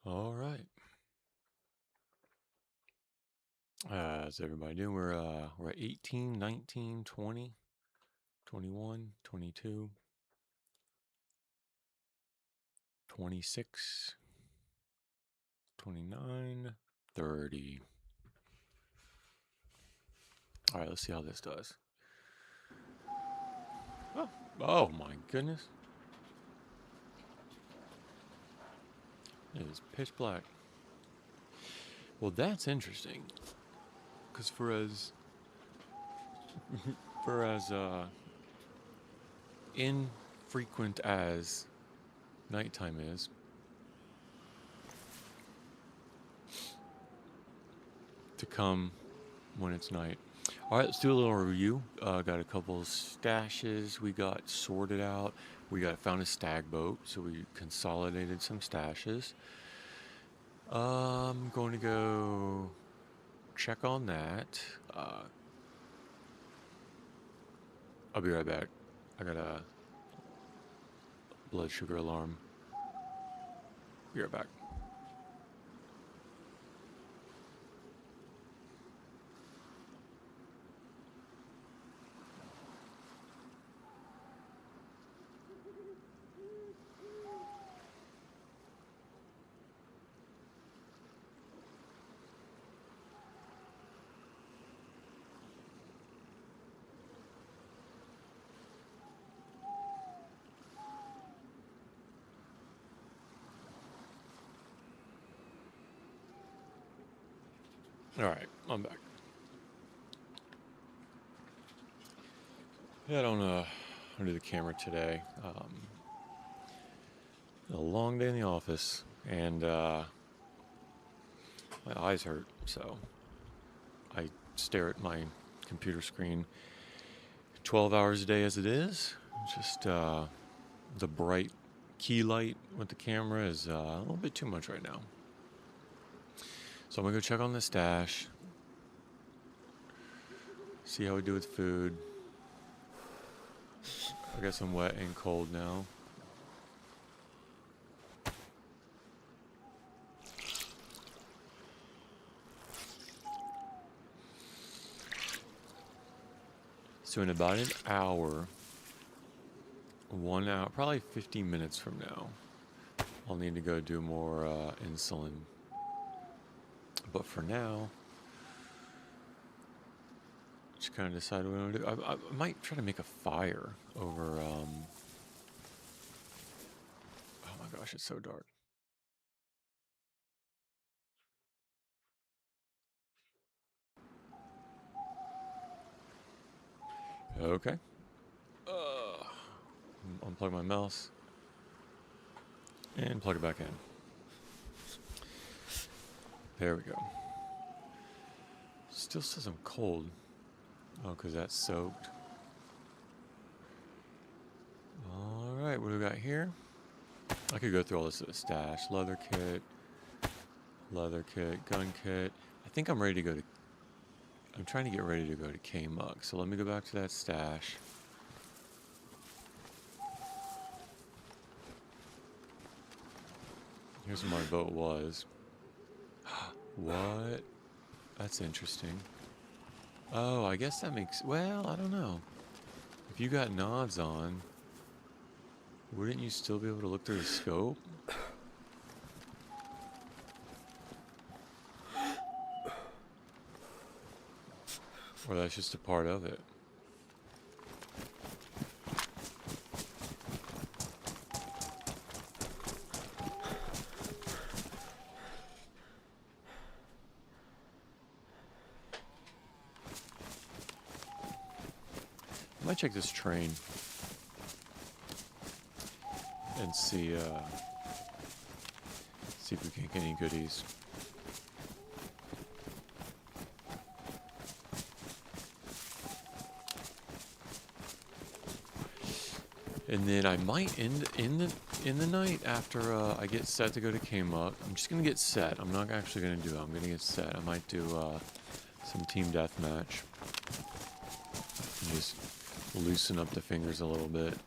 All right. How's everybody doing? We're at 18, 19, 20, 21, 22, 26, 29, 30. All right, let's see how this does. Oh my goodness. It is pitch black. Well, that's interesting. Because for as infrequent as nighttime is, to come when it's night. All right, let's do a little review. Got a couple stashes we got sorted out. We found a stag boat, so we consolidated some stashes. I'm going to go check on that. I'll be right back. I got a blood sugar alarm. Be right back. All right, I'm back. Yeah, I don't do the camera today. A long day in the office, and my eyes hurt, so I stare at my computer screen 12 hours a day as it is. Just the bright key light with the camera is a little bit too much right now. So I'm gonna go check on the stash, see how we do with food. I guess I'm wet and cold now. So in about an hour, 1 hour, probably 15 minutes from now, I'll need to go do more insulin. But for now, just kind of decide what I want to do. I might try to make a fire over. Oh my gosh, it's so dark. Okay. Unplug my mouse and plug it back in. There we go. Still says I'm cold. Oh, because that's soaked. All right, what do we got here? I could go through all this stash. Leather kit, gun kit. I think I'm ready to go to... I'm trying to get ready to go to K-Mug. So let me go back to that stash. Here's where my boat was. What? That's interesting. Oh, I guess that makes... Well, I don't know. If you got nods on, wouldn't you still be able to look through the scope? Or that's just a part of it. I might check this train and see if we can get any goodies. And then I might end in the night after I get set to go to K-Mug. I'm just gonna get set. I'm not actually gonna do it. I'm gonna get set. I might do some team deathmatch. Just loosen up the fingers a little bit.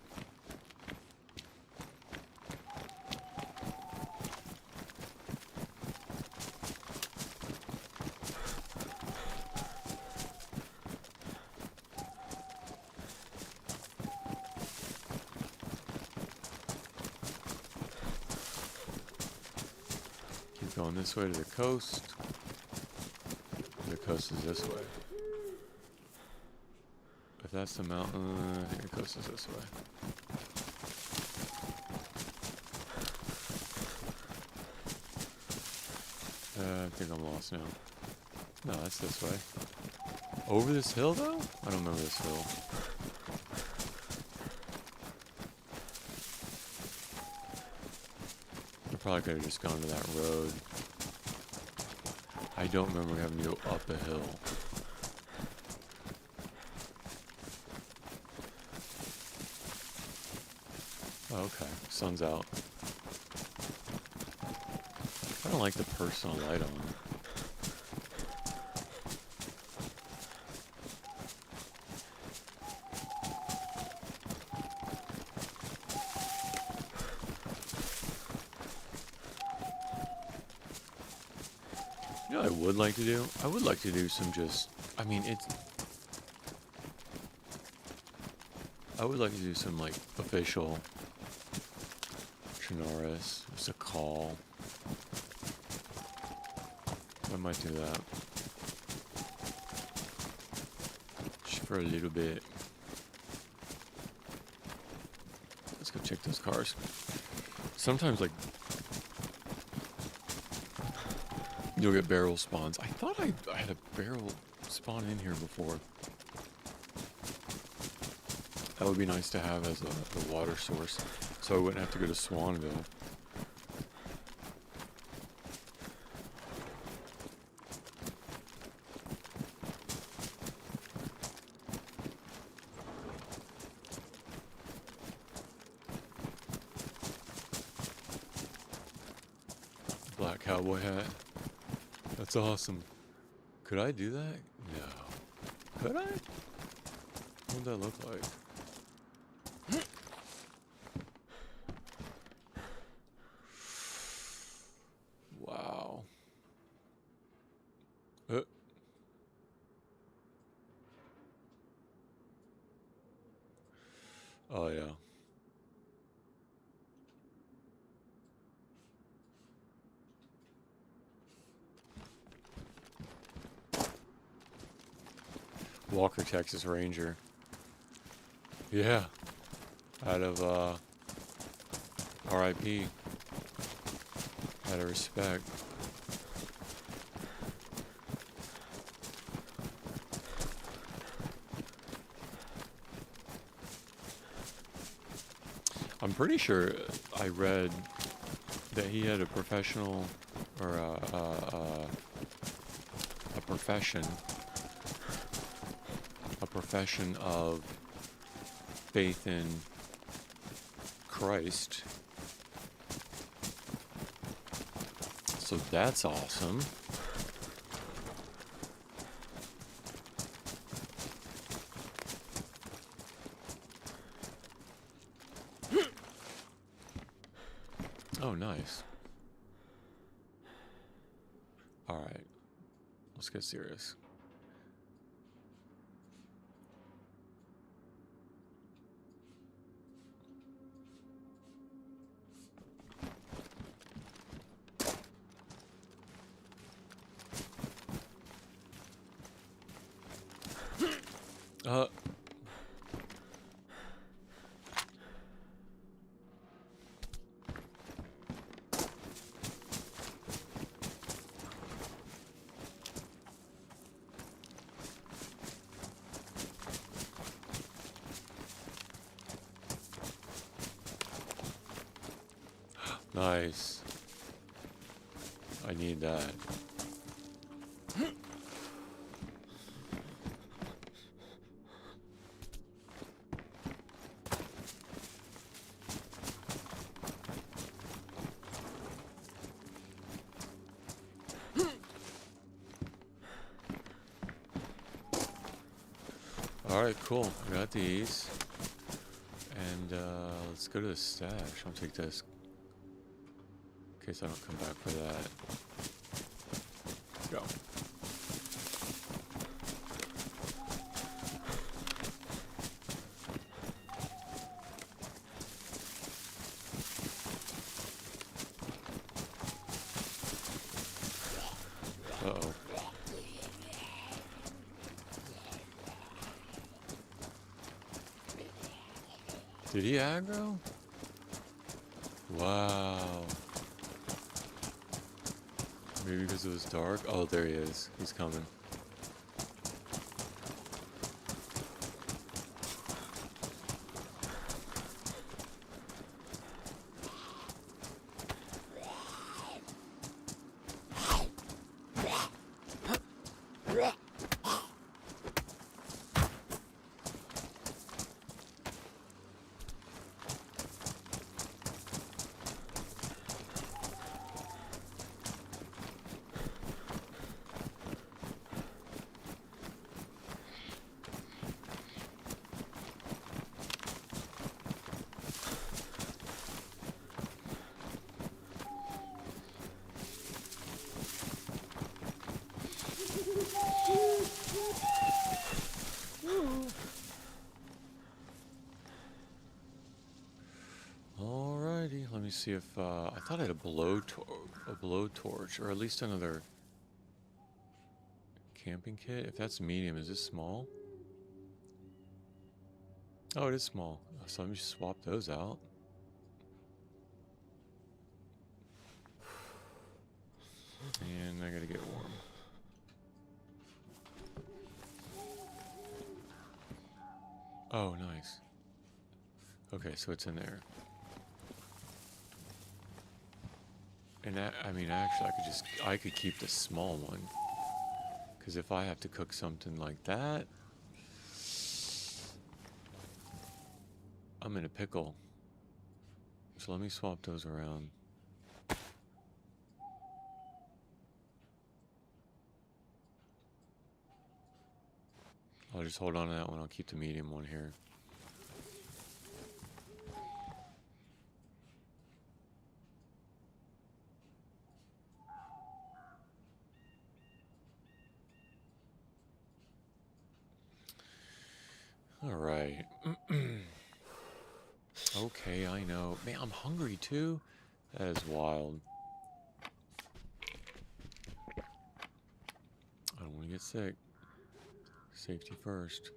Going this way to the coast. The coast is this way. If that's the mountain, I think the coast is this way. I think I'm lost now. No, that's this way. Over this hill, though? I don't remember this hill. I probably could have just gone to that road. I don't remember having to go up a hill. Oh, okay, sun's out. I don't like the personal light on. You know what I would like to do? I would like to do some just, I mean, I would like to do some, like, official Chernarus, just a call. I might do that. Just for a little bit. Let's go check those cars. Sometimes, like, you'll get barrel spawns. I thought I had a barrel spawn in here before. That would be nice to have as a water source, so I wouldn't have to go to Swanville. Black cowboy hat. That's awesome. Could I do that? No. Could I? What would that look like? Wow. Oh, yeah. Walker, Texas Ranger. Yeah. Out of, RIP. Out of respect. I'm pretty sure I read that he had a professional, or a profession of faith in Christ. So that's awesome. Oh, nice. All right, let's get serious. Nice. I need that. Alright, cool. I got these. And let's go to the stash. I'll take this. In case I don't come back for that. Let's go. Did he aggro? Wow. Maybe because it was dark? Oh, there he is. He's coming. Alrighty, let me see if I thought I had a blowtorch, or at least another camping kit. If that's medium, is this small? Oh, it is small. So let me just swap those out. And I gotta get warm. Oh, nice. Okay, so it's in there. And I mean, actually, I could keep the small one. Because if I have to cook something like that, I'm in a pickle. So let me swap those around. I'll just hold on to that one. I'll keep the medium one here. All right. Okay, I know. Man, I'm hungry too. That is wild. I don't want to get sick. Safety first.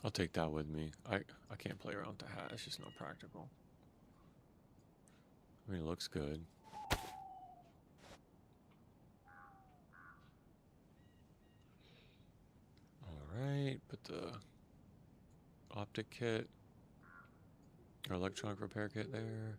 I'll take that with me. I can't play around with the hat. It's just not practical. I mean, it looks good. Alright, put the optic kit or electronic repair kit there.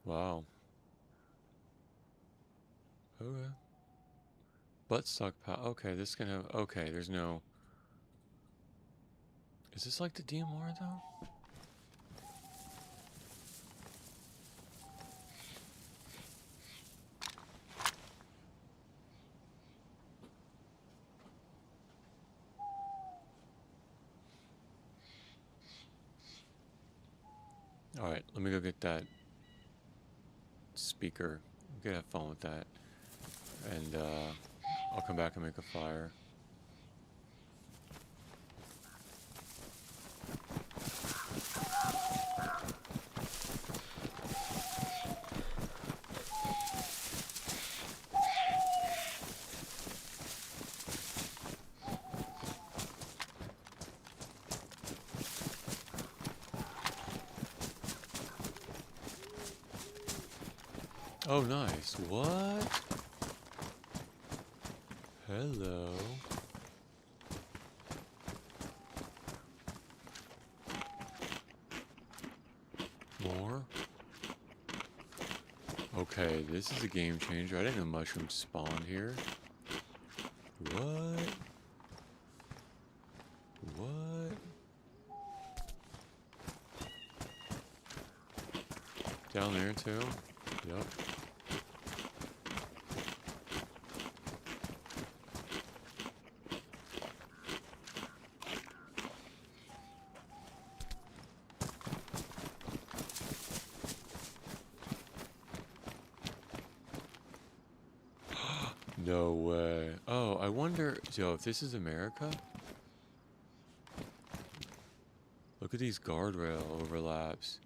Wow. Okay. Buttstock power. Okay, this can have. Okay, there's no. Is this like the DMR though? Alright, let me go get that speaker. I'm gonna have fun with that. And I'll come back and make a fire. Oh, nice. What? Hello. More? Okay, this is a game changer. I didn't know mushrooms spawned here. What? What? Down there too? Yep. No way. Oh, I wonder, yo, if this is America? Look at these guardrail overlaps.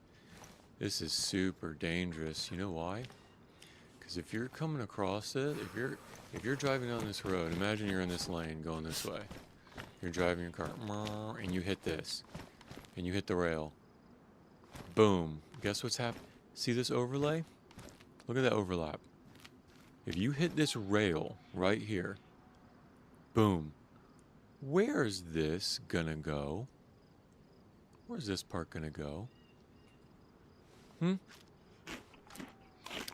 This is super dangerous. You know why? Because if you're coming across it, if you're driving down this road, imagine you're in this lane going this way. You're driving your car, and you hit this, and you hit the rail. Boom. Guess what's happening? See this overlay? Look at that overlap. If you hit this rail right here, boom. Where's this gonna go? Where's this part gonna go?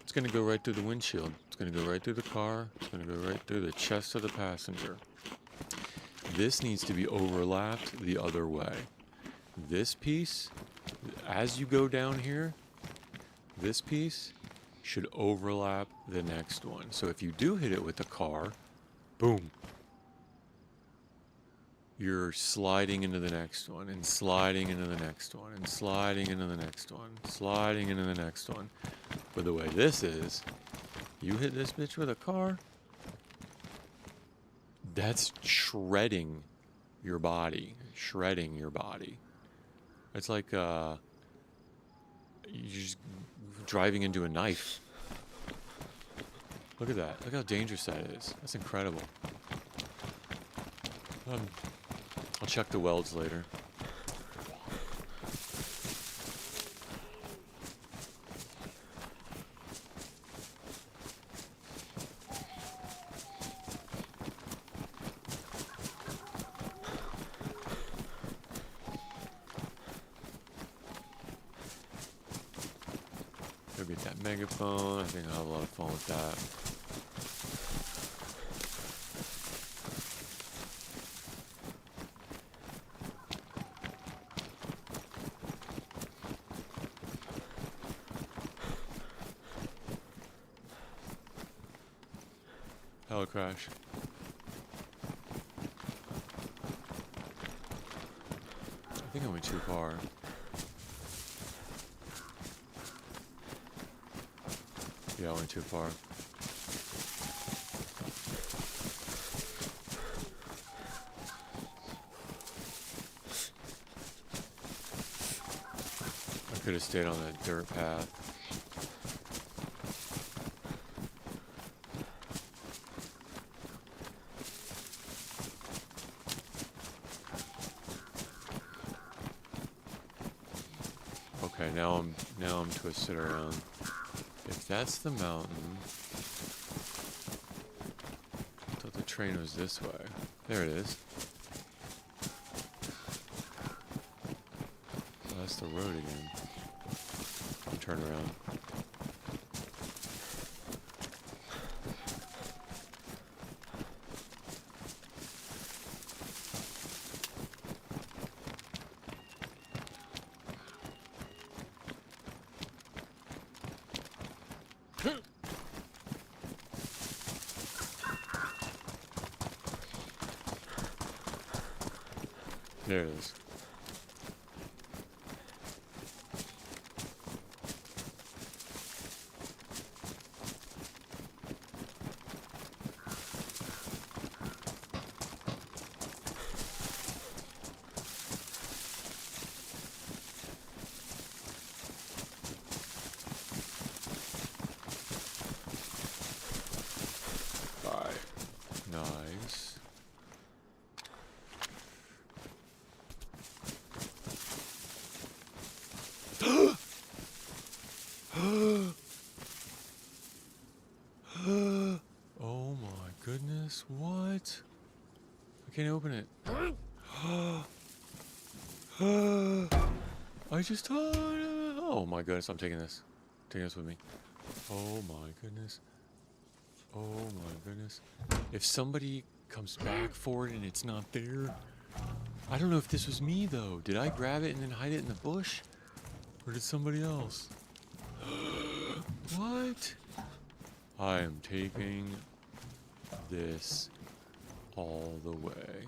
It's gonna go right through the windshield. It's gonna go right through the car. It's gonna go right through the chest of the passenger. This needs to be overlapped the other way. This piece, as you go down here, this piece should overlap the next one. So if you do hit it with the car, boom. You're sliding into the next one, and sliding into the next one, and sliding into the next one, sliding into the next one. But the way this is, you hit this bitch with a car, that's shredding your body. Shredding your body. It's like you're just driving into a knife. Look at that. Look how dangerous that is. That's incredible. I'll check the welds later. Go get that megaphone. I think I'll have a lot of fun with that. Hello, Crash. I think I went too far. Yeah, I went too far. I could have stayed on that dirt path. Okay, now I'm twisted around. If that's the mountain, I thought the train was this way. There it is. Oh, that's the road again. I'll turn around. There it is. Bye. Nice. Oh my goodness, what? I can't open it. I just oh my goodness, I'm taking this. Taking this with me. Oh my goodness. Oh my goodness. If somebody comes back for it and it's not there, I don't know if this was me though. Did I grab it and then hide it in the bush? Or did somebody else? What? I am taking this all the way.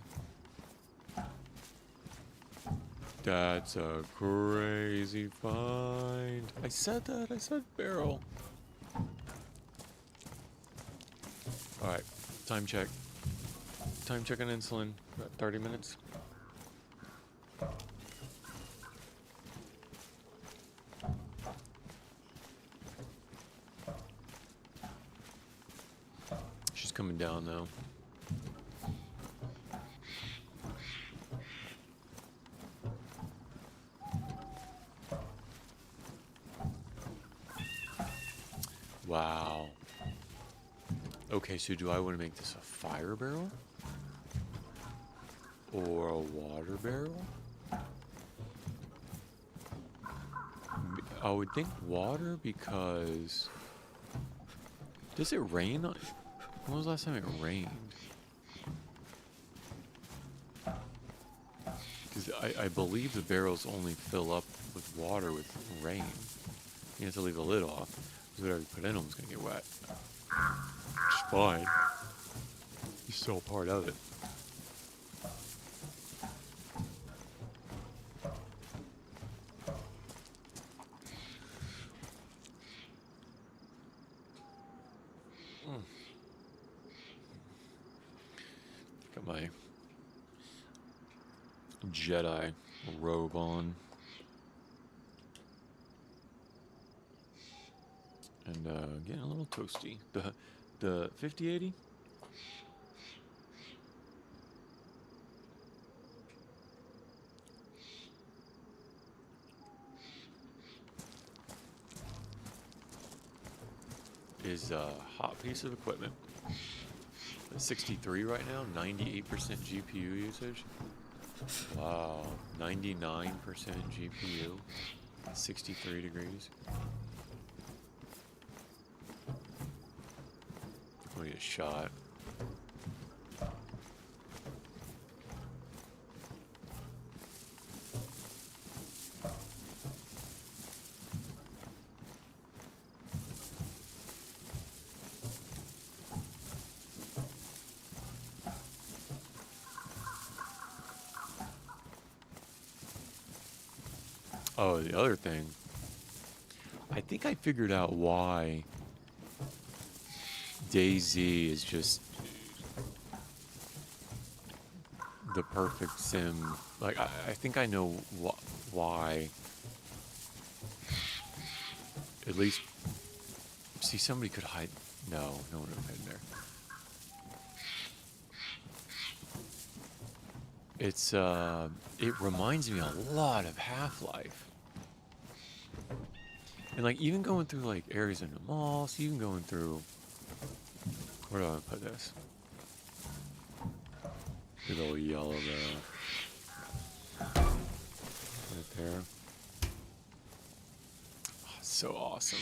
That's a crazy find. I said that. I said barrel. Alright, time check. Time check on insulin. About 30 minutes. She's coming down though. Wow. Okay, so do I want to make this a fire barrel? Or a water barrel? I would think water because... Does it rain? When was the last time it rained? Because I believe the barrels only fill up with water with rain. You have to leave the lid off. Because whatever you put in them is going to get wet. Which is fine. You're still a part of it. Got my Jedi robe on. And getting a little toasty. The 5080? Is a hot piece of equipment. At 63 right now, 98% GPU usage. Wow, 99% GPU, 63 degrees. I'll get a shot. Oh, the other thing. I think I figured out why DayZ is just the perfect sim. Like, I think I know why. At least, see, somebody could hide. No one would have hidden there. It's, it reminds me a lot of Half-Life. And, like, even going through, like, areas in the mall, so even going through... Where do I put this? Good old yellow there. Right there. Oh, so awesome.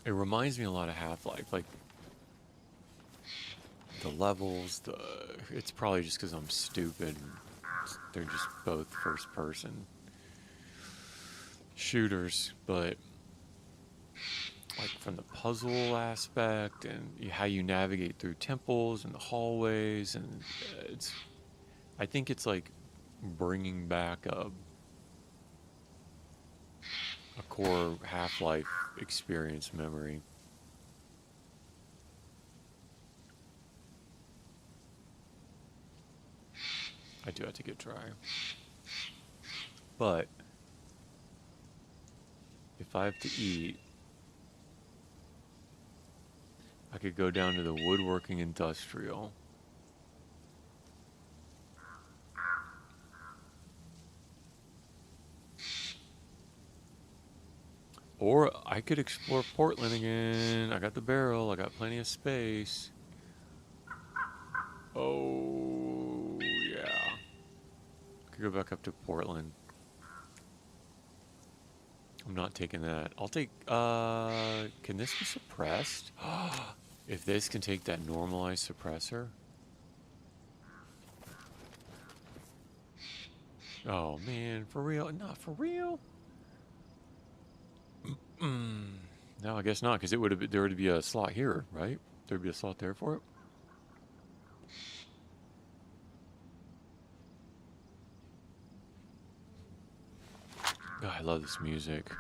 It reminds me a lot of Half-Life. Like, the levels, it's probably just because I'm stupid. They're just both first-person shooters, but like from the puzzle aspect and how you navigate through temples and the hallways, and I think it's like bringing back a core Half-Life experience memory. I do have to get dry. But if I have to eat, I could go down to the woodworking industrial. Or I could explore Portland again. I got the barrel. I got plenty of space. Oh, yeah. could go back up to Portland. I'm not taking that. I'll take, can this be suppressed? If this can take that normalized suppressor. Oh man, for real? Not for real? No, I guess not, because it would have there would be a slot here, right? There'd be a slot there for it. God, I love this music.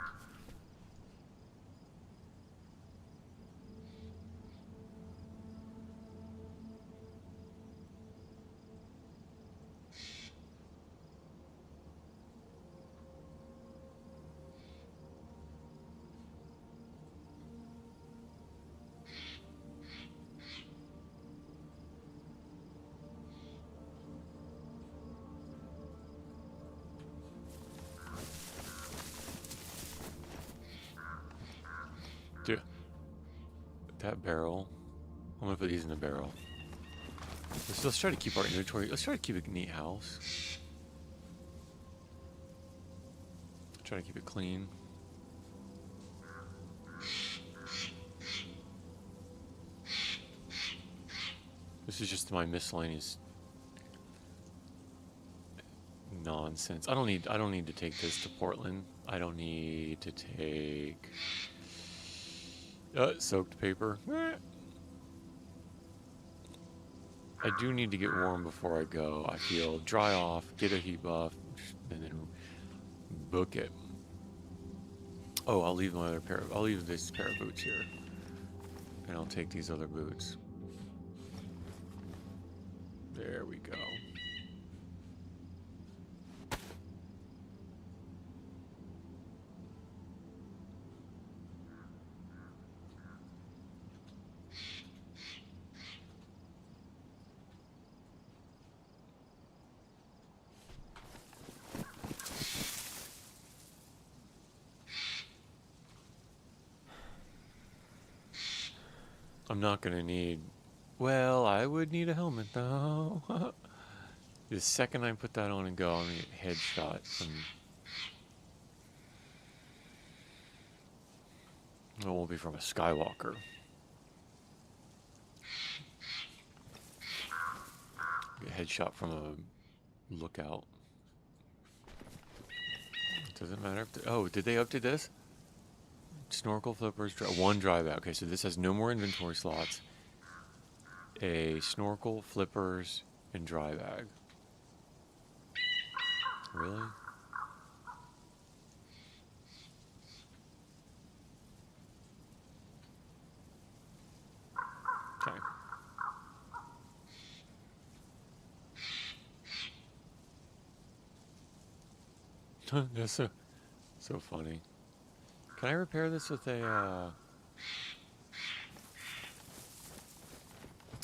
Dude, that barrel. I'm gonna put these in the barrel. Let's try to keep our inventory. Let's try to keep a neat house. Try to keep it clean. This is just my miscellaneous nonsense. I don't need to take this to Portland. I don't need to take soaked paper. I do need to get warm before I go. I feel dry off, get a heat buff, and then book it. Oh, I'll leave my other pair. I'll leave this pair of boots here, and I'll take these other boots. There we go. I'm not gonna need. Well, I would need a helmet though. The second I put that on and go, I'm gonna get headshot from. It won't be from a Skywalker. Get headshot from a lookout. Doesn't matter if. Oh, did they update this? Snorkel flippers, one dry bag. Okay, so this has no more inventory slots. A snorkel, flippers, and dry bag. Really? Okay. That's so funny. Can I repair this with a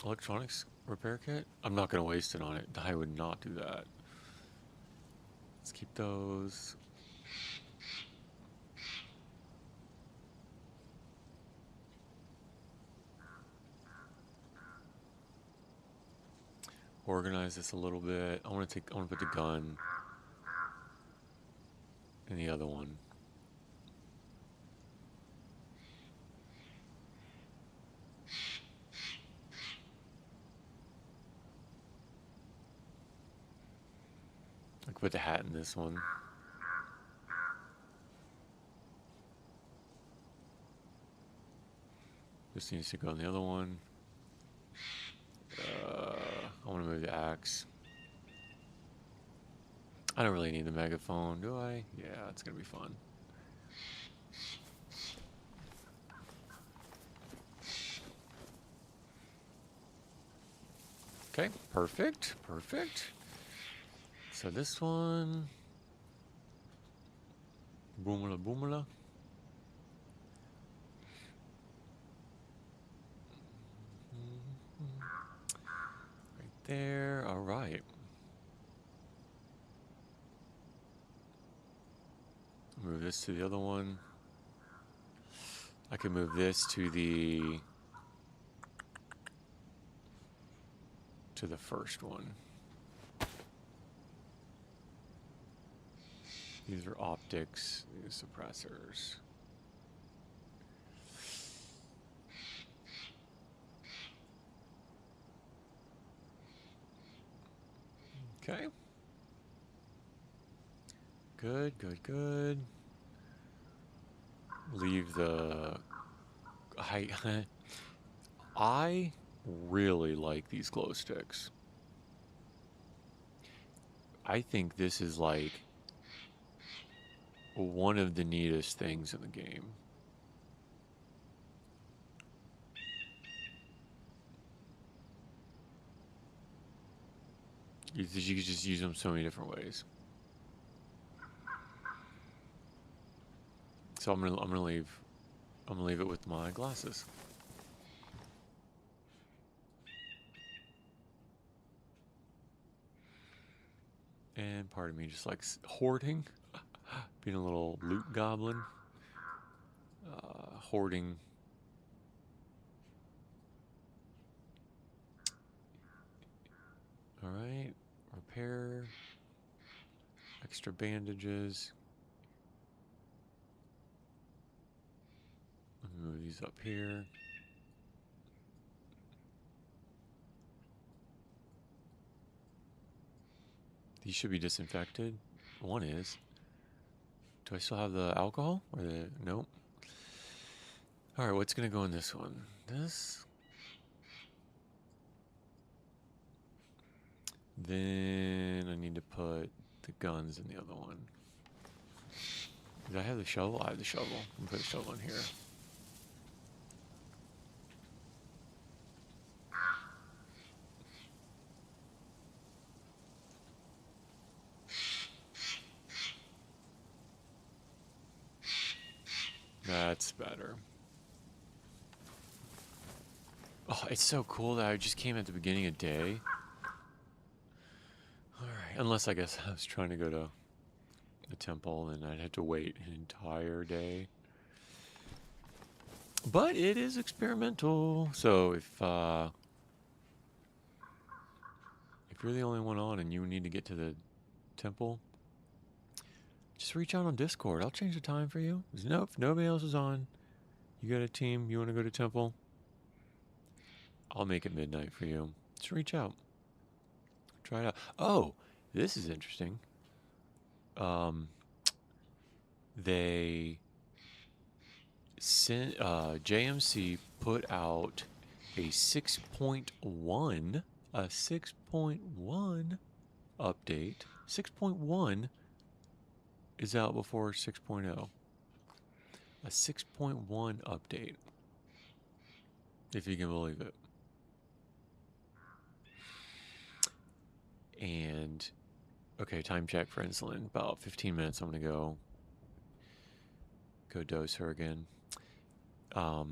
electronics repair kit? I'm not gonna waste it on it. I would not do that. Let's keep those. Organize this a little bit. I want to put the gun in the other one. I could put the hat in this one. This needs to go in the other one. I want to move the axe. I don't really need the megaphone, do I? Yeah, it's gonna be fun. Okay, perfect, perfect. So this one, boomala boomala. Right there, all right. Move this to the other one. I can move this to the first one. These are optics, these suppressors. Okay. Good, good, good. Leave the... I really like these glow sticks. I think this is like one of the neatest things in the game. You could just use them so many different ways. So I'm gonna leave it with my glasses. And part of me just likes hoarding, being a little loot goblin, hoarding. All right, repair, extra bandages. Let me move these up here. These should be disinfected. One is. Do I still have the alcohol? Or the... Nope. Alright, what's going to go in this one? This. Then I need to put the guns in the other one. Did I have the shovel? I have the shovel. I'm going to put the shovel in here. That's better. Oh, it's so cool that I just came at the beginning of day. Alright, unless I guess I was trying to go to the temple and I'd have to wait an entire day. But it is experimental. So if you're the only one on and you need to get to the temple, just reach out on Discord. I'll change the time for you. If nobody else is on, you got a team, you want to go to temple, I'll make it midnight for you. Just reach out. Try it out. Oh, this is interesting. They sent JMC put out a 6.1 update. 6.1 is out before 6.0. A 6.1 update, if you can believe it. And okay, time check for insulin. About 15 minutes. I'm gonna go dose her again. Let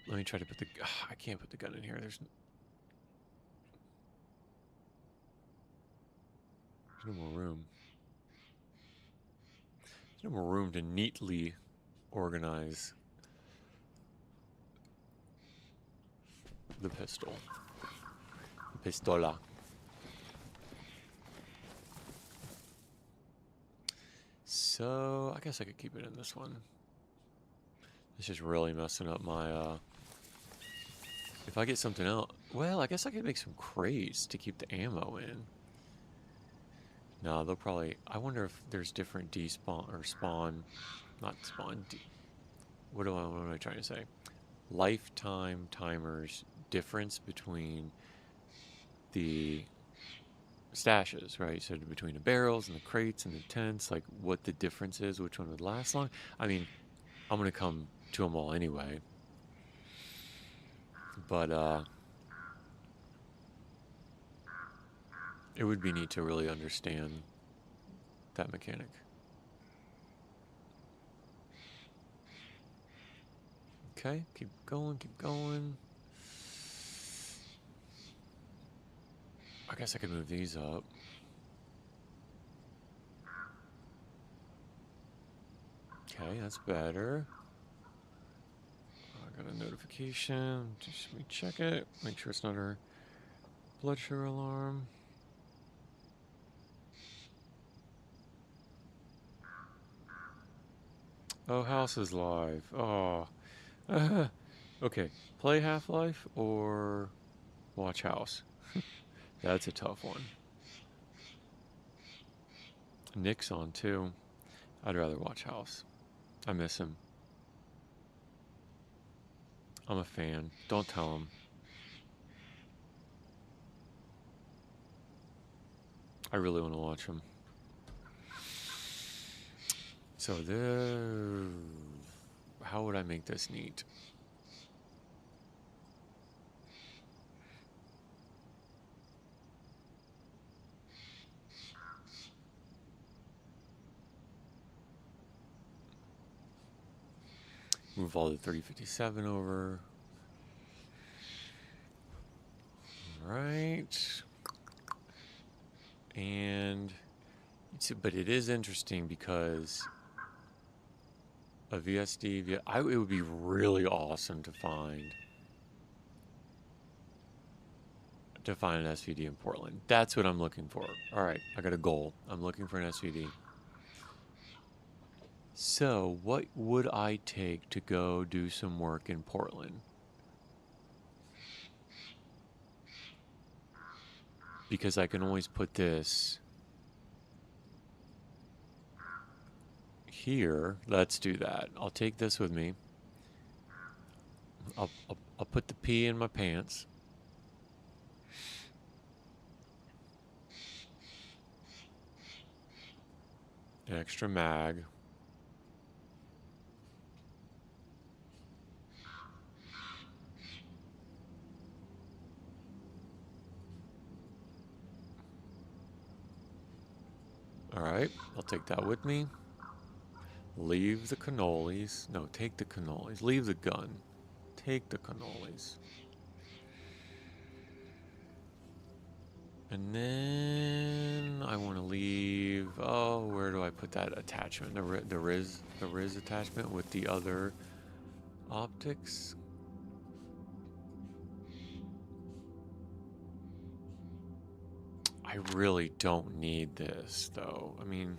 me try to put the... I can't put the gun in here. There's no more room. There's no more room to neatly organize the pistol. Pistola. So, I guess I could keep it in this one. It's just really messing up my, if I get something else... Well, I guess I could make some crates to keep the ammo in. No, they'll probably... I wonder if there's different despawn... or spawn... Not spawn... What am I trying to say? Lifetime timers difference between the stashes, right? So between the barrels and the crates and the tents, like what the difference is, which one would last long. I mean, I'm gonna come to them all anyway. But it would be neat to really understand that mechanic. Okay, keep going, keep going. I guess I could move these up. Okay, that's better. I got a notification. Just let me check it. Make sure it's not our blood sugar alarm. Oh, House is live. Oh. Okay. Play Half-Life or watch House? That's a tough one. Nick's on too. I'd rather watch House. I miss him. I'm a fan. Don't tell him. I really want to watch him. So how would I make this neat? Move all the 3057 over. Right. And but it is interesting because a VSD, it would be really awesome to find an SVD in Portland. That's what I'm looking for. All right, I got a goal. I'm looking for an SVD. So, what would I take to go do some work in Portland? Because I can always put this here. Let's do that. I'll take this with me. I'll put the P in my pants. An extra mag. All right, I'll take that with me. Leave the cannolis. No, take the cannolis. Leave the gun. Take the cannolis. And then I want to leave. Oh, where do I put that attachment? The Riz attachment with the other optics. I really don't need this, though. I mean,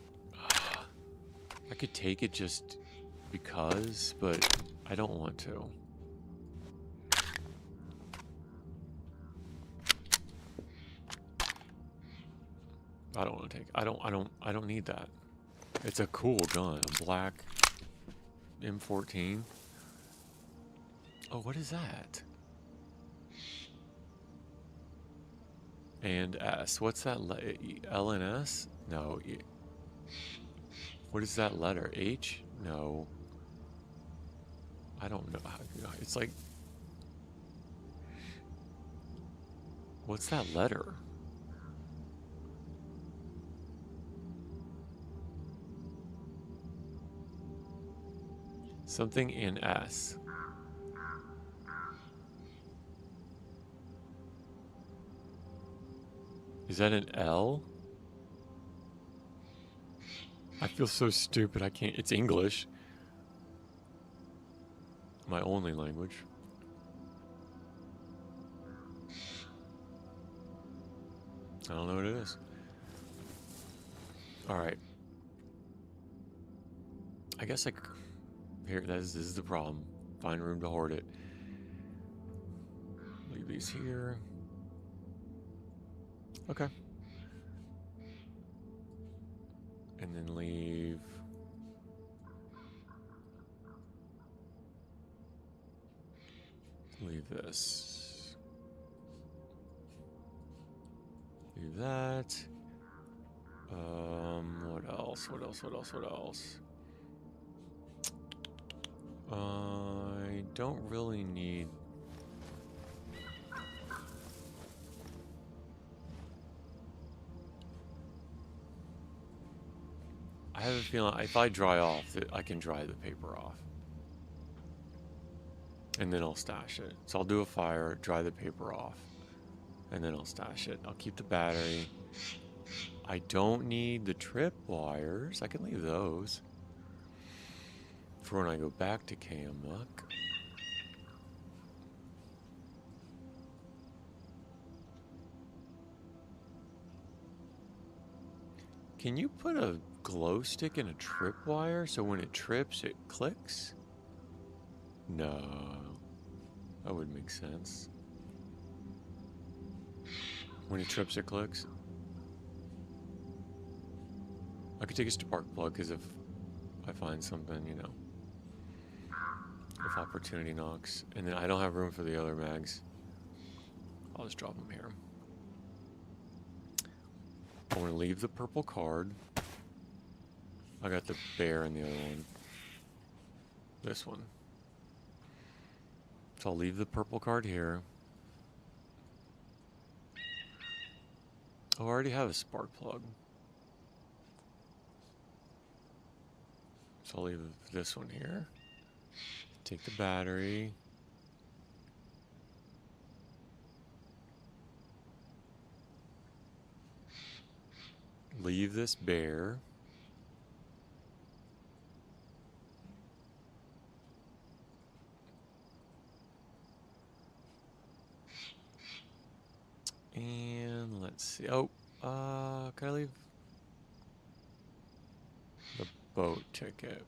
I could take it just because, but I don't want to. I don't want to take. I don't need that. It's a cool gun, a black M14. Oh, what is that? And S. What's that? L and S? No. What is that letter? H? No. I don't know. It's like. What's that letter? Something in S. Is that an L? I feel so stupid. I can't. It's English. My only language. I don't know what it is. All right. I guess here. This is the problem. Find room to hoard it. Leave these here. Okay. And then leave. Leave this. Leave that. What else? What else? What else? What else? I don't really need. I have a feeling if I dry off, that I can dry the paper off. And then I'll stash it. So I'll do a fire, dry the paper off, and then I'll stash it. I'll keep the battery. I don't need the trip wires. I can leave those for when I go back to KMUK. Can you put a glow stick and a tripwire, so when it trips, it clicks? No, that wouldn't make sense. When it trips, it clicks. I could take a spark plug, because if I find something, you know, if opportunity knocks, and then I don't have room for the other mags, I'll just drop them here. I want to leave the purple card. I got the bear in the other one. This one. So I'll leave the purple card here. Oh, I already have a spark plug. So I'll leave this one here. Take the battery. Leave this bear. And let's see. Oh, can I leave the boat ticket?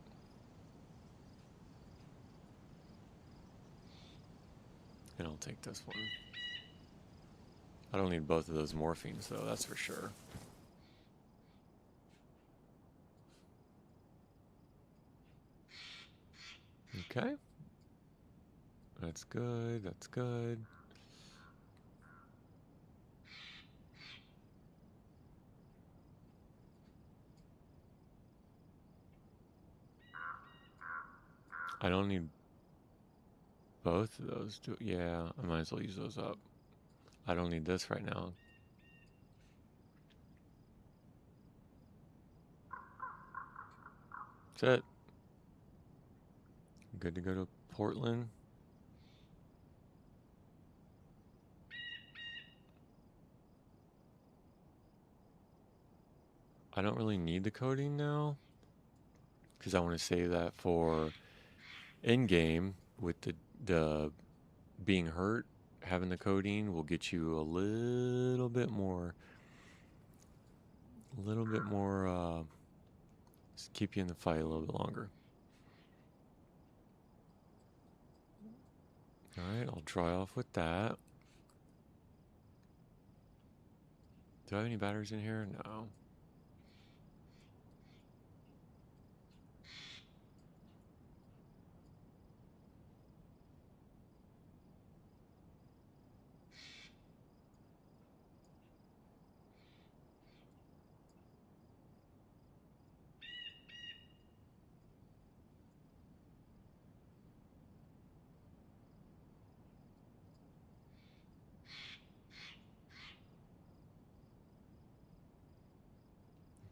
And I'll take this one. I don't need both of those morphines, though, that's for sure. Okay. That's good, that's good. I don't need both of those. Yeah, I might as well use those up. I don't need this right now. That's it. Good to go to Portland. I don't really need the coding now, because I want to save that for in-game. With the being hurt, having the codeine will get you a little bit more, just keep you in the fight a little bit longer. All right, I'll dry off with that. Do I have any batteries in here? No.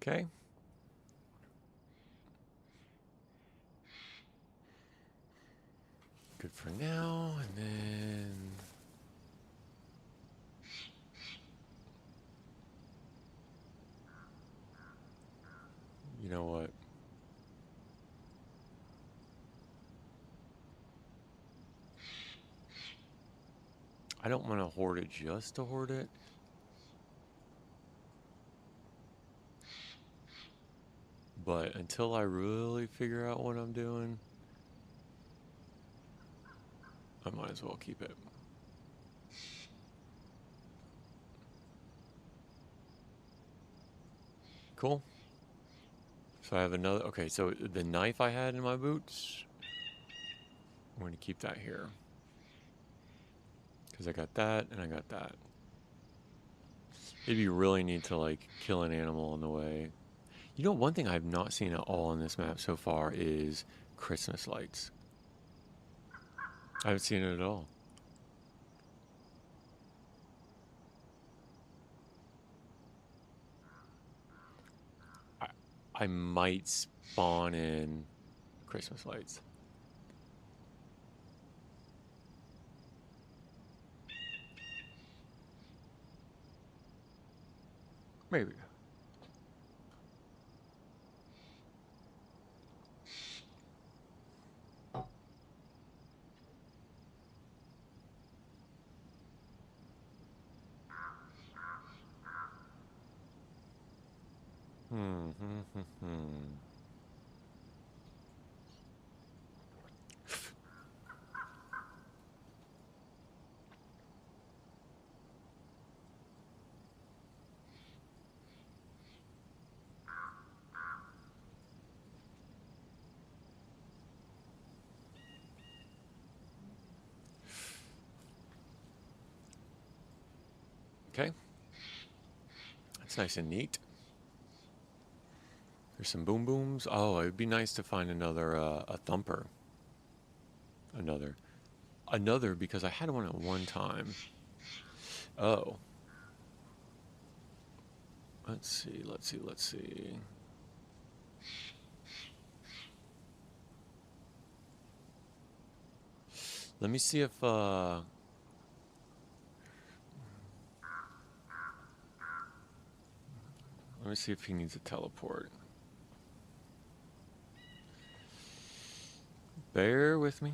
Okay. Good for now, and then you know what? I don't want to hoard it just to hoard it. But until I really figure out what I'm doing, I might as well keep it. Cool. So I have another. Okay, so the knife I had in my boots, I'm going to keep that here. Because I got that and I got that. Maybe you really need to, like, kill an animal on the way. You know, one thing I've not seen at all on this map so far is Christmas lights. I haven't seen it at all. I might spawn in Christmas lights. Maybe. Hmm. Hmm. Hmm. Hmm. Okay. That's nice and neat. There's some boom booms. Oh, it'd be nice to find another a thumper. Another. Another because I had one at one time. Oh. Let's see. Let's see. Let's see. Let me see if let me see if he needs a teleport. Bear with me.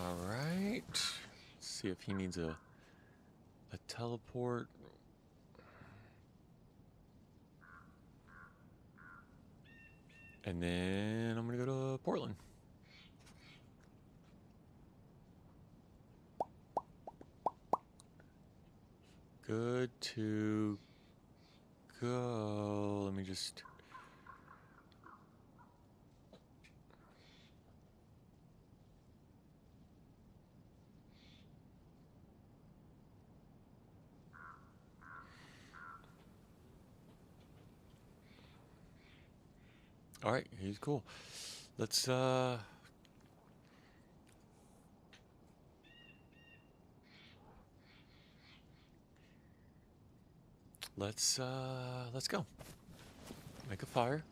All right. Let's see if he needs a teleport. And then I'm gonna go to Portland. Good to go. Let me just. All right, he's cool. Let's let's go. Make a fire.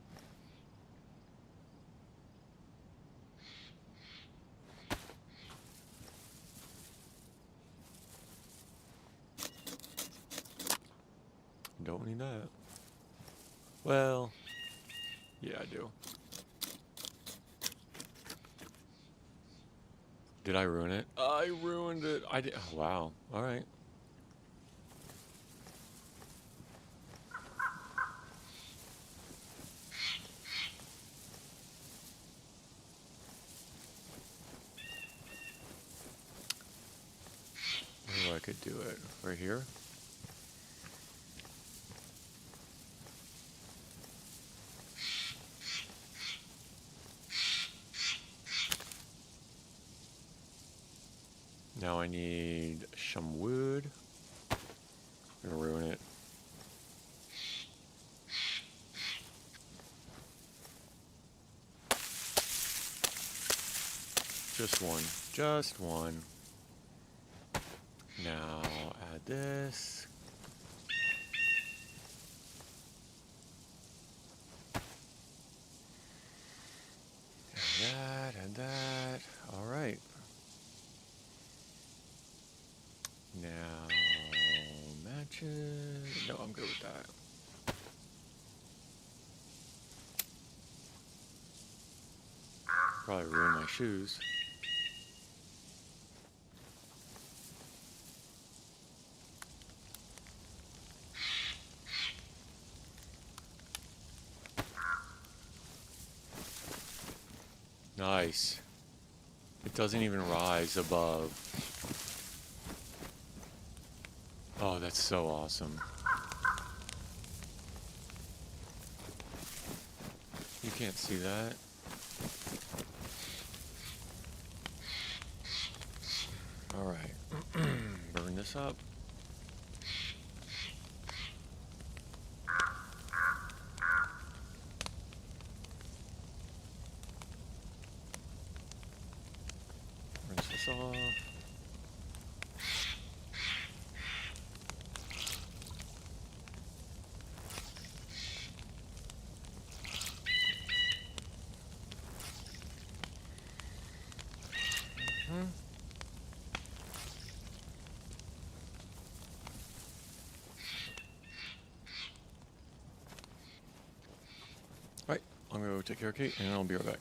Don't need that. Well, yeah, I do. Did I ruin it? I ruined it. I did. Oh, wow. All right. Oh, I could do it right here. Now I need some wood. I'm gonna ruin it. Just one. Just one. Now add this. And that and that. All right. Now matches. No, I'm good with that. Probably ruin my shoes. Nice. It doesn't even rise above. Oh, that's so awesome. You can't see that. All right. Burn this up. Rinse this off. I'm gonna go take care of Kate, and I'll be right back.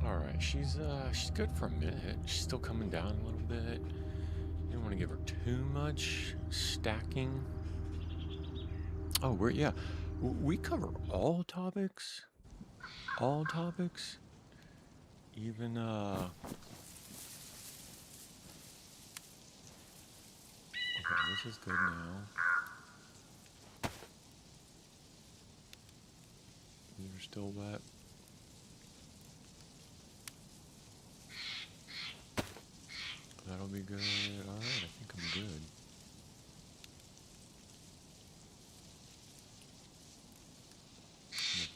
All right, she's good for a minute. She's still coming down a little bit. You don't want to give her too much stacking. Oh, we cover all topics. All topics. Even okay, this is good now. These are still wet. That'll be good. All right, I think I'm good.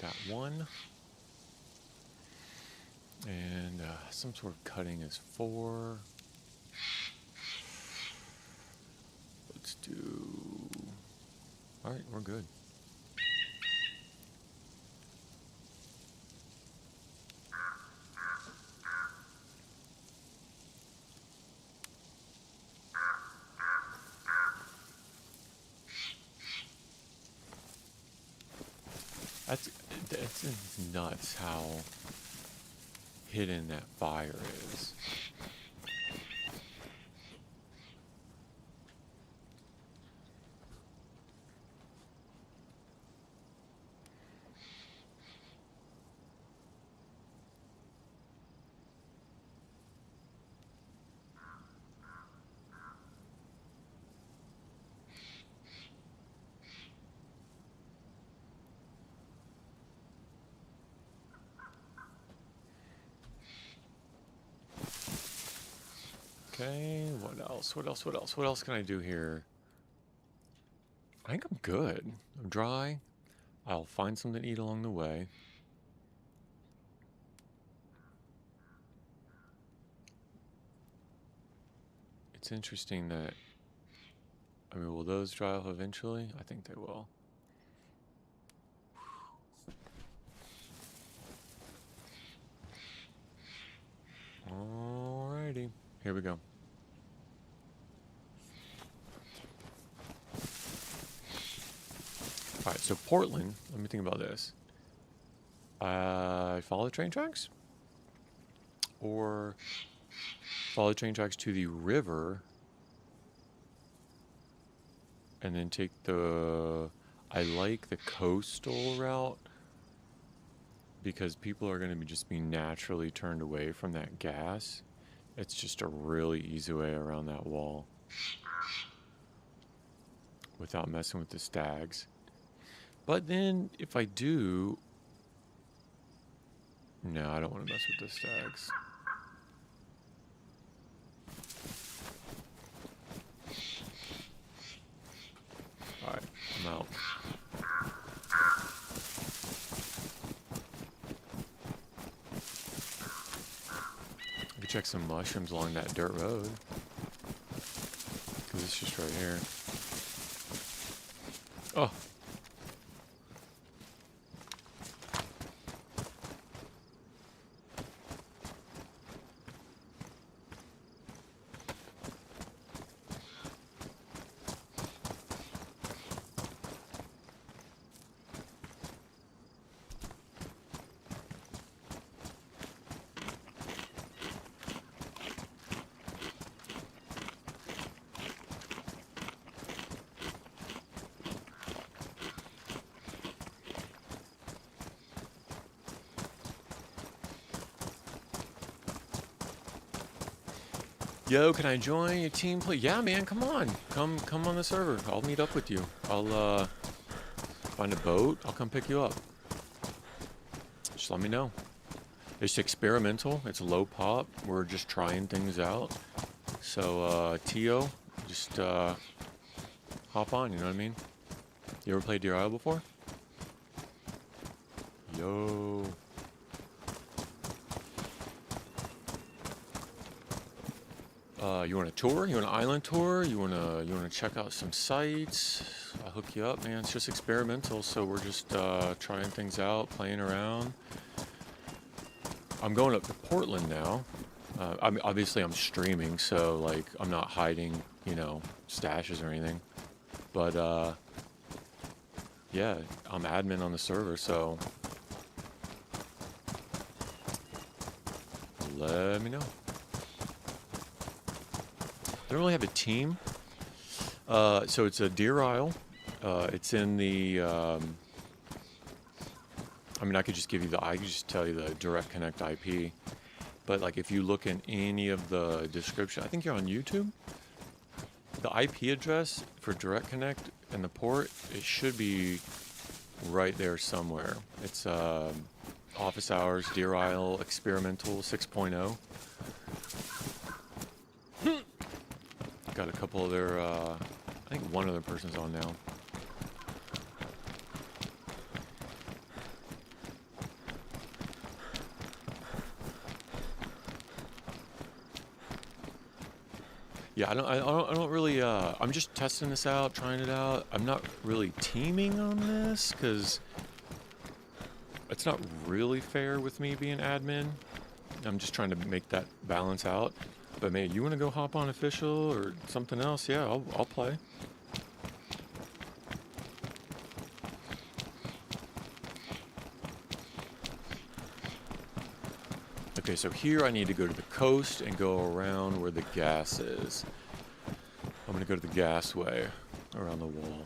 that 1. And some sort of cutting is 4. Let's do... Alright, we're good. That's nuts how hidden that fire is. Okay, what else? What else? What else? What else can I do here? I think I'm good. I'm dry. I'll find something to eat along the way. It's interesting that... I mean, will those dry off eventually? I think they will. Alrighty. Here we go. Alright, so Portland, let me think about this. Follow the train tracks? Or follow the train tracks to the river and then take the... I like the coastal route because people are going to be just be naturally turned away from that gas. It's just a really easy way around that wall without messing with the stags. But then if I do... No, I don't want to mess with the stags. Alright, I'm out. I could check some mushrooms along that dirt road. Because it's just right here. Oh! Yo, can I join your team play? Yeah, man, come on. Come on the server. I'll meet up with you. I'll find a boat. I'll come pick you up. Just let me know. It's experimental. It's low pop. We're just trying things out. So, Tio, just hop on, you know what I mean? You ever played Deer Isle before? Yo. You want a tour? You want an island tour? You wanna check out some sites? I'll hook you up, man. It's just experimental, so we're just trying things out, playing around. I'm going up to Portland now. Obviously I'm streaming, so like I'm not hiding, you know, stashes or anything. But yeah, I'm admin on the server, so let me know. They don't really have a team. So it's a Deer Isle. It's in the... I mean, I could just tell you the Direct Connect IP. But like if you look in any of the description, I think you're on YouTube. The IP address for Direct Connect and the port, it should be right there somewhere. It's office hours, Deer Isle, experimental 6.0. Got a couple other, I think one other person's on now. Yeah, I don't really, I'm just testing this out, trying it out. I'm not really teaming on this, because it's not really fair with me being admin. I'm just trying to make that balance out. But man, you want to go hop on official or something else? Yeah, I'll play. Okay, so here I need to go to the coast and go around where the gas is. I'm gonna go to the gas way around the wall.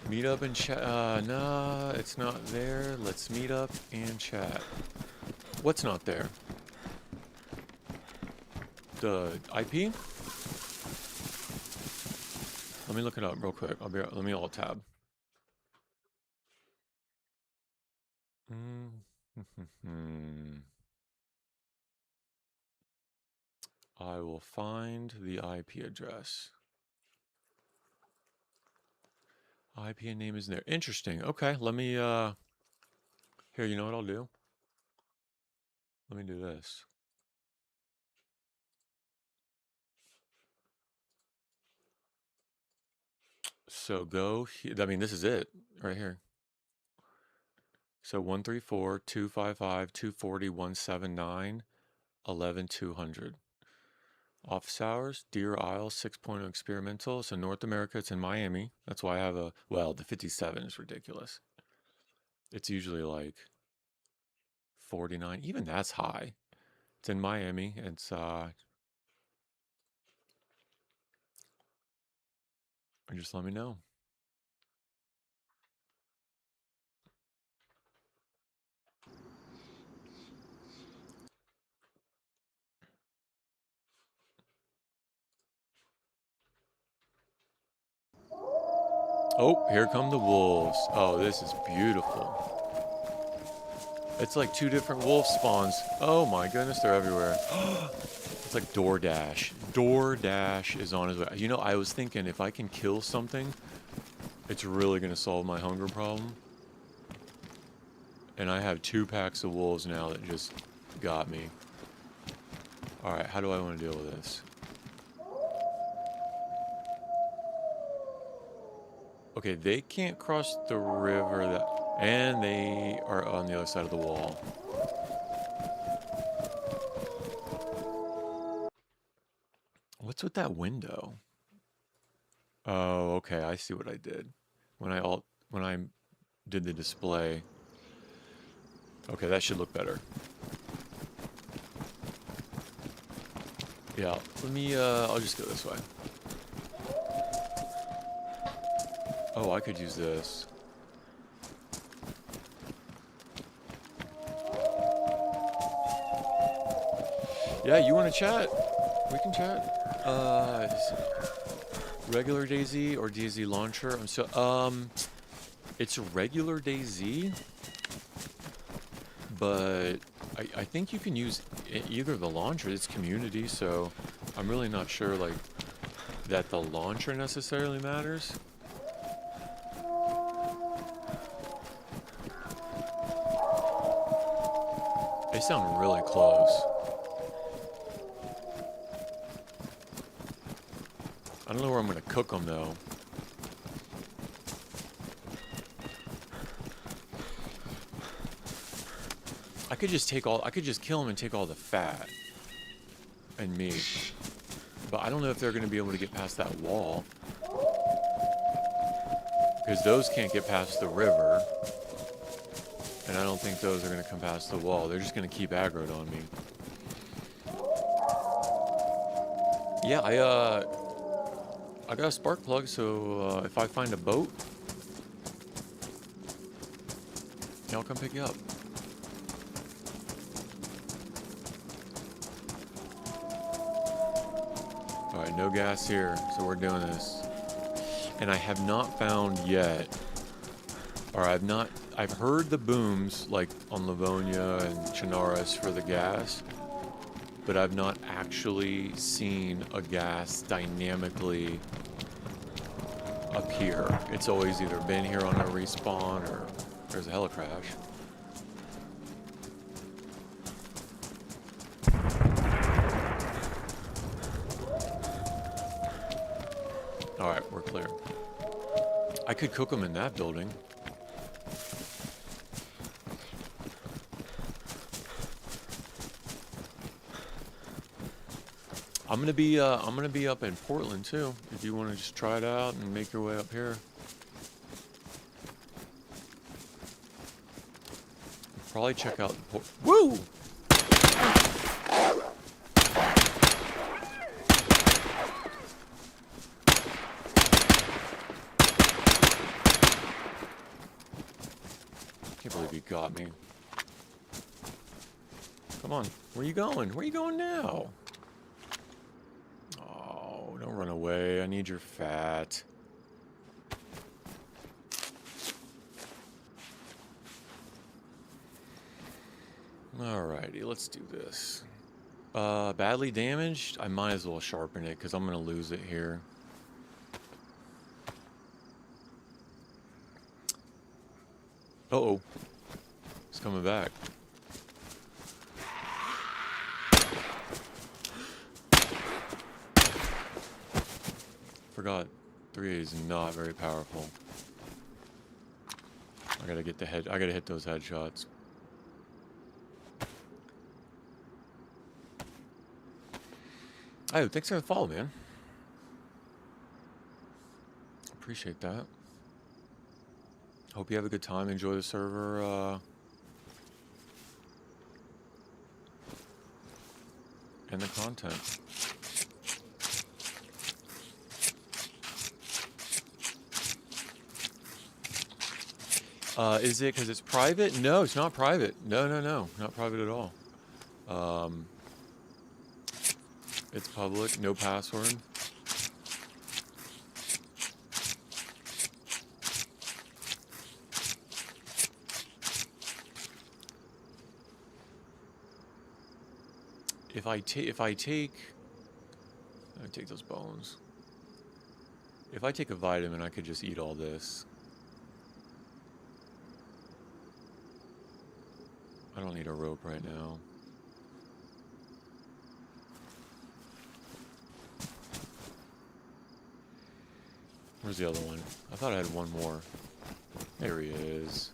Meet up and chat. Nah, it's not there. Let's meet up and chat. What's not there? The IP? Let me look it up real quick. Let me alt tab. I will find the IP address. IP and name is in there. Interesting. Okay, let me, here, you know what I'll do? Let me do this. So go, I mean, this is it, right here. So 134-255-240-179-11-200. Office hours, Deer Isle 6.0 experimental. So North America, it's in Miami. That's why I have a, well, the 57 is ridiculous. It's usually like 49. Even that's high. It's in Miami. It's, just let me know. Oh, here come the wolves. Oh, this is beautiful. It's like two different wolf spawns. Oh my goodness, they're everywhere. It's like DoorDash. DoorDash is on his way. You know, I was thinking if I can kill something, it's really going to solve my hunger problem. And I have 2 packs of wolves now that just got me. Alright, how do I want to deal with this? Okay, they can't cross the river that... And they are on the other side of the wall. What's with that window? Oh, okay, I see what I did. When I did the display. Okay, that should look better. Yeah, let me, I'll just go this way. Oh, I could use this. Yeah, you want to chat? We can chat. Regular DayZ or DayZ launcher? It's a regular DayZ, but I think you can use either the launcher. It's community, so I'm really not sure like that the launcher necessarily matters. They sound really close. I don't know where I'm gonna cook them though. I could just kill them and take all the fat and meat. But I don't know if they're gonna be able to get past that wall. Because those can't get past the river. And I don't think those are gonna come past the wall. They're just gonna keep aggroed on me. Yeah, I got a spark plug, so if I find a boat, I'll come pick you up. Alright, no gas here, so we're doing this. And I have not found yet, or I've heard the booms, like on Livonia and Chernarus for the gas, but I've not actually seen a gas dynamically appear. It's always either been here on a respawn or there's a helicrash. clear. I could cook them in that building. I'm gonna be up in Portland too. If you want to just try it out and make your way up here. Probably check out the Woo! Can't believe he got me. Come on, where you going? Where you going now? Oh, don't run away. I need your fat. Alrighty, let's do this. Badly damaged? I might as well sharpen it because I'm going to lose it here. Uh-oh. It's coming back. Forgot 3A is not very powerful. I gotta get the head. I gotta hit those headshots. Oh, thanks for the follow, man. Appreciate that. Hope you have a good time. Enjoy the server. And the content. Is it because it's private? No, it's not private. No, not private at all. It's public, no password. If I take those bones. If I take a vitamin, I could just eat all this. I don't need a rope right now. Where's the other one? I thought I had one more. There he is.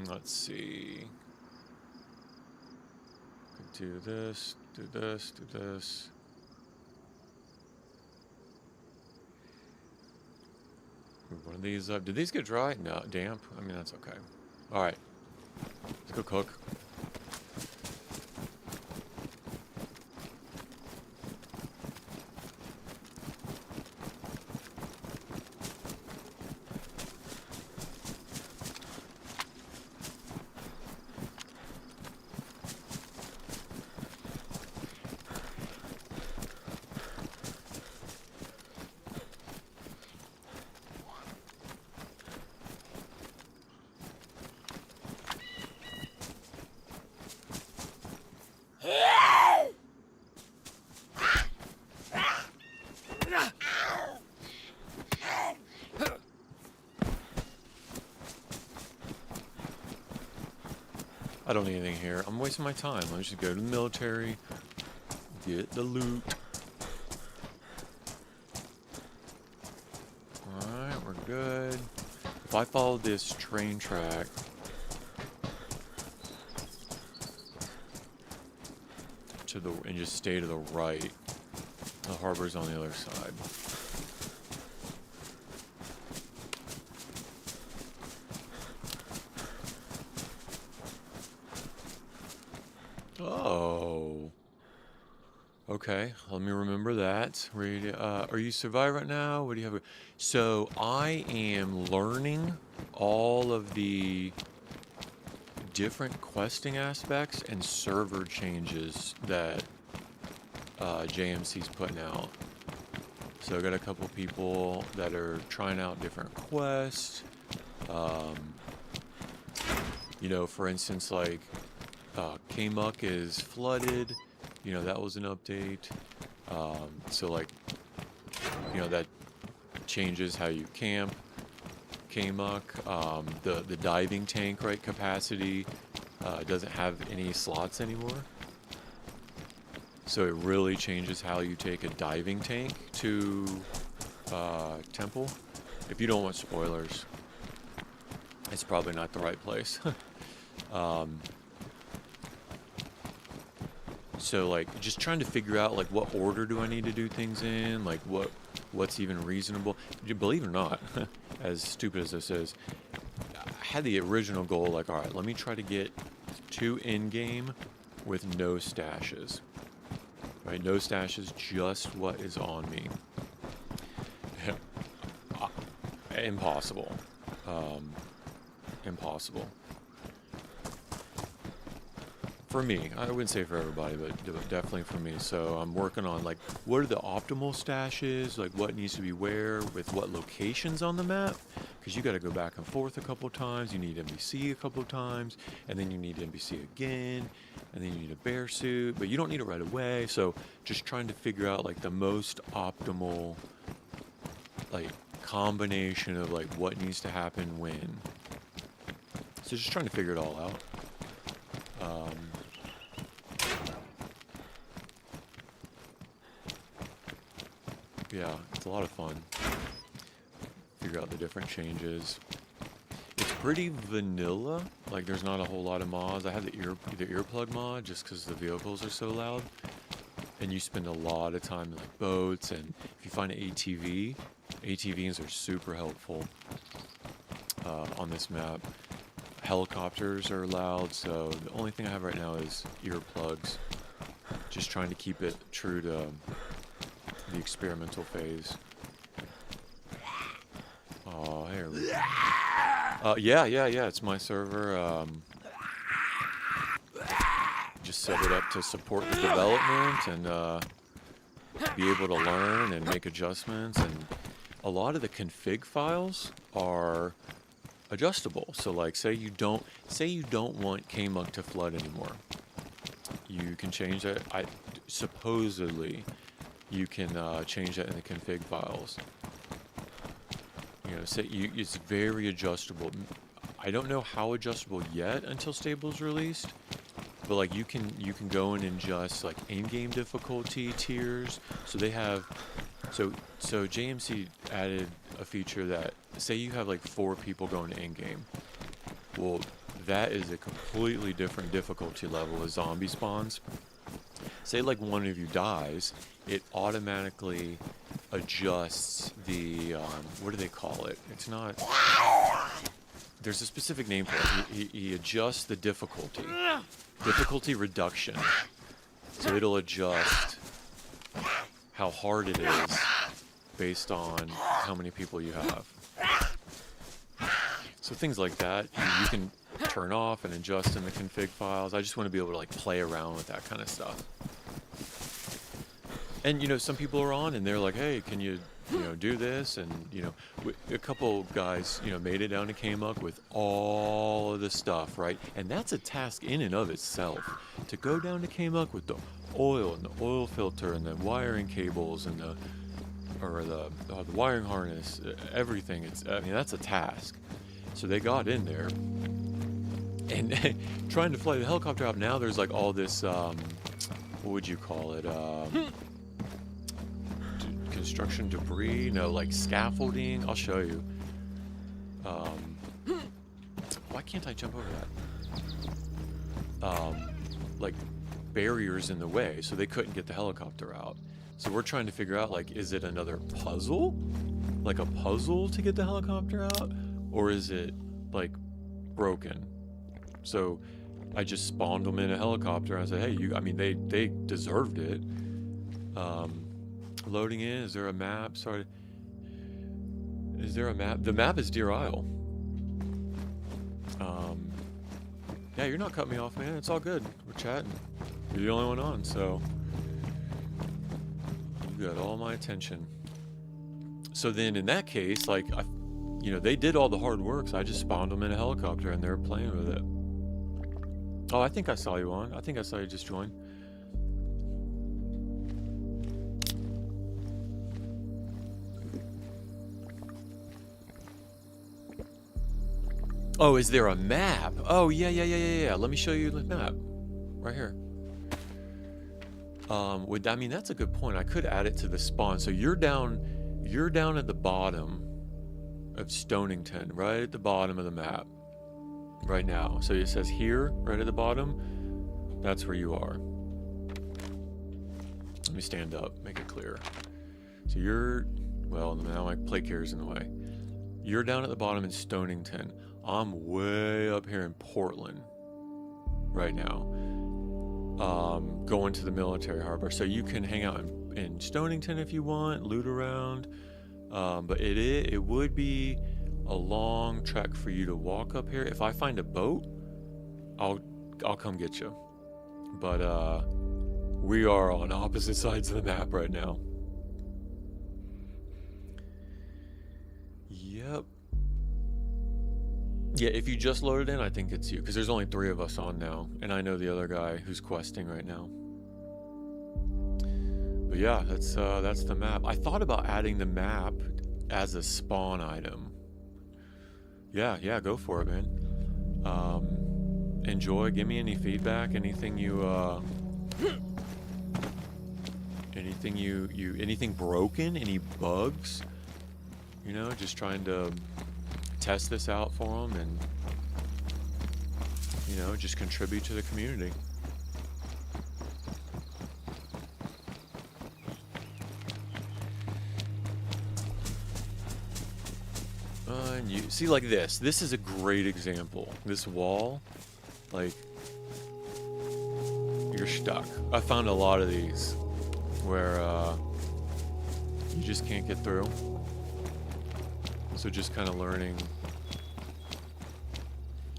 Let's see. Could do this, do this, do this. Move one of these up. Did these get dry? No, damp. I mean, that's okay. All right, let's go cook. I don't need anything here. I'm wasting my time. Let me just go to the military, get the loot. Alright, we're good. If I follow this train track to the and just stay to the right, the harbor's on the other side. Oh. Okay, let me remember that. Are you survive right now? What do you have? So I am learning all of the different questing aspects and server changes that JMC's putting out. So I got a couple people that are trying out different quests. You know, for instance, like K-Muck is flooded. You know, that was an update. So like, that changes how you camp, KMUK. The diving tank, right, capacity doesn't have any slots anymore. So it really changes how you take a diving tank to Temple. If you don't want spoilers, it's probably not the right place. So like just trying to figure out like what order do I need to do things in, like what's even reasonable. Believe it or not, as stupid as this is, I had the original goal like, all right, let me try to get 2 in-game with no stashes. Right, no stashes, just what is on me. Impossible. Impossible. For me, I wouldn't say for everybody, but definitely for me. So I'm working on like, what are the optimal stashes? Like what needs to be where with what locations on the map? Because you got to go back and forth a couple times. You need NBC a couple times, and then you need NBC again, and then you need a bear suit, but you don't need it right away. So just trying to figure out like the most optimal like combination of like what needs to happen when. So just trying to figure it all out. Yeah, it's a lot of fun. Figure out the different changes. It's pretty vanilla. Like there's not a whole lot of mods. I have the earplug mod just because the vehicles are so loud. And you spend a lot of time in like boats, and if you find an ATV, ATVs are super helpful on this map. Helicopters are loud, so the only thing I have right now is earplugs. Just trying to keep it true to the experimental phase. Oh, here we go. Yeah, it's my server. Just set it up to support the development and be able to learn and make adjustments. And a lot of the config files are adjustable. So like say you don't want KMUK to flood anymore. You can change that. Supposedly you can change that in the config files. It's very adjustable. I don't know how adjustable yet until Stable's released, but like you can go in and adjust like in-game difficulty tiers. So they have, so JMC added a feature that say you have like 4 people going to in-game. Well, that is a completely different difficulty level as zombie spawns. Say like one of you dies, it automatically adjusts the, what do they call it? It's not, there's a specific name for it. He adjusts the difficulty reduction. So it'll adjust how hard it is based on how many people you have. So things like that, you can turn off and adjust in the config files. I just want to be able to like play around with that kind of stuff. And some people are on and they're like, hey, can you do this? And a couple guys made it down to KMUK with all of the stuff, right? And that's a task in and of itself, to go down to KMUK with the oil and the oil filter and the wiring cables and the wiring harness, everything. That's a task. So they got in there and trying to fly the helicopter out. Now there's like all this, what would you call it? Construction debris, like scaffolding. I'll show you. Why can't I jump over that? Like barriers in the way, so they couldn't get the helicopter out. So we're trying to figure out, like, is it another puzzle? Like a puzzle to get the helicopter out? Or is it, like, broken? So I just spawned them in a helicopter and I said, hey, they deserved it. Loading in, is there a map? Sorry. Is there a map? The map is Deer Isle. Yeah, you're not cutting me off, man. It's all good. We're chatting. You're the only one on, so you got all my attention. So then in that case, like, they did all the hard work, so I just spawned them in a helicopter and they're playing with it. Oh, I think I saw you on. I think I saw you just join. Oh, is there a map? Oh, yeah. Let me show you the map. Right here. I mean, that's a good point. I could add it to the spawn. So you're down at the bottom of Stonington, right at the bottom of the map right now. So it says here, right at the bottom. That's where you are. Let me stand up, make it clear. So you're, well, now my plate carrier's in the way. You're down at the bottom in Stonington. I'm way up here in Portland right now, going to the military harbor. So you can hang out in Stonington if you want, loot around, but it would be a long trek for you to walk up here. If I find a boat, I'll come get you. But we are on opposite sides of the map right now. Yep. Yeah, if you just loaded in, I think it's you, because there's only 3 of us on now, and I know the other guy who's questing right now. But yeah, that's the map. I thought about adding the map as a spawn item. Yeah, go for it, man. Enjoy. Give me any feedback. Anything anything broken? Any bugs? You know, just trying to test this out for them and, you know, just contribute to the community. And you see, like this is a great example. This wall, like, you're stuck. I found a lot of these where you just can't get through. So just kind of learning.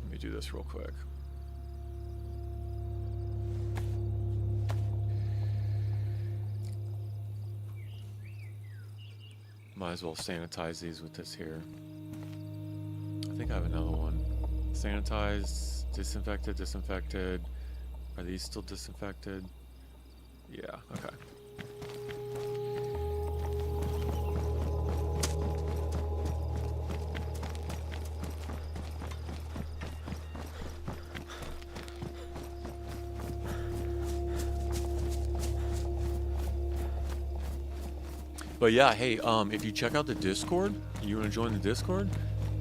Let me do this real quick. Might as well sanitize these with this here. I think I have another one. Sanitized, disinfected. Are these still disinfected? Yeah, okay. But yeah, hey, if you check out the Discord, you want to join the Discord,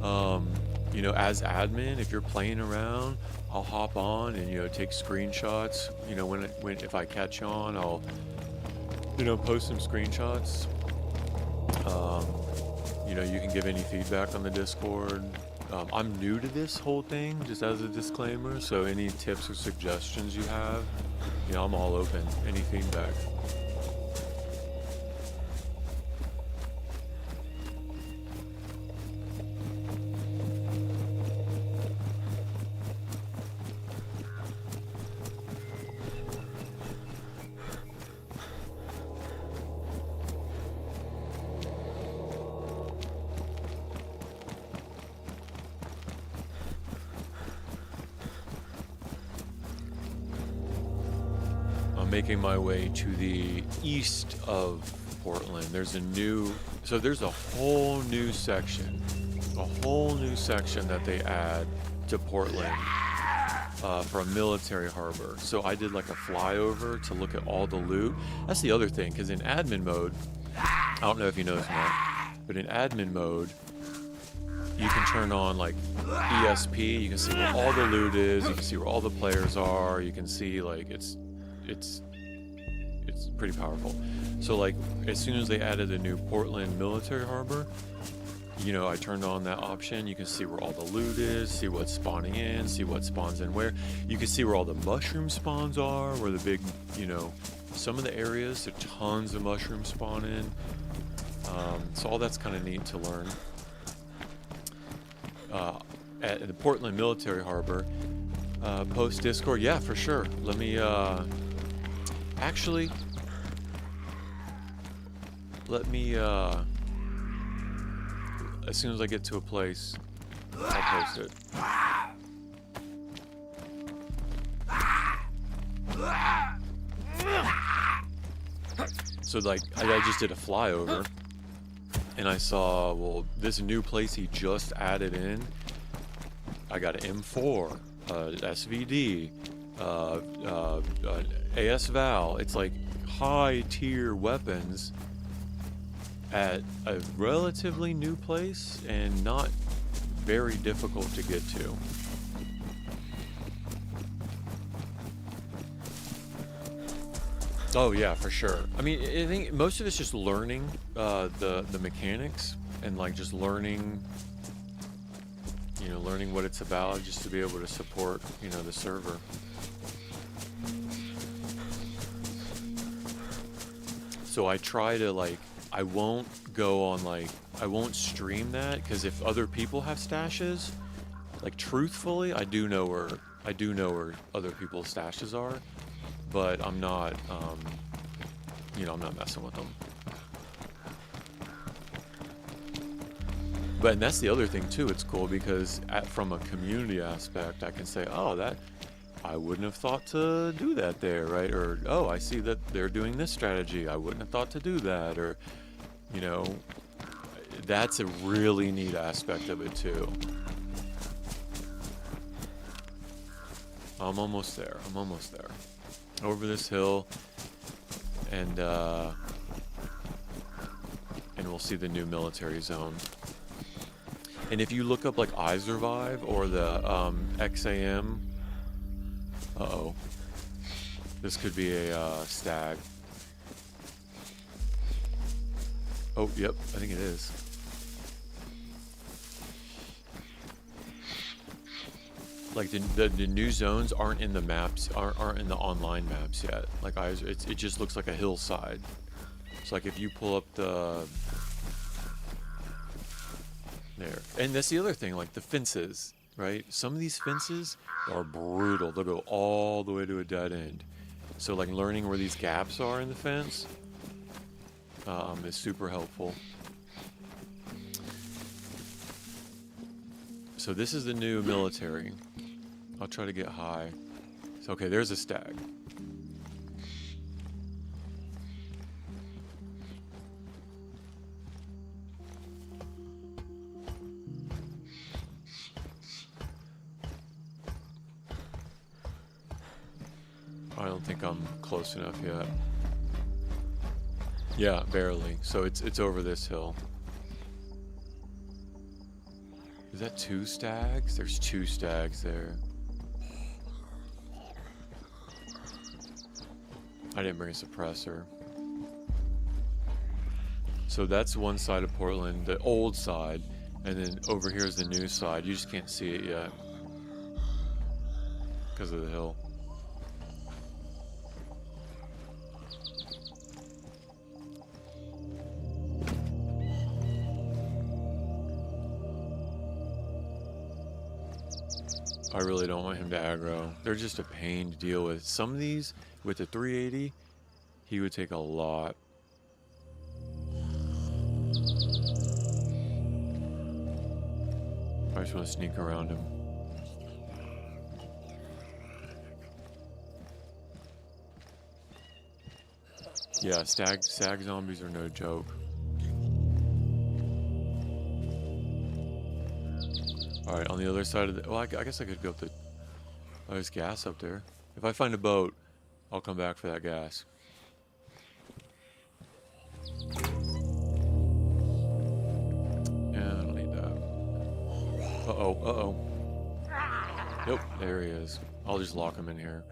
you know, as admin, if you're playing around, I'll hop on and, you know, take screenshots. You know, if I catch on, I'll, you know, post some screenshots. You know, you can give any feedback on the Discord. I'm new to this whole thing, just as a disclaimer, so any tips or suggestions you have, you know, I'm all open. Any feedback. Making my way to the east of Portland. There's a whole new section that they add to Portland for a military harbor. So I did like a flyover to look at all the loot. That's the other thing, because in admin mode, I don't know if you noticed that, but in admin mode, you can turn on like ESP. You can see where all the loot is. You can see where all the players are. You can see, like, it's pretty powerful. So like, as soon as they added the new Portland military harbor, you know, I turned on that option. You can see where all the loot is, see what's spawning in, see what spawns in where. You can see where all the mushroom spawns are, where the big, you know, some of the areas, there are tons of mushrooms spawn in. So all that's kind of neat to learn. At the Portland military harbor, post Discord, yeah, for sure. Let me, actually, let me, as soon as I get to a place, I'll post it. So like, I just did a flyover, and I saw, well, this new place he just added in, I got an M4, SVD, AS Val. It's like high tier weapons at a relatively new place and not very difficult to get to. Oh yeah, for sure. I mean, I think most of it's just learning the mechanics and like just learning, learning what it's about, just to be able to support, the server. So I try to like, I won't go on like, I won't stream that because if other people have stashes, like truthfully, I do know where other people's stashes are, but I'm not, I'm not messing with them. But and that's the other thing too. It's cool because from a community aspect, I can say, oh, that I wouldn't have thought to do that there, right? Or oh, I see that they're doing this strategy. I wouldn't have thought to do that, or that's a really neat aspect of it too. I'm almost there. Over this hill, and we'll see the new military zone. And if you look up like iSurvive or the XAM, uh-oh, this could be a stag. Oh, yep, I think it is. Like the new zones aren't in the maps, aren't in the online maps yet. Like it just looks like a hillside. So like if you pull up the there, and that's the other thing, like the fences, right? Some of these fences are brutal. They'll go all the way to a dead end. So like learning where these gaps are in the fence is super helpful. So this is the new military. I'll try to get high. So, okay, there's a stag. I don't think I'm close enough yet. Yeah, barely. So it's over this hill. Is that 2 stags? There's 2 stags there. I didn't bring a suppressor. So that's one side of Portland, the old side, and then over here is the new side. You just can't see it yet because of the hill. I really don't want him to aggro. They're just a pain to deal with. Some of these, with the 380, he would take a lot. I just want to sneak around him. Yeah, stag zombies are no joke. Alright, on the other side of the... Well, I guess I could go up the... Oh, there's gas up there. If I find a boat, I'll come back for that gas. Yeah, I don't need that. Uh-oh. Nope, there he is. I'll just lock him in here.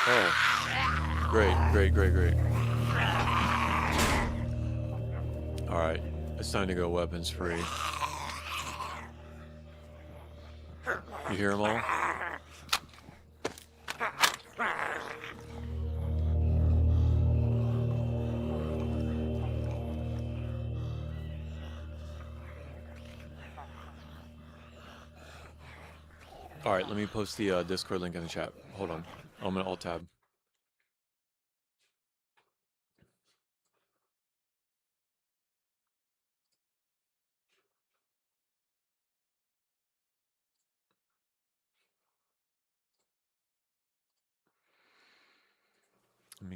Oh, great. Alright, it's time to go weapons free. You hear them all? Alright, let me post the Discord link in the chat. Hold on. I'm gonna alt-tab.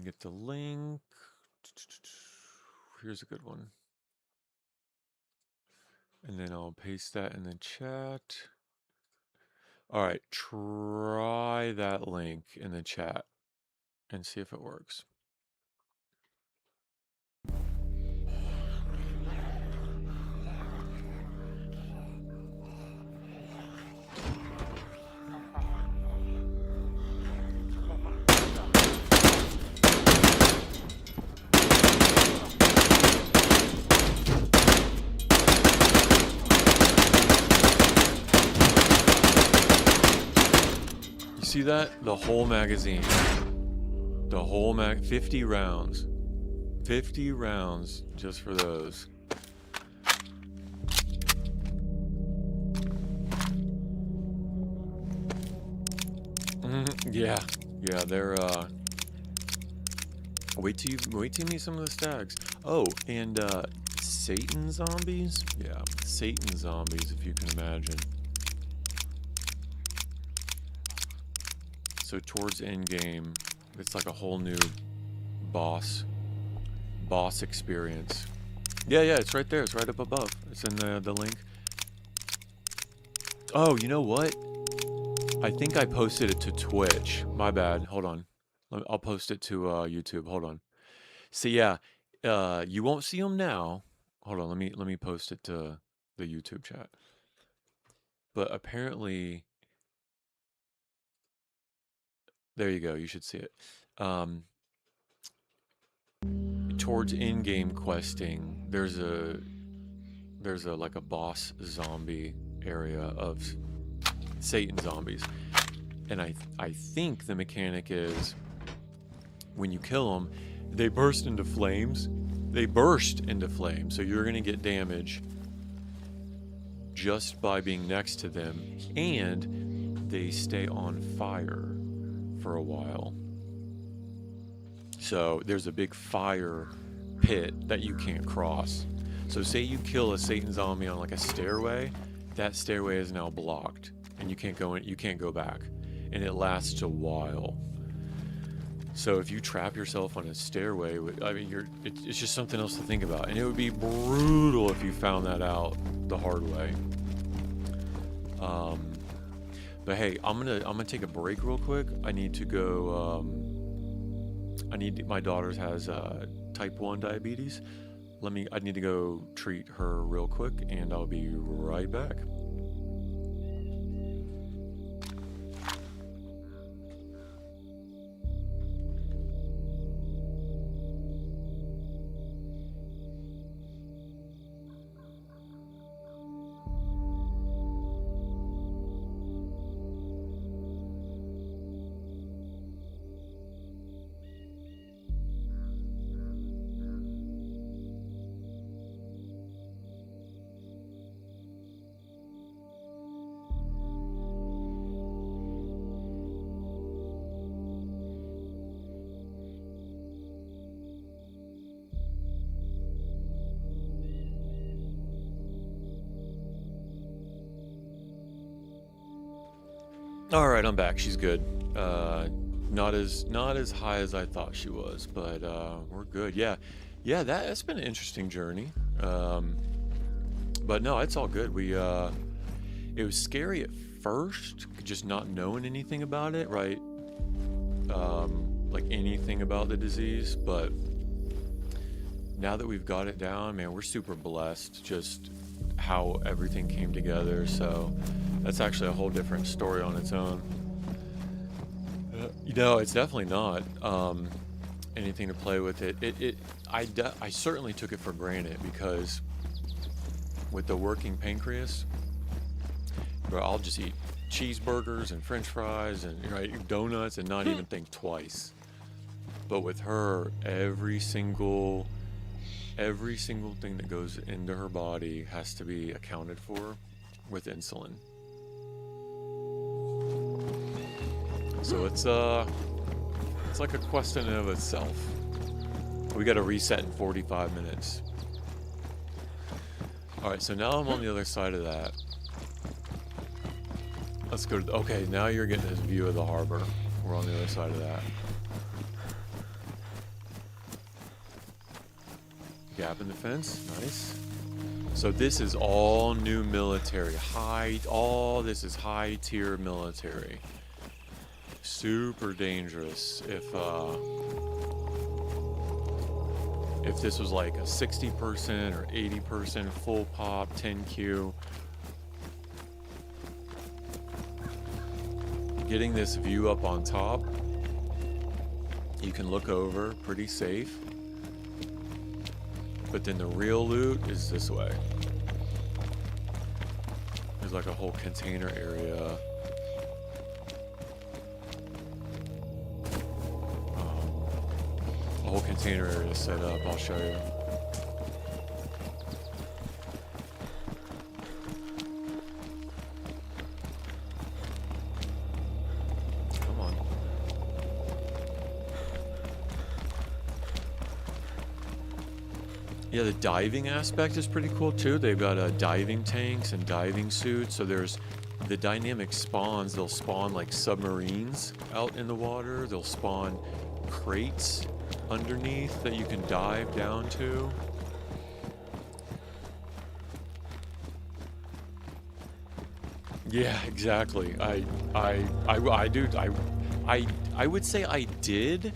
get the link. Here's a good one. And then I'll paste that in the chat. All right, try that link in the chat and see if it works. See that? The whole magazine. The whole 50 rounds. 50 rounds just for those. Yeah. Yeah, they're wait till you meet some of the stags. Oh, and Satan zombies? Yeah, Satan zombies, if you can imagine. So towards end game, it's like a whole new boss experience. Yeah, it's right there. It's right up above. It's in the link. Oh, you know what? I think I posted it to Twitch. My bad. Hold on. I'll post it to YouTube. Hold on. So yeah, you won't see them now. Hold on. Let me post it to the YouTube chat. But apparently, there you go. You should see it. Towards in-game questing, there's a like a boss zombie area of Satan zombies, and I think the mechanic is when you kill them, they burst into flames. So you're gonna get damage just by being next to them, and they stay on fire for a while. So there's a big fire pit that you can't cross. So say you kill a Satan zombie on like a stairway, that stairway is now blocked, and you can't go in, you can't go back, and it lasts a while. So if you trap yourself on a stairway, I mean, it's just something else to think about, and it would be brutal if you found that out the hard way. But hey, I'm gonna take a break real quick. I need to go. My daughter has type 1 diabetes. I need to go treat her real quick, and I'll be right back. All right, I'm back. She's good. Not as high as I thought she was, but we're good. Yeah, that's been an interesting journey. But no, it's all good. It was scary at first, just not knowing anything about it, right? Like anything about the disease, but now that we've got it down, man, we're super blessed. Just how everything came together. So that's actually a whole different story on its own. It's definitely not anything to play with it. I certainly took it for granted, because with the working pancreas, bro, I'll just eat cheeseburgers and french fries and donuts and not even think twice. But with her, every single thing that goes into her body has to be accounted for with insulin. So it's like a quest in and of itself. We got to reset in 45 minutes. All right, so now I'm on the other side of that. Let's go to okay, now you're getting this view of the harbor. We're on the other side of that. Gap in the fence. Nice. So this is all new military. All this is high tier military. Super dangerous if this was like a 60% or 80% full pop 10Q. Getting this view up on top, you can look over, pretty safe. But then the real loot is this way. There's like a whole container area. A whole container area set up, I'll show you. Come on. Yeah, the diving aspect is pretty cool too. They've got diving tanks and diving suits. So there's the dynamic spawns. They'll spawn like submarines out in the water. They'll spawn crates underneath that you can dive down to. Yeah, exactly. I would say I did,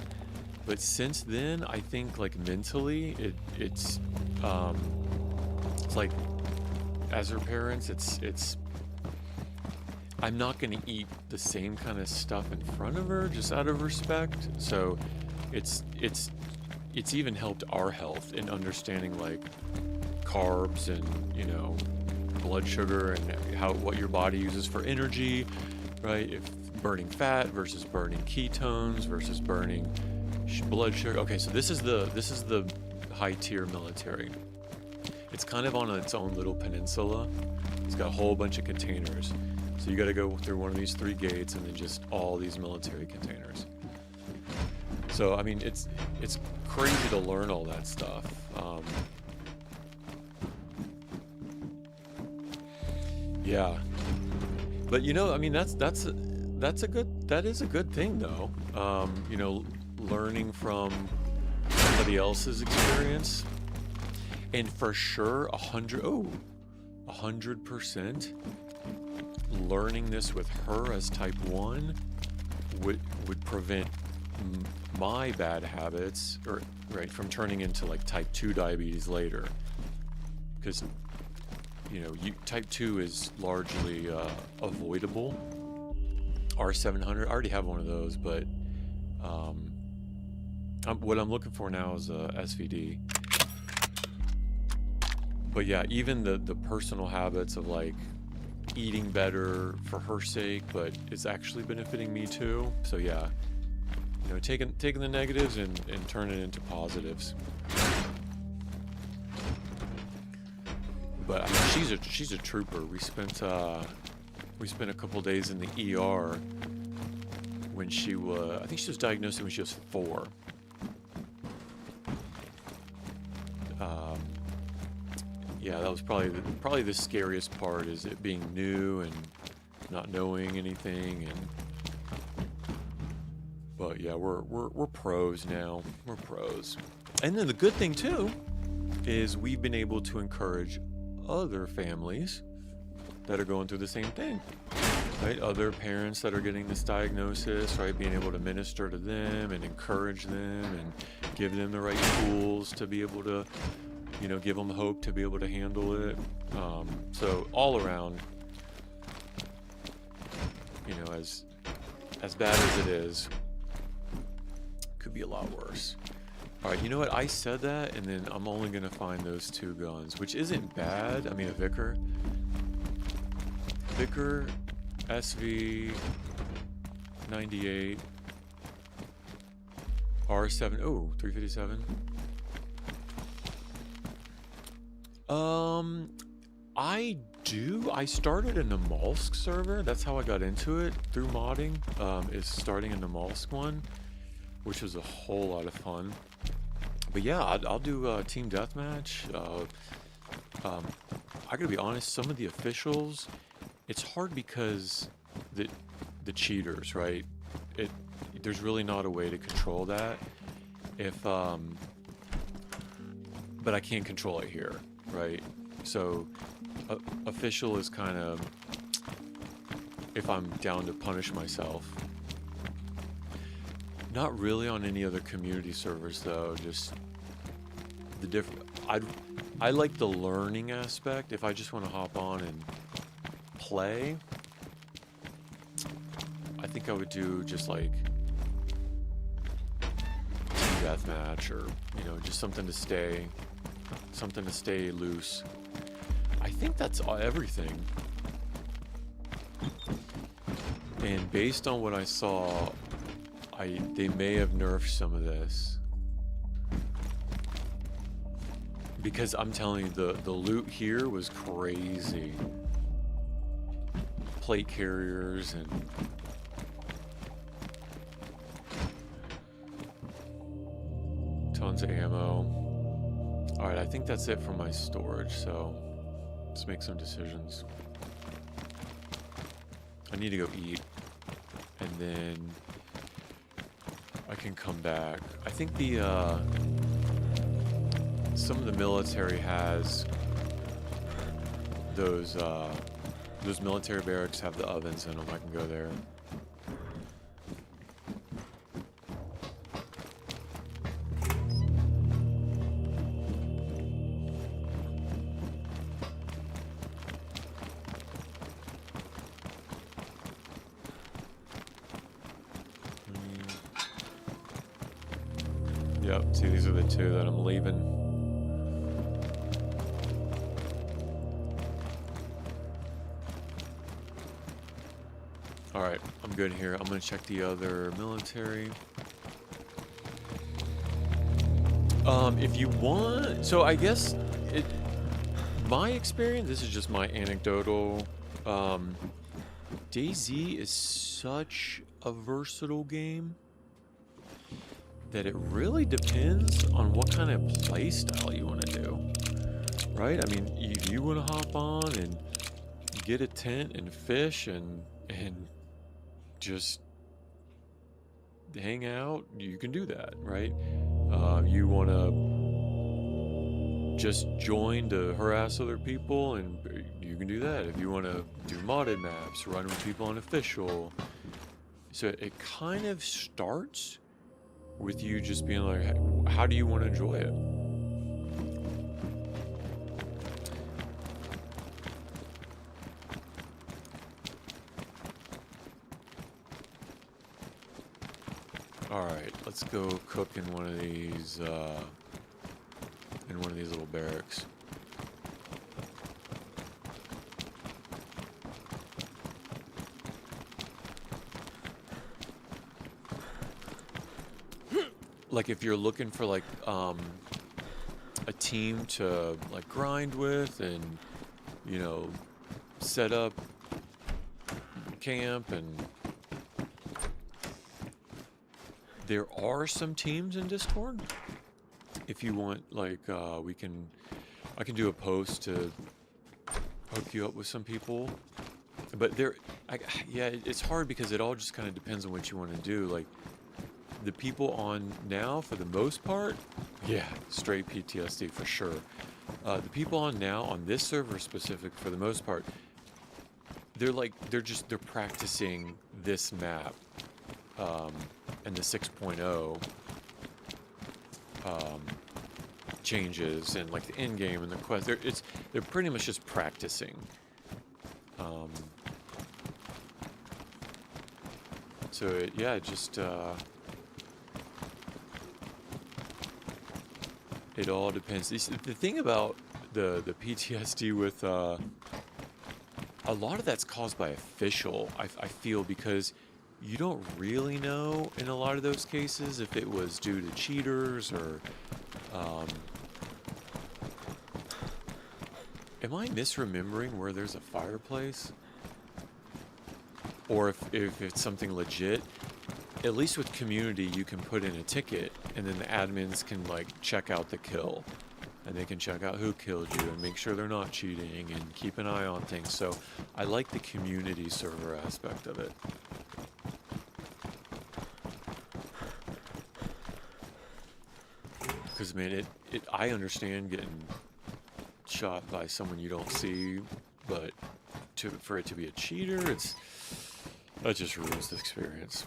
but since then I think like mentally it's like as her parents it's I'm not gonna eat the same kind of stuff in front of her just out of respect. So it's even helped our health in understanding like carbs and, you know, blood sugar and what your body uses for energy, right? If burning fat versus burning ketones versus burning blood sugar. Okay, so this is the high tier military. It's kind of on its own little peninsula. It's got a whole bunch of containers. So you got to go through one of these 3 gates and then just all these military containers. So I mean, it's crazy to learn all that stuff. Yeah, but you know, I mean, that is a good thing though. You know, learning from somebody else's experience, and for sure, 100% learning this with her as type 1 would prevent my bad habits, or right, from turning into like type 2 diabetes later, because you know, type 2 is largely avoidable. R700, I already have one of those, but what I'm looking for now is a SVD. But yeah, even the personal habits of like eating better for her sake, but it's actually benefiting me too. So yeah, you know, taking the negatives and turning it into positives. But I mean, she's a trooper. We spent a couple days in the ER when she was, I think she was diagnosed when she was 4. Yeah, that was probably the scariest part, is it being new and not knowing anything. But yeah, we're pros now. We're pros. And then the good thing too is we've been able to encourage other families that are going through the same thing, right? Other parents that are getting this diagnosis, right? Being able to minister to them and encourage them and give them the right tools to be able to, you know, give them hope to be able to handle it. So all around, you know, as bad as it is, could be a lot worse. All right, you know what? I said that, and then I'm only going to find those 2 guns, which isn't bad. I mean, a Vickr SV 98 R7. Oh, 357. I started a Namalsk server. That's how I got into it, through modding. Is starting a Namalsk one, which was a whole lot of fun. But yeah, I'll do team deathmatch. I gotta be honest, some of the officials, it's hard because the cheaters, right? There's really not a way to control that. If but I can't control it here, right? So official is kind of if I'm down to punish myself. Not really on any other community servers though, just the different I like the learning aspect. If I just want to hop on and play, I think I would do just like team deathmatch or, you know, just something to stay loose. I think that's everything. And based on what I saw, they may have nerfed some of this. Because I'm telling you, the loot here was crazy. Plate carriers and tons of ammo. Alright, I think that's it for my storage, so let's make some decisions. I need to go eat, and then I can come back. I think some of the military has those military barracks have the ovens in them. I can go there. Yep, see, these are the two that I'm leaving. Alright, I'm good here. I'm gonna check the other military. If you want... So I guess... my experience, this is just my anecdotal... DayZ is such a versatile game that it really depends on what kind of play style you want to do, right? I mean, if you want to hop on and get a tent and fish and just hang out, you can do that, right? You want to just join to harass other people, and you can do that. If you want to do modded maps, run with people on official. So it kind of starts with you just being like, how do you want to enjoy it? Alright, let's go cook in one of these little barracks. Like if you're looking for like a team to like grind with and, you know, set up camp, and there are some teams in Discord. If you want, like, I can do a post to hook you up with some people. But yeah, it's hard because it all just kind of depends on what you want to do. Like, the people on now, for the most part, yeah, straight PTSD for sure. The people on now, on this server specific, for the most part, they're practicing this map, and the 6.0 changes, and like the end game and the quest. They're pretty much just practicing. So yeah, just it all depends. The thing about the PTSD with a lot of that's caused by official, I feel, because you don't really know in a lot of those cases if it was due to cheaters or am I misremembering where there's a fireplace? Or if it's something legit. At least with community, you can put in a ticket, and then the admins can like check out the kill, and they can check out who killed you and make sure they're not cheating and keep an eye on things. So I like the community server aspect of it. Because, man, I understand getting shot by someone you don't see, but for it to be a cheater, that just ruins the experience.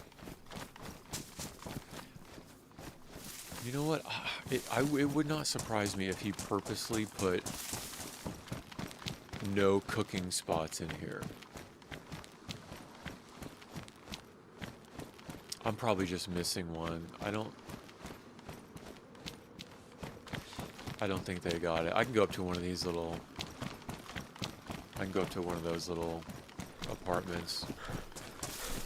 You know what? It would not surprise me if he purposely put no cooking spots in here. I'm probably just missing one. I don't think they got it. I can go up to one of these little... I can go up to one of those little apartments.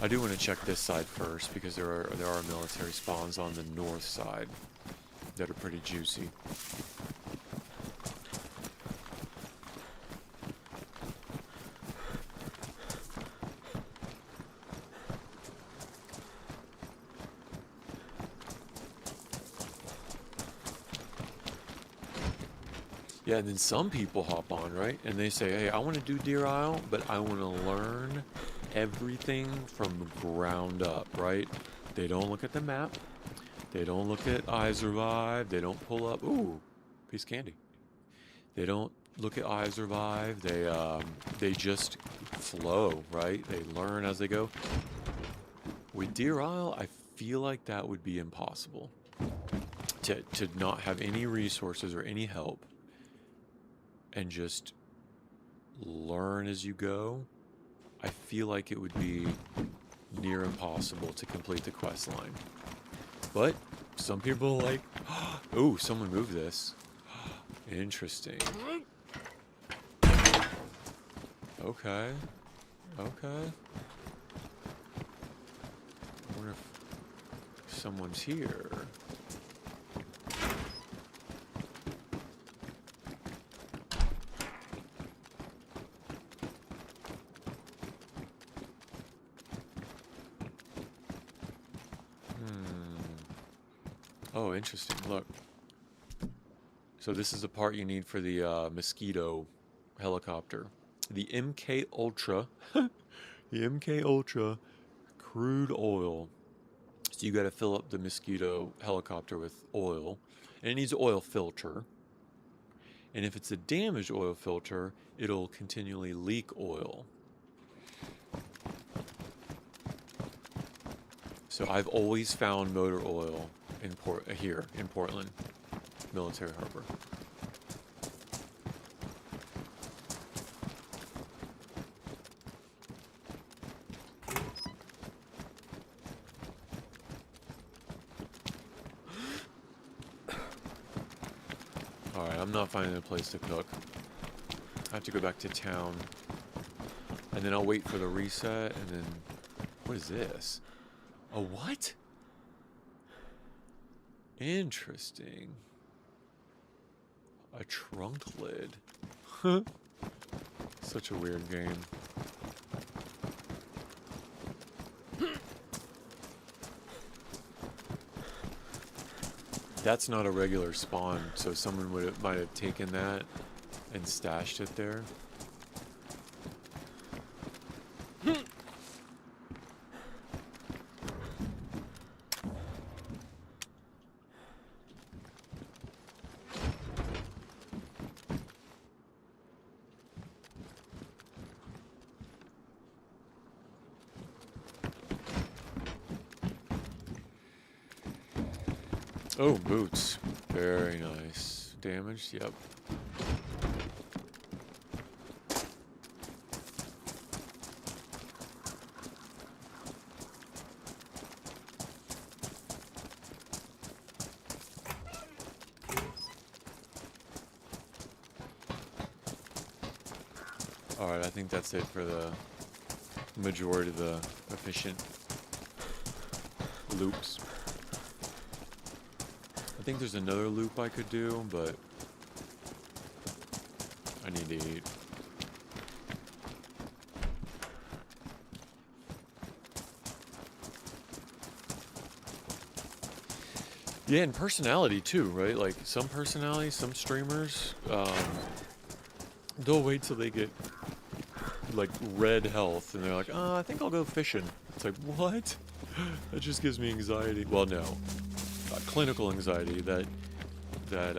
I do want to check this side first because there are military spawns on the north side that are pretty juicy. Yeah, and then some people hop on, right? And they say, hey, I want to do Deer Isle, but I want to learn everything from the ground up, right? They don't look at the map. They don't look at iSurvive. They don't pull up, ooh, piece of candy. They don't look at iSurvive. They just flow, right? They learn as they go. With Deer Isle, I feel like that would be impossible. To not have any resources or any help and just learn as you go, I feel like it would be near impossible to complete the quest line. But some people are like, oh, someone moved this. Interesting. Okay. Okay. I wonder if someone's here. Oh, interesting. Look. So this is the part you need for the Mosquito helicopter. The MK Ultra. The MK Ultra crude oil. So you got to fill up the Mosquito helicopter with oil. And it needs an oil filter. And if it's a damaged oil filter, it'll continually leak oil. So I've always found motor oil here in Portland, Military Harbor. Alright, I'm not finding a place to cook. I have to go back to town. And then I'll wait for the reset, and then... What is this? A what? Interesting. A trunk lid. Such a weird game. That's not a regular spawn, so someone might have taken that and stashed it there. Oh, boots. Very nice. Damaged? Yep. Alright, I think that's it for the majority of the efficient loops. I think there's another loop I could do, but I need to eat. Yeah, and personality too, right? Like some personalities, some streamers, they'll wait till they get like red health and they're like, I think I'll go fishing. It's like, what? That just gives me anxiety. Well, no. Clinical anxiety that that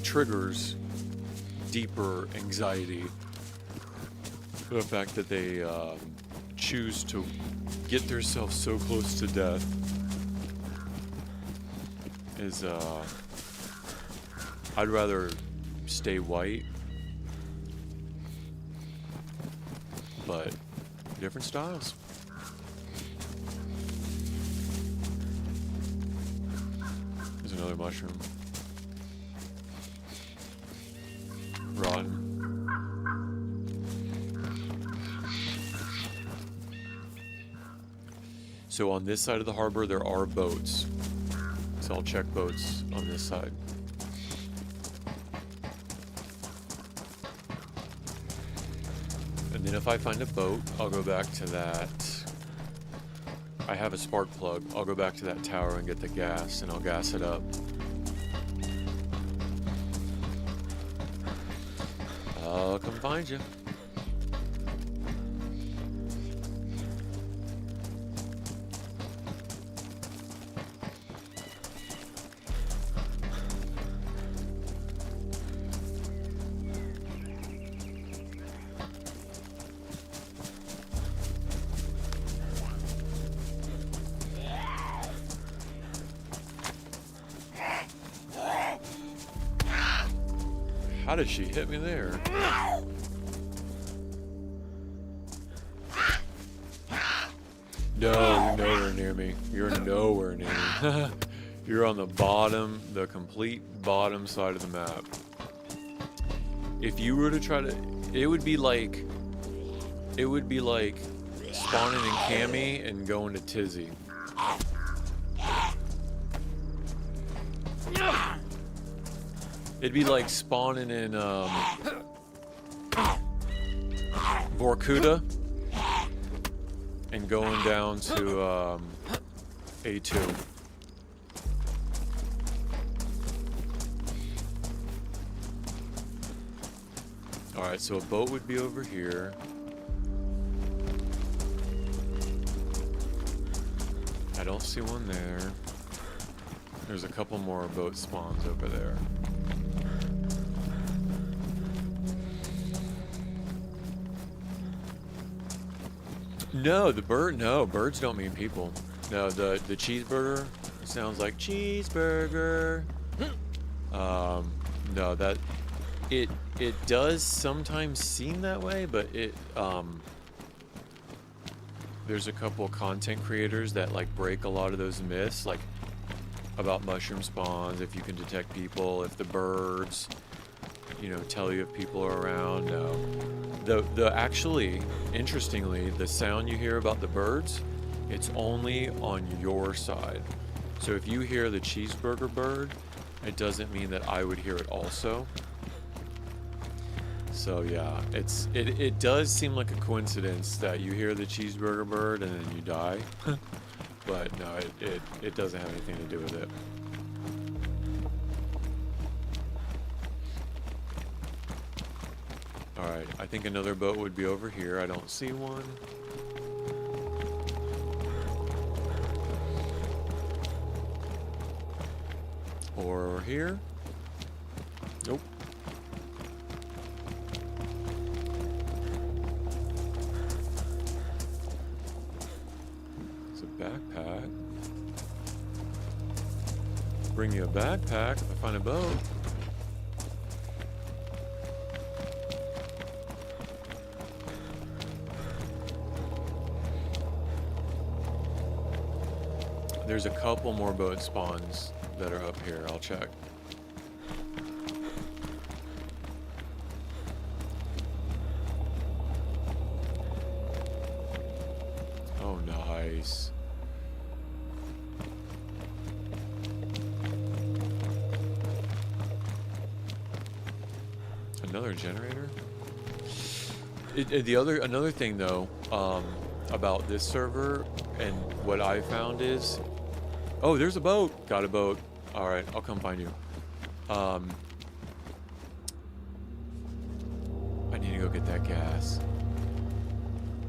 triggers deeper anxiety. The fact that they choose to get themselves so close to death is, I'd rather stay white, but different styles. There's another mushroom. Rotten. So on this side of the harbor, there are boats. So I'll check boats on this side. And then if I find a boat, I'll go back to that. I have a spark plug. I'll go back to that tower and get the gas, and I'll gas it up. I'll come find you. How did she hit me there? No, you're nowhere near me. You're nowhere near me. You're on the bottom, the complete bottom side of the map. If you were to try to, it would be like spawning in Cammy and going to Tizzy. It'd be like spawning in Vorkuta and going down to A2. Alright, so a boat would be over here. I don't see one there. There's a couple more boat spawns over there. No, birds don't mean people. No, the cheeseburger sounds like cheeseburger. No, that it does sometimes seem that way, but there's a couple content creators that like break a lot of those myths, like about mushroom spawns, if you can detect people, if the birds, tell you if people are around. No. Actually, interestingly, the sound you hear about the birds, it's only on your side. So if you hear the cheeseburger bird, it doesn't mean that I would hear it also. So yeah, it does seem like a coincidence that you hear the cheeseburger bird and then you die. But no, it doesn't have anything to do with it. Alright, I think another boat would be over here. I don't see one. Or here? Nope. It's a backpack. Bring you a backpack if I find a boat. There's a couple more boat spawns that are up here. I'll check. Oh, nice. Another generator? Another thing though, about this server and what I found is, oh, there's a boat. Got a boat. All right, I'll come find you. I need to go get that gas.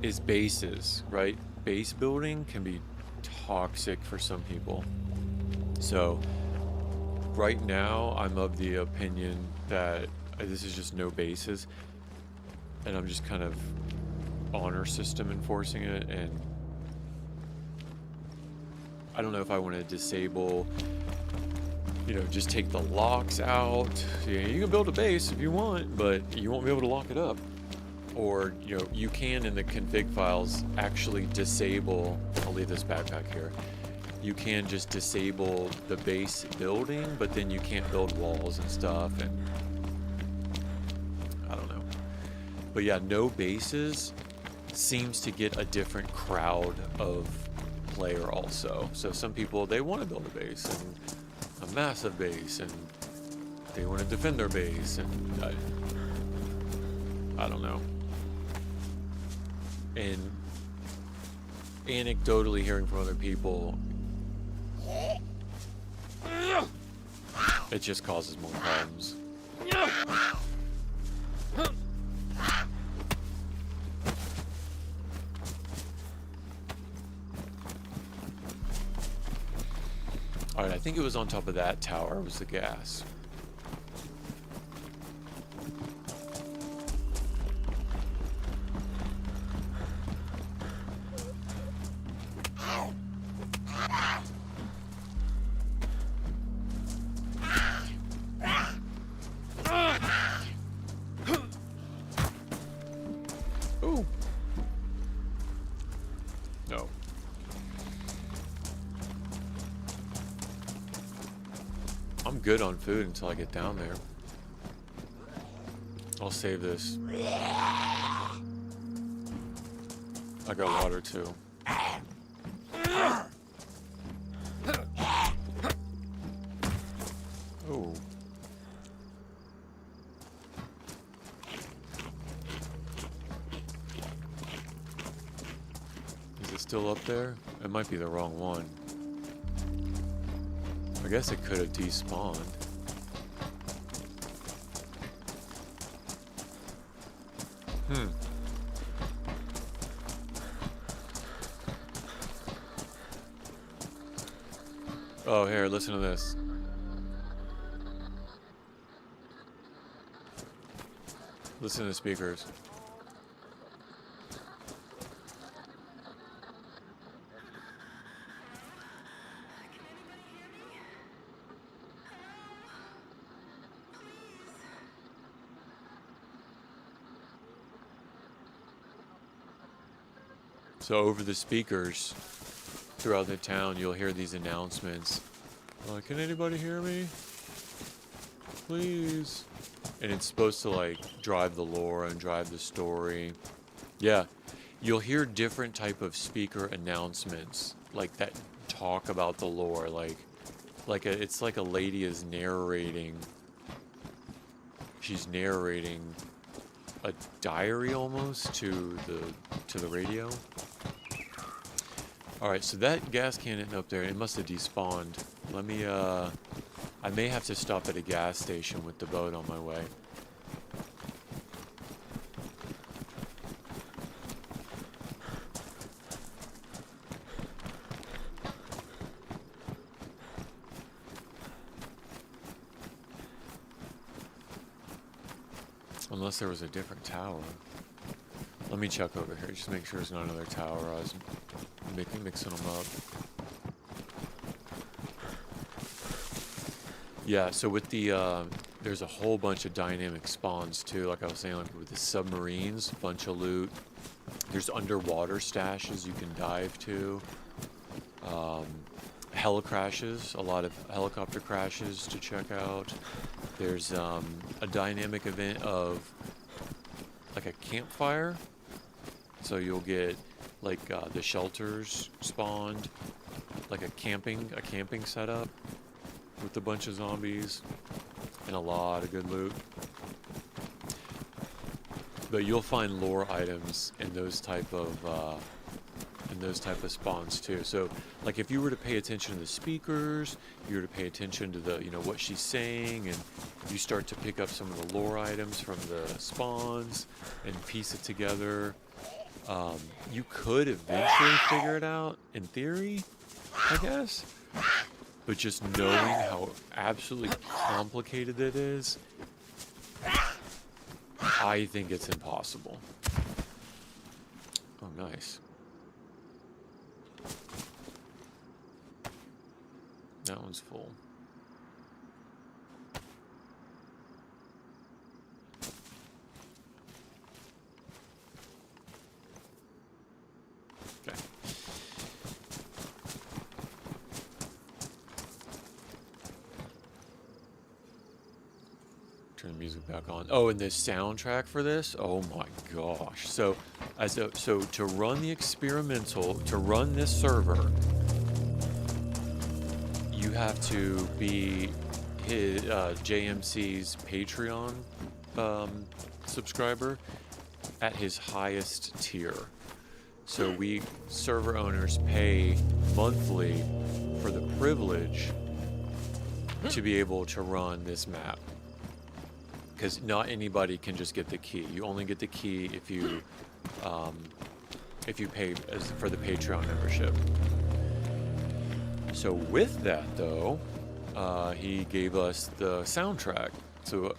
Is bases, right? Base building can be toxic for some people. So right now, I'm of the opinion that this is just no bases, and I'm just kind of honor system enforcing it, and I don't know if I want to disable, just take the locks out. You can build a base if you want, but you won't be able to lock it up. Or, you can in the config files actually disable, I'll leave this backpack here. You can just disable the base building, but then you can't build walls and stuff, and I don't know. But yeah, no bases seems to get a different crowd of player also. So some people, they want to build a base, and a massive base, and they want to defend their base, and I don't know. And anecdotally hearing from other people, it just causes more problems. Alright, I think it was on top of that tower was the gas. Ooh. No. I'm good on food until I get down there. I'll save this. I got water too. Oh. Is it still up there? It might be the wrong one. I guess it could have despawned. Oh, here, listen to this. Listen to the speakers. So over the speakers throughout the town, you'll hear these announcements. Can anybody hear me? Please. And it's supposed to like drive the lore and drive the story. Yeah, you'll hear different type of speaker announcements like that talk about the lore. It's like a lady is narrating. She's narrating a diary almost to the radio. All right, so that gas cannon up there, it must have despawned. Let me, I may have to stop at a gas station with the boat on my way. Unless there was a different tower. Let me check over here, just make sure there's not another tower. I was mixing them up. Yeah, so with the, there's a whole bunch of dynamic spawns too, like I was saying, like with the submarines, bunch of loot. There's underwater stashes you can dive to. Helicrashes, a lot of helicopter crashes to check out. There's a dynamic event of like a campfire. So you'll get like the shelters spawned, like a camping setup with a bunch of zombies and a lot of good loot. But you'll find lore items in those type of spawns too. So like if you were to pay attention to the speakers, you were to pay attention to the what she's saying, and you start to pick up some of the lore items from the spawns and piece it together. You could eventually figure it out in theory, I guess. But just knowing how absolutely complicated it is, I think it's impossible. Oh, nice. That one's full. Okay. Turn the music back on. Oh, and the soundtrack for this? Oh my gosh. So to run the experimental, to run this server, you have to be his JMC's Patreon subscriber at his highest tier. So we server owners pay monthly for the privilege to be able to run this map. Because not anybody can just get the key. You only get the key if you pay for the Patreon membership. So with that, though, he gave us the soundtrack. So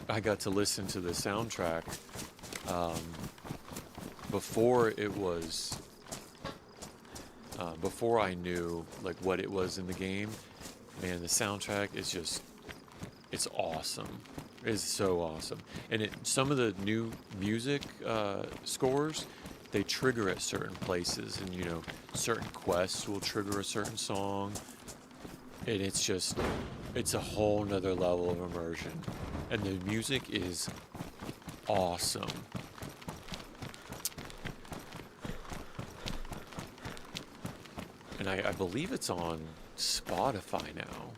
I got to listen to the soundtrack before it was, before I knew like what it was in the game. Man, the soundtrack is just, it's awesome. It's so awesome. And some of the new music scores, they trigger at certain places, and you know, certain quests will trigger a certain song, and it's just, it's a whole nother level of immersion. And the music is awesome. And I believe it's on Spotify now.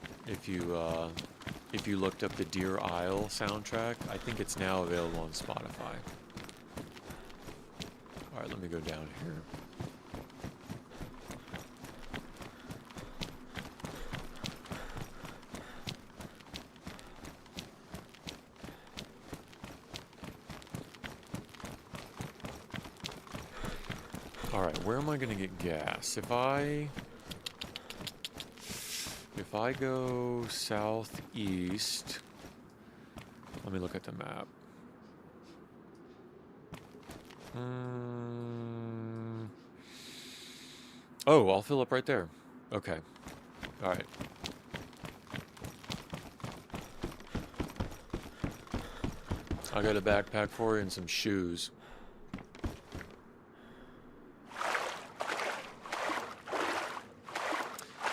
If you looked up the Deer Isle soundtrack, I think it's now available on Spotify. All right, let me go down here. All right, where am I going to get gas? If I go southeast, let me look at the map. Oh, I'll fill up right there. Okay. All right. I got a backpack for you and some shoes.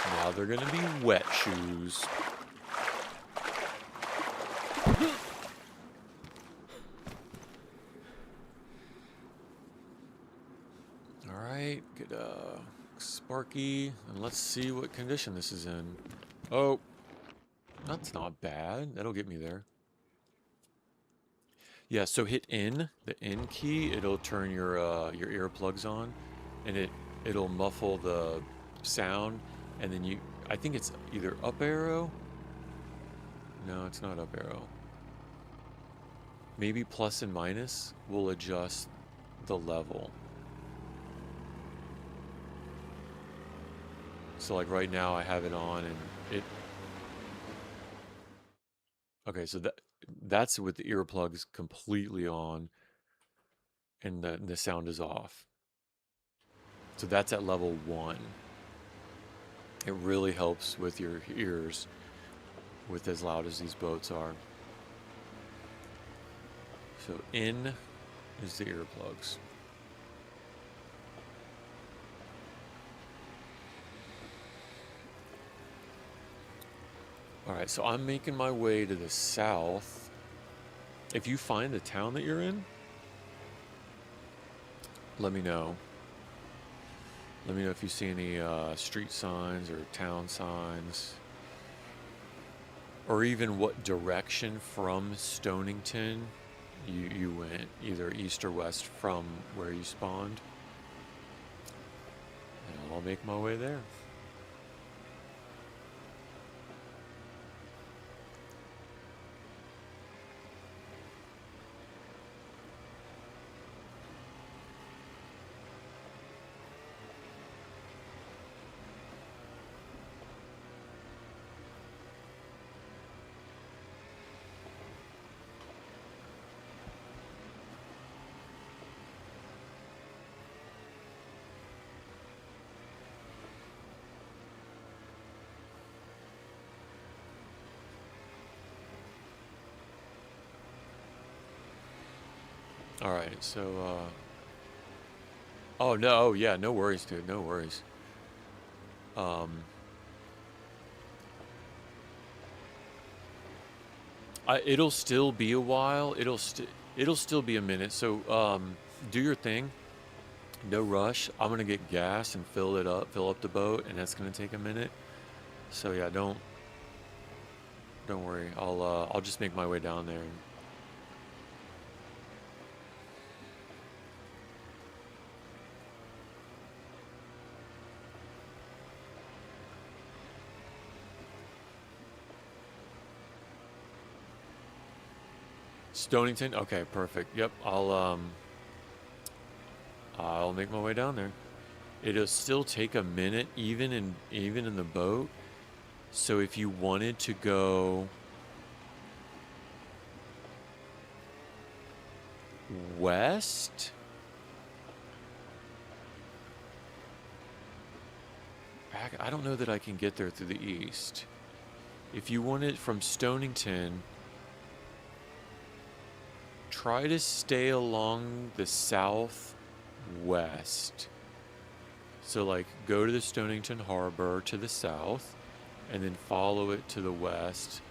Now they're gonna be wet shoes. Alright, get Sparky, and let's see what condition this is in. Oh, that's not bad. That'll get me there. Yeah, so hit N, the N key, it'll turn your earplugs on, and it'll muffle the sound, and then I think it's either up arrow. No, it's not up arrow. Maybe plus and minus will adjust the level. So like right now I have it on and it... Okay, so that's with the earplugs completely on and the sound is off. So that's at level 1. It really helps with your ears with as loud as these boats are. So in is the earplugs. Alright, so I'm making my way to the south. If you find the town that you're in, let me know. Let me know if you see any street signs or town signs. Or even what direction from Stonington you went, either east or west from where you spawned. And I'll make my way there. All right, so oh no, oh, yeah, no worries, dude, no worries. Um, it'll still be a while. It'll still be a minute. So do your thing. No rush. I'm gonna get gas and fill up the boat, and that's gonna take a minute. So yeah, don't worry. I'll just make my way down there. Stonington. Okay, perfect. Yep. I'll make my way down there. It'll still take a minute, even in the boat. So if you wanted to go west, I don't know that I can get there through the east. If you want it from Stonington, try to stay along the southwest. So, like, go to the Stonington Harbor to the south, and then follow it to the west.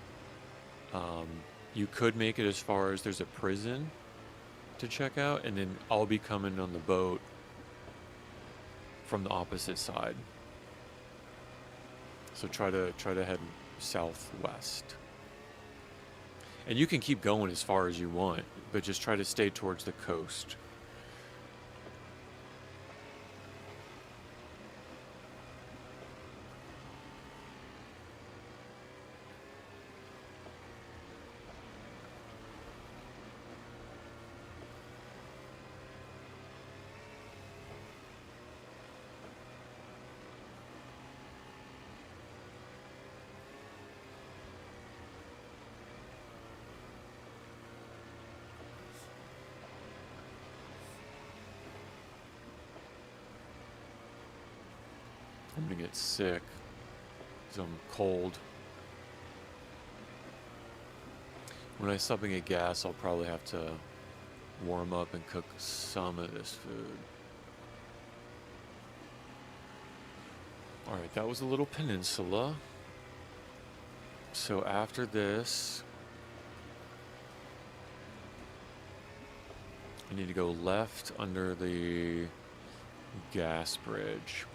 You could make it as far as there's a prison to check out, and then I'll be coming on the boat from the opposite side. So try to head southwest. And you can keep going as far as you want, but just try to stay towards the coast. I'm gonna get sick because I'm cold. When I stop and get gas, I'll probably have to warm up and cook some of this food. Alright, that was a little peninsula. So after this, I need to go left under the gas bridge.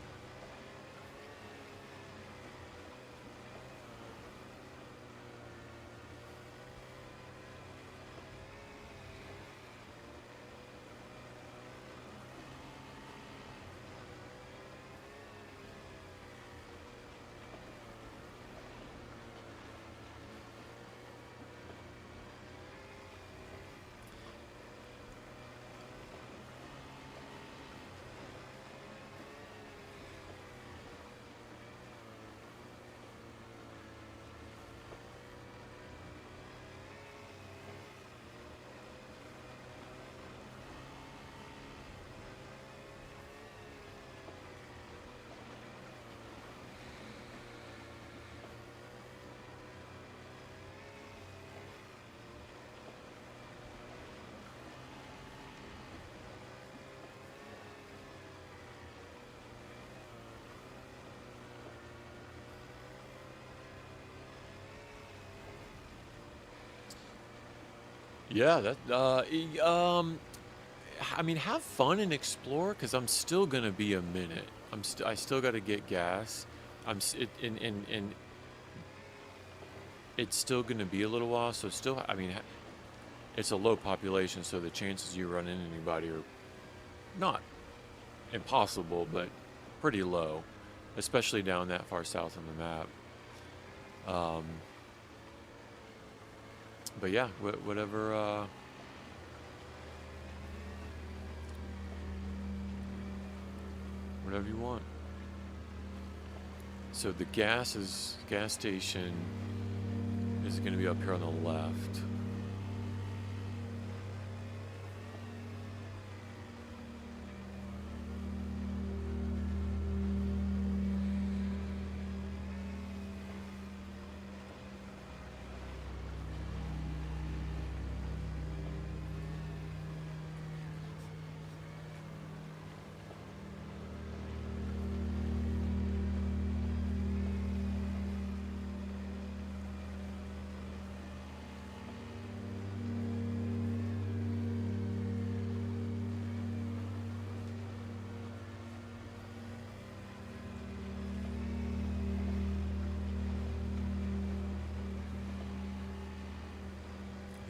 Yeah, I mean, have fun and explore, because I'm still gonna be a minute. I still got to get gas. And it's still gonna be a little while. So still, I mean, it's a low population, so the chances you run into anybody are not impossible, but pretty low, especially down that far south on the map. Um, but yeah, whatever you want. So the gas station is going to be up here on the left.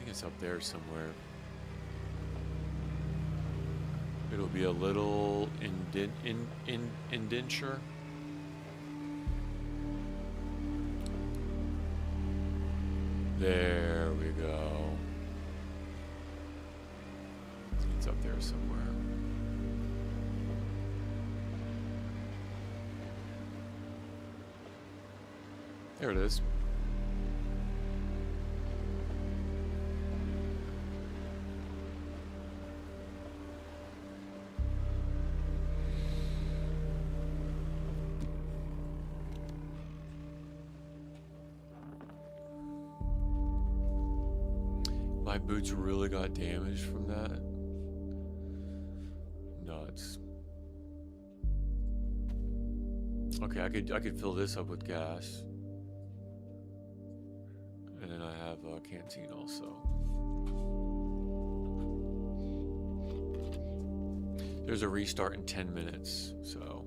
think it's up there somewhere. It'll be a little indenture. There we go. It's up there somewhere. There it is. My boots really got damaged from that. Nuts. Okay, I could fill this up with gas. And then I have a canteen also. There's a restart in 10 minutes, so.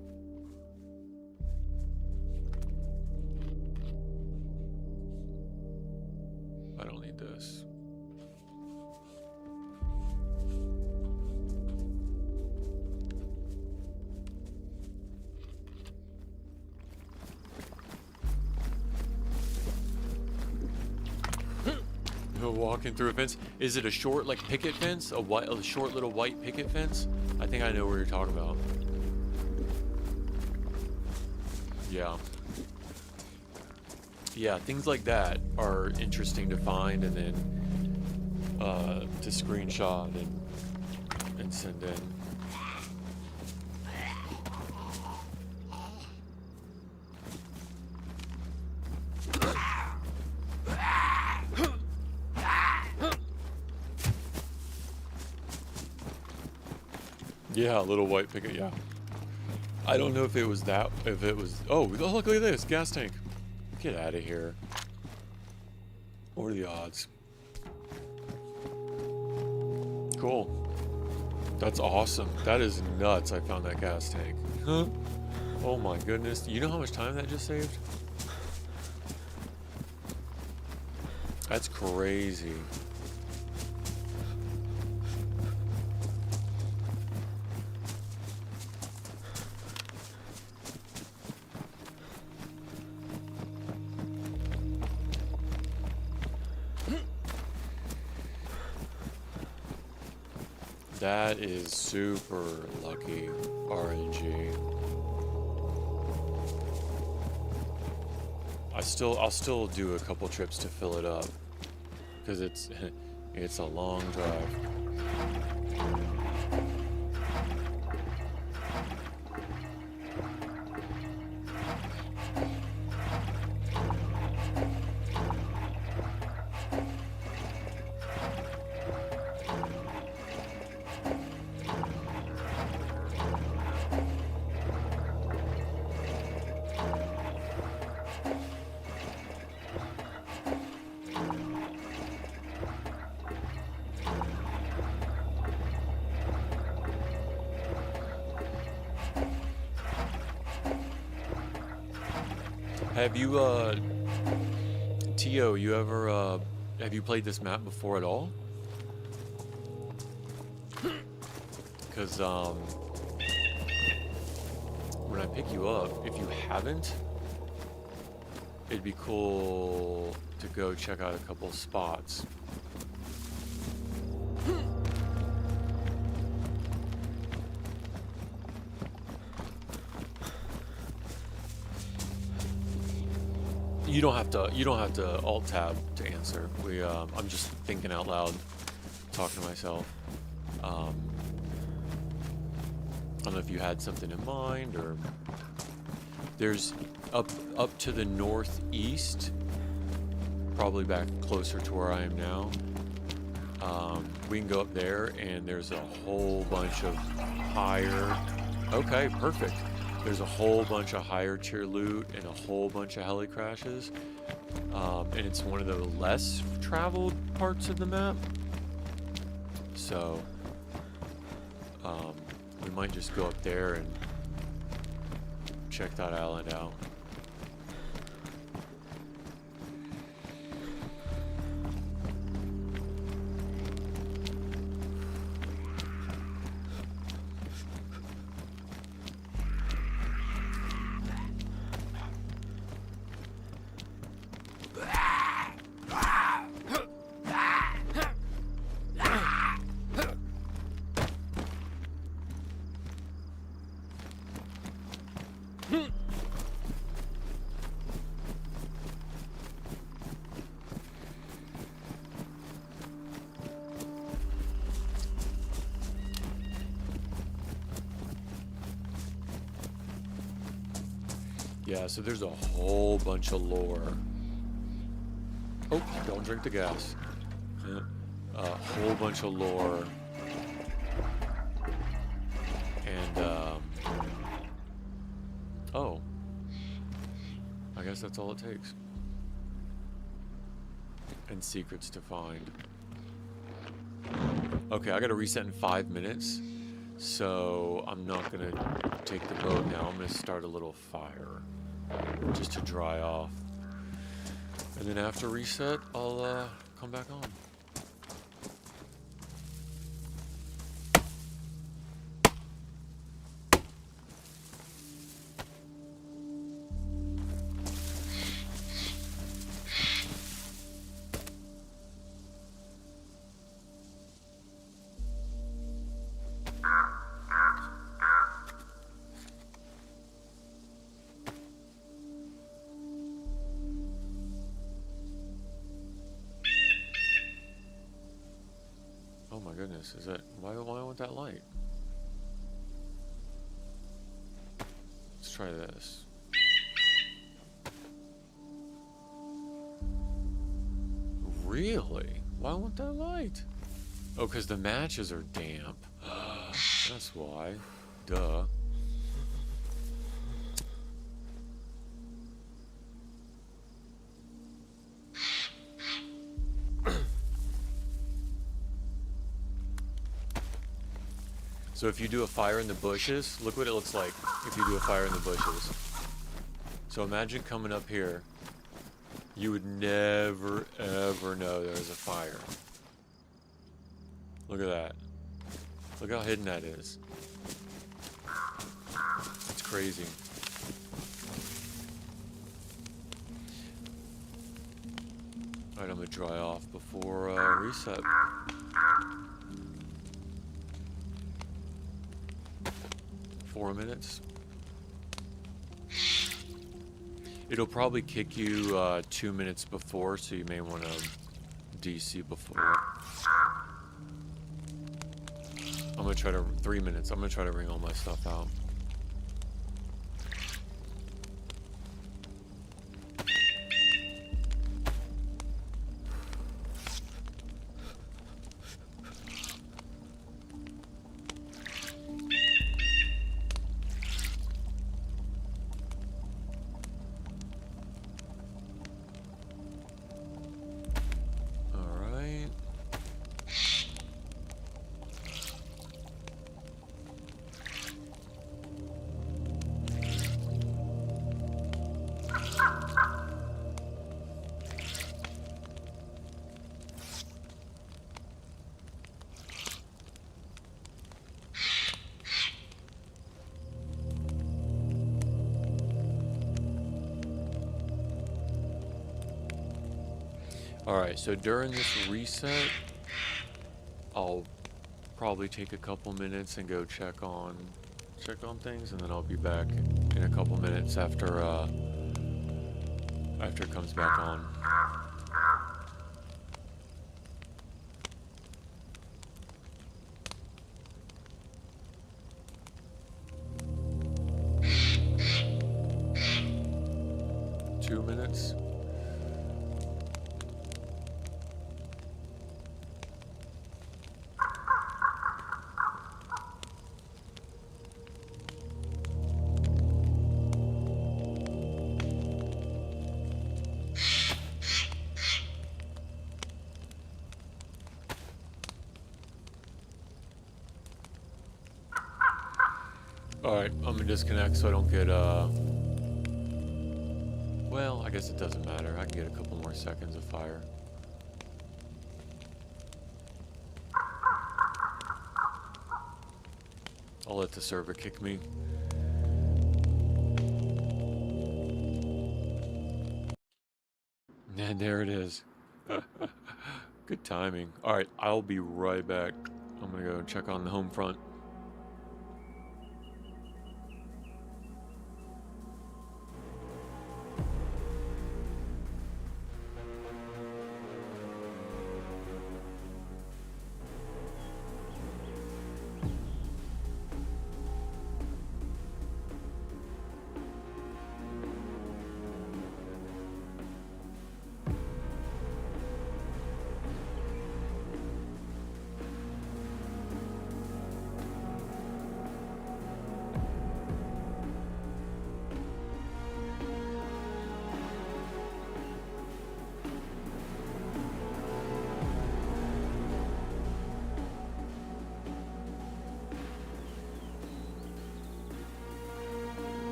I don't need this. Walking through a fence. Is it a short, like, picket fence? A short little white picket fence? I think I know what you're talking about. Yeah. Yeah, things like that are interesting to find and then to screenshot and send in. Yeah, a little white picket, yeah. I don't know if it was that, if it was, oh, look at this, gas tank. Get out of here. What are the odds? Cool. That's awesome. That is nuts, I found that gas tank. Huh? Oh my goodness. You know how much time that just saved? That's crazy. That is super lucky RNG. I'll still do a couple trips to fill it up because it's a long drive. Have you, Tio, you ever, have you played this map before at all? Because, when I pick you up, if you haven't, it'd be cool to go check out a couple spots. You don't have to alt tab to answer. I'm just thinking out loud, talking to myself. I don't know if you had something in mind, or there's up to the northeast, probably back closer to where I am now. We can go up there, and there's a whole bunch of higher. Okay, perfect. There's a whole bunch of higher tier loot and a whole bunch of heli crashes. And it's one of the less traveled parts of the map. So, we might just go up there and check that island out. Yeah, so there's a whole bunch of lore. Oh, don't drink the gas. A whole bunch of lore. And, oh. I guess that's all it takes. And secrets to find. Okay, I gotta reset in 5 minutes. So I'm not gonna take the boat now. I'm gonna start a little fire. Just to dry off. And then after reset, I'll come back on. Oh my goodness, is that why do I want that light? Let's try this. Really? Why want that light? Oh, because the matches are damp. That's why. Duh. So if you do a fire in the bushes, look what it looks like if you do a fire in the bushes. So imagine coming up here. You would never, ever know there's a fire. Look at that. Look how hidden that is. It's crazy. Alright, I'm gonna dry off before reset. Four minutes. It'll probably kick you 2 minutes before, so you may want to DC before. I'm gonna try to 3 minutes. I'm gonna try to wring all my stuff out. Alright, so during this reset, I'll probably take a couple minutes and go check on things, and then I'll be back in a couple minutes after it comes back on. Two minutes. Alright, I'm gonna disconnect so I don't get, well, I guess it doesn't matter. I can get a couple more seconds of fire. I'll let the server kick me. And there it is. Good timing. Alright, I'll be right back. I'm gonna go check on the home front.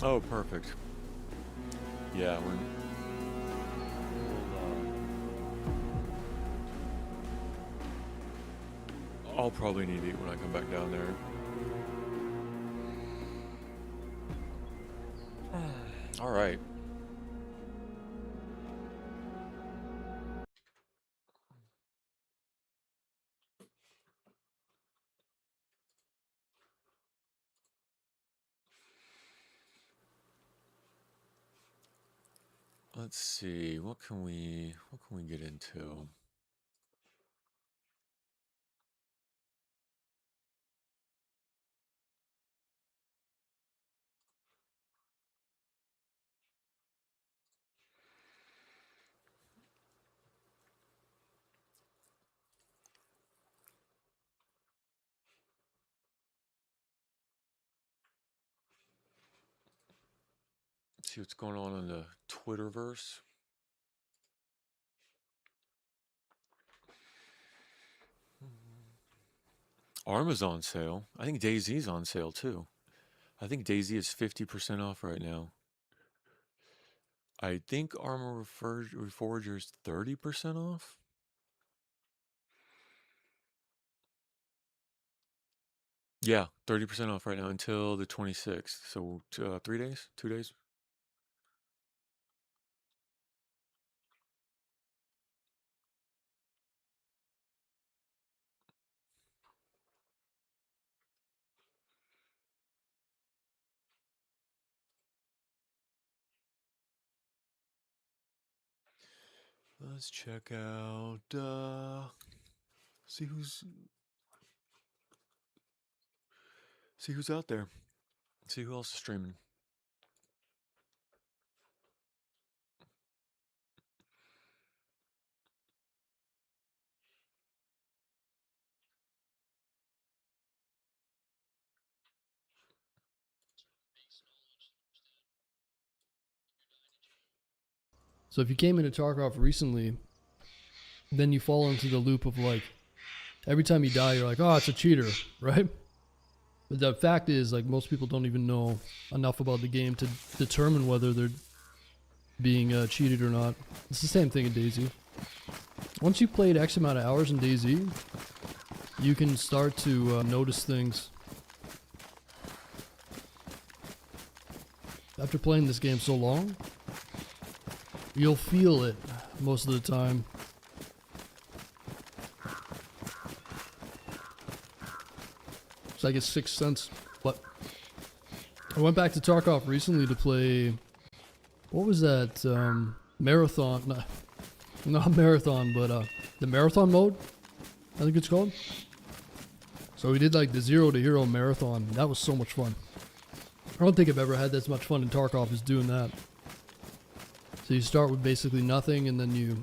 Oh, perfect. Yeah, I'll probably need to eat when I come back down there. All right. Let's see. What can we get into? Let's see what's going on in the Twitterverse. Arma's on sale. I think DayZ's on sale too. I think DayZ is 50% off right now. I think Arma Reforger is 30% off. Yeah, 30% off right now until the 26th. So 3 days, 2 days. Let's check out. See who's out there. See who else is streaming. So if you came into Tarkov recently, then you fall into the loop of like, every time you die, you're like, oh, it's a cheater, right? But the fact is, like, most people don't even know enough about the game to determine whether they're being cheated or not. It's the same thing in DayZ. Once you've played X amount of hours in DayZ, you can start to notice things. After playing this game so long, you'll feel it most of the time. It's like a sixth sense. But I went back to Tarkov recently to play, what was that? Marathon. No, not Marathon, but the Marathon mode, I think it's called. So we did like the 0 to Hero Marathon. That was so much fun. I don't think I've ever had as much fun in Tarkov as doing that. So you start with basically nothing and then you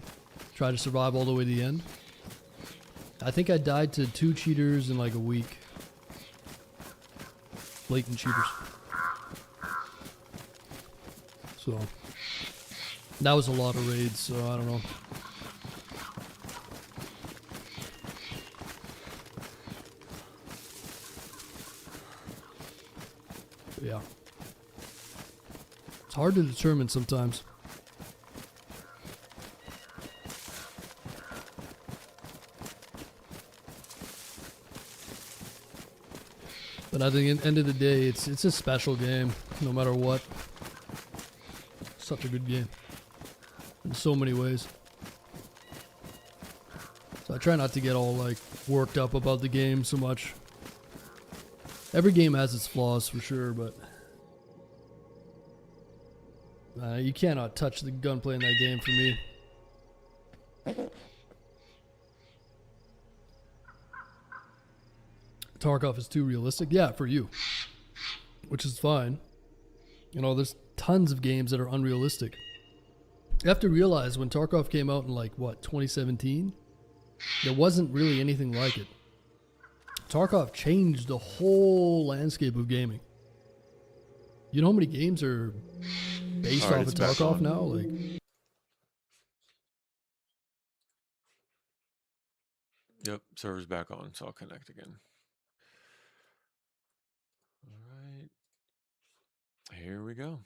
try to survive all the way to the end. I think I died to 2 cheaters in like a week. Blatant cheaters. So that was a lot of raids, so I don't know. But yeah. It's hard to determine sometimes. But I think at the end of the day, it's a special game, no matter what. Such a good game. In so many ways. So I try not to get all like worked up about the game so much. Every game has its flaws for sure, but you cannot touch the gunplay in that game for me. Tarkov is too realistic. Yeah, for you. Which is fine. You know, there's tons of games that are unrealistic. You have to realize when Tarkov came out in like, what, 2017? There wasn't really anything like it. Tarkov changed the whole landscape of gaming. You know how many games are based off of Tarkov now? Like, Yep, server's back on, so I'll connect again. All right. Here we go.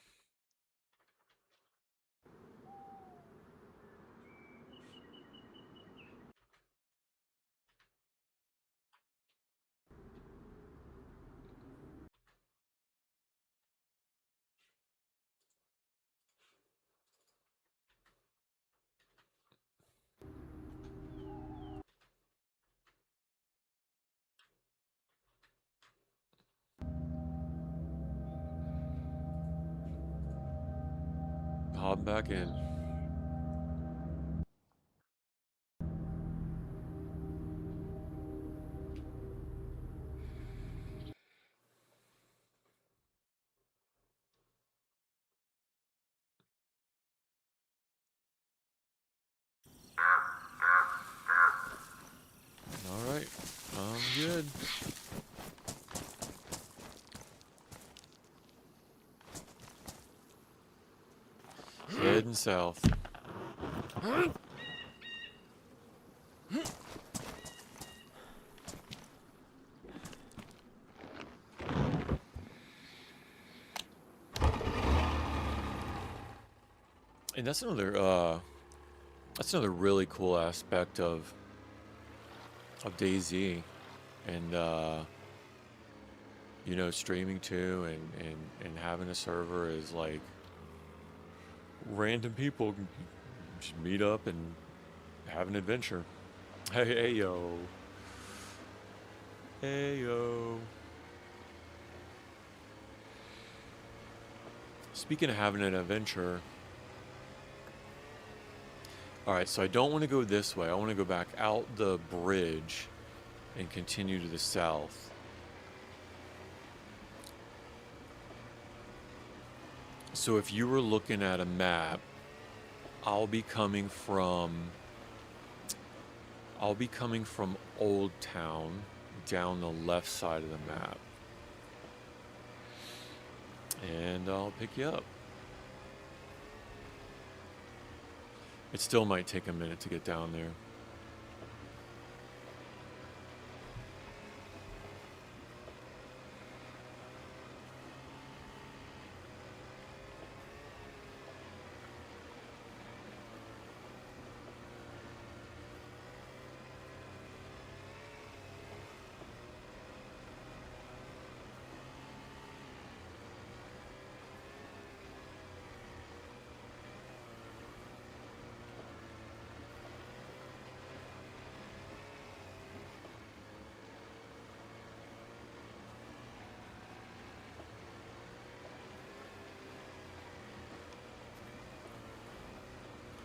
Hop back in. All right, I'm good. Heading south. And that's another really cool aspect of DayZ, and you know, streaming too, and having a server is like random people can just meet up and have an adventure. Hey yo, hey yo. Speaking of having an adventure, all right, so I don't want to go this way. I want to go back out the bridge and continue to the south. So if you were looking at a map, I'll be coming from Old Town down the left side of the map. And I'll pick you up. It still might take a minute to get down there.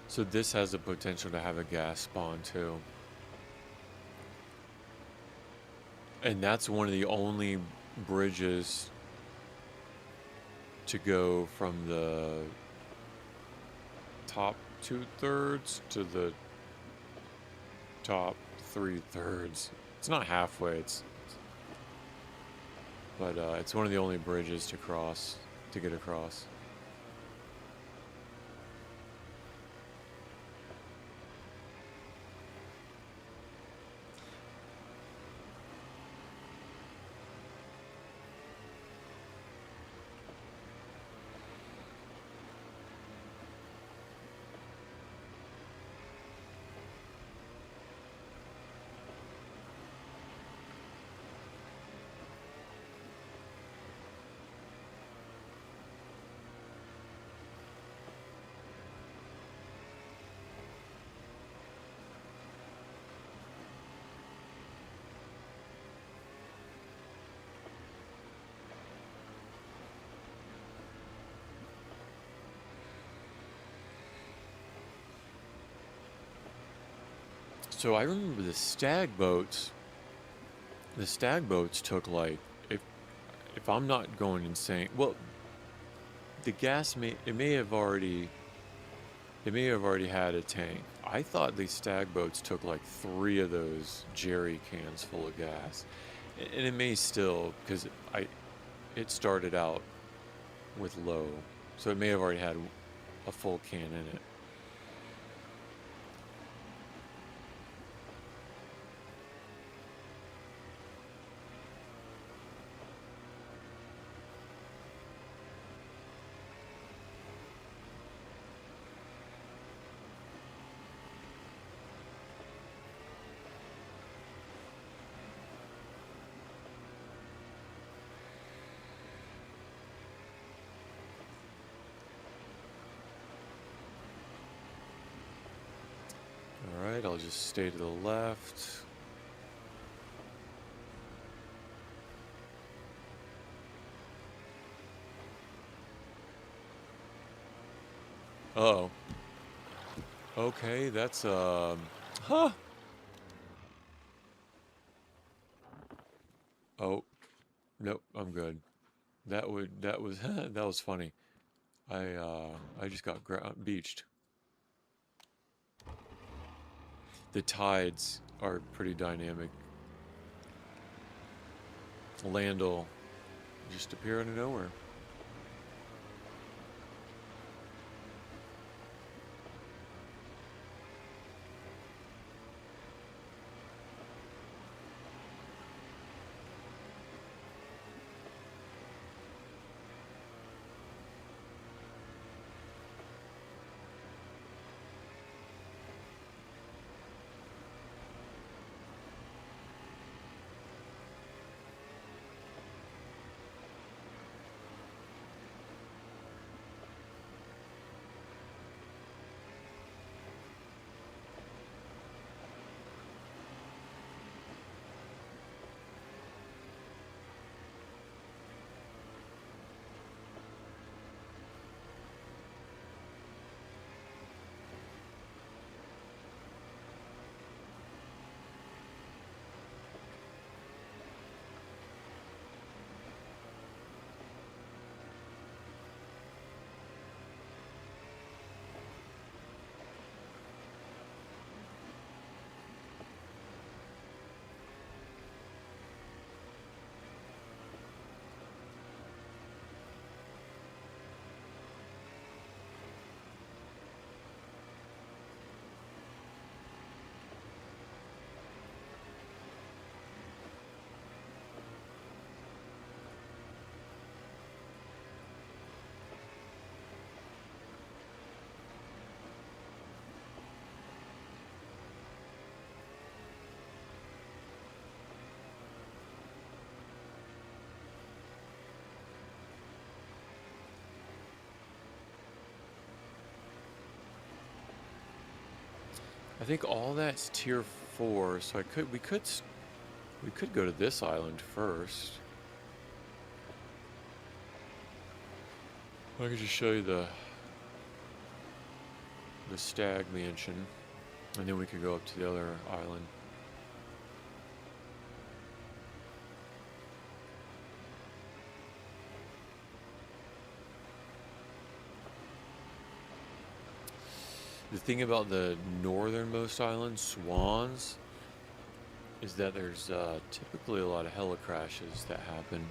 So this has the potential to have a gas spawn too. And that's one of the only bridges to go from the top 2/3 to the top 3/3. It's not halfway, but it's one of the only bridges to get across. So I remember the stag boats. The stag boats took like, if I'm not going insane, well, the gas may have already had a tank. I thought the stag boats took like 3 of those jerry cans full of gas, and it may still, because it started out with low, so it may have already had a full can in it. Alright, I'll just stay to the left. Uh-oh. Okay, that's, huh! Oh, nope, I'm good. That was, that was funny. I just got beached. The tides are pretty dynamic. Land will just appear out of nowhere. I think all that's tier 4, so we could go to this island first. I could just show you the stag mansion, and then we could go up to the other island. The thing about the northernmost island, Swans, is that there's typically a lot of helicrashes that happen.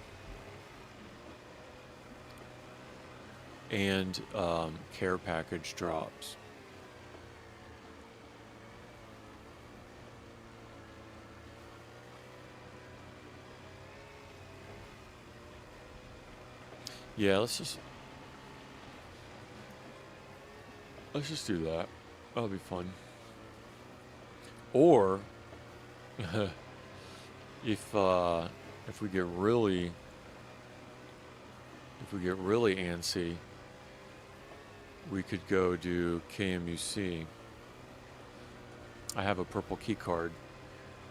And care package drops. Yeah, let's just do that. That'll be fun. Or if we get really antsy, we could go do KMUC. I have a purple key card,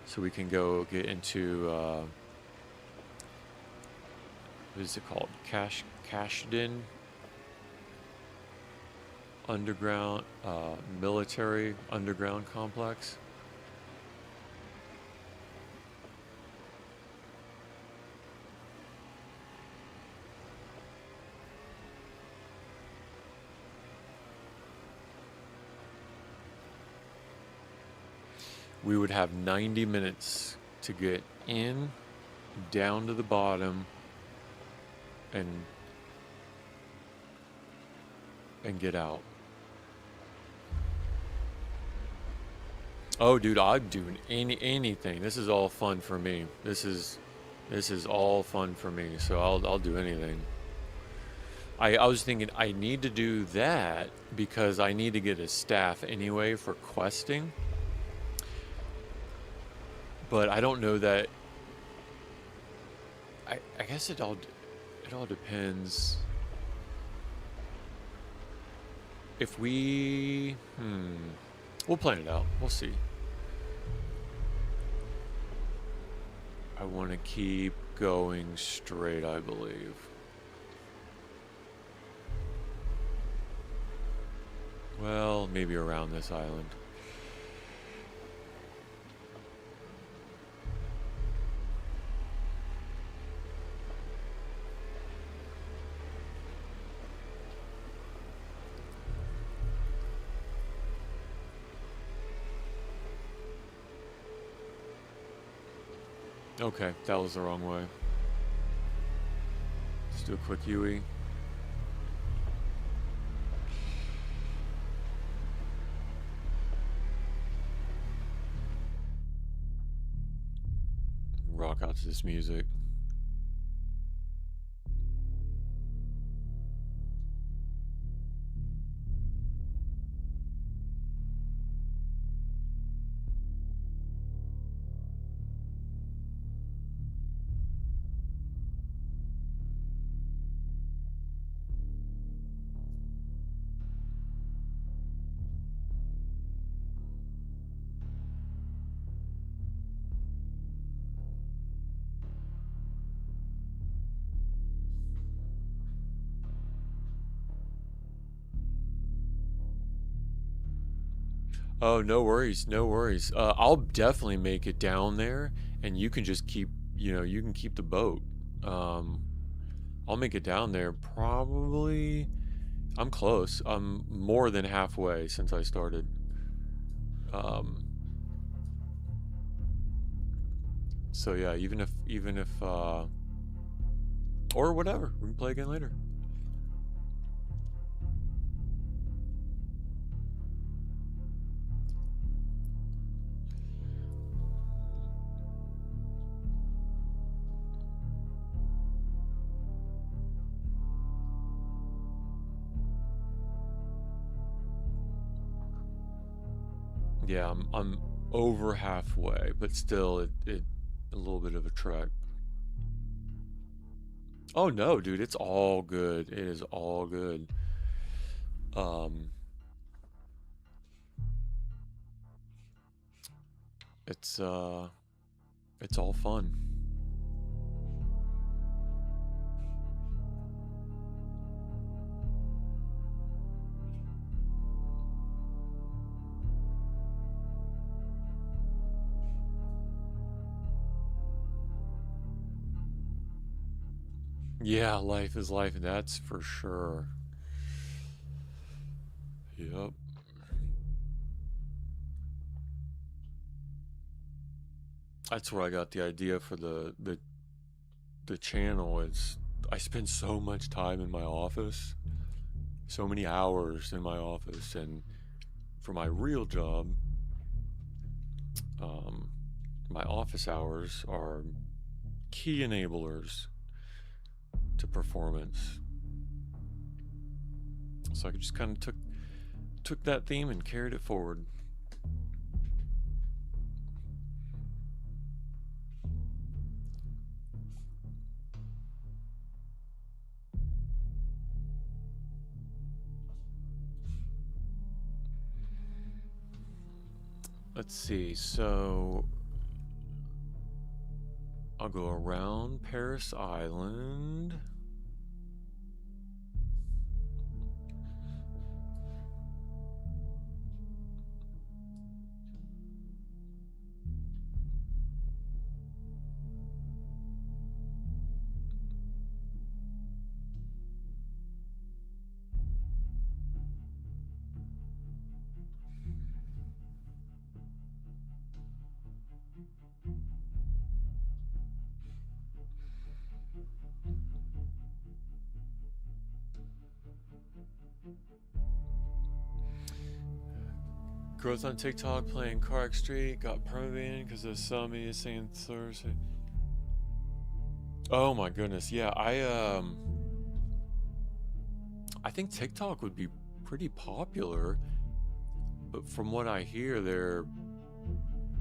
so we can go get into what is it called? Cashdin underground military underground complex. We would have 90 minutes to get in, down to the bottom, and get out. Oh, dude, I'm doing anything. This is all fun for me. This is all fun for me. So I'll do anything. I was thinking I need to do that because I need to get a staff anyway for questing. But I don't know that. I guess it all depends. If we We'll plan it out. We'll see. I want to keep going straight, I believe. Well, maybe around this island. Okay, that was the wrong way. Let's do a quick UE. Rock out to this music. Oh, no worries, no worries. I'll definitely make it down there, and you can just keep, you can keep the boat. I'll make it down there probably. I'm close. I'm more than halfway since I started. So yeah, even if, or whatever, we can play again later. Yeah, I'm over halfway, but still, it a little bit of a trek. Oh no, dude, it's all good. It is all good. Um, it's it's all fun. Yeah, life is life, that's for sure. Yep. That's where I got the idea for the channel. Is I spend so much time in my office, so many hours in my office, and for my real job, um, my office hours are key enablers to performance. So I just kind of took that theme and carried it forward. Let's see, so I'll go around Paris Island. Growth on TikTok playing Carrick Street, got permabanned because of somebody saying Thursday. Oh my goodness, yeah, I think TikTok would be pretty popular, but from what I hear, their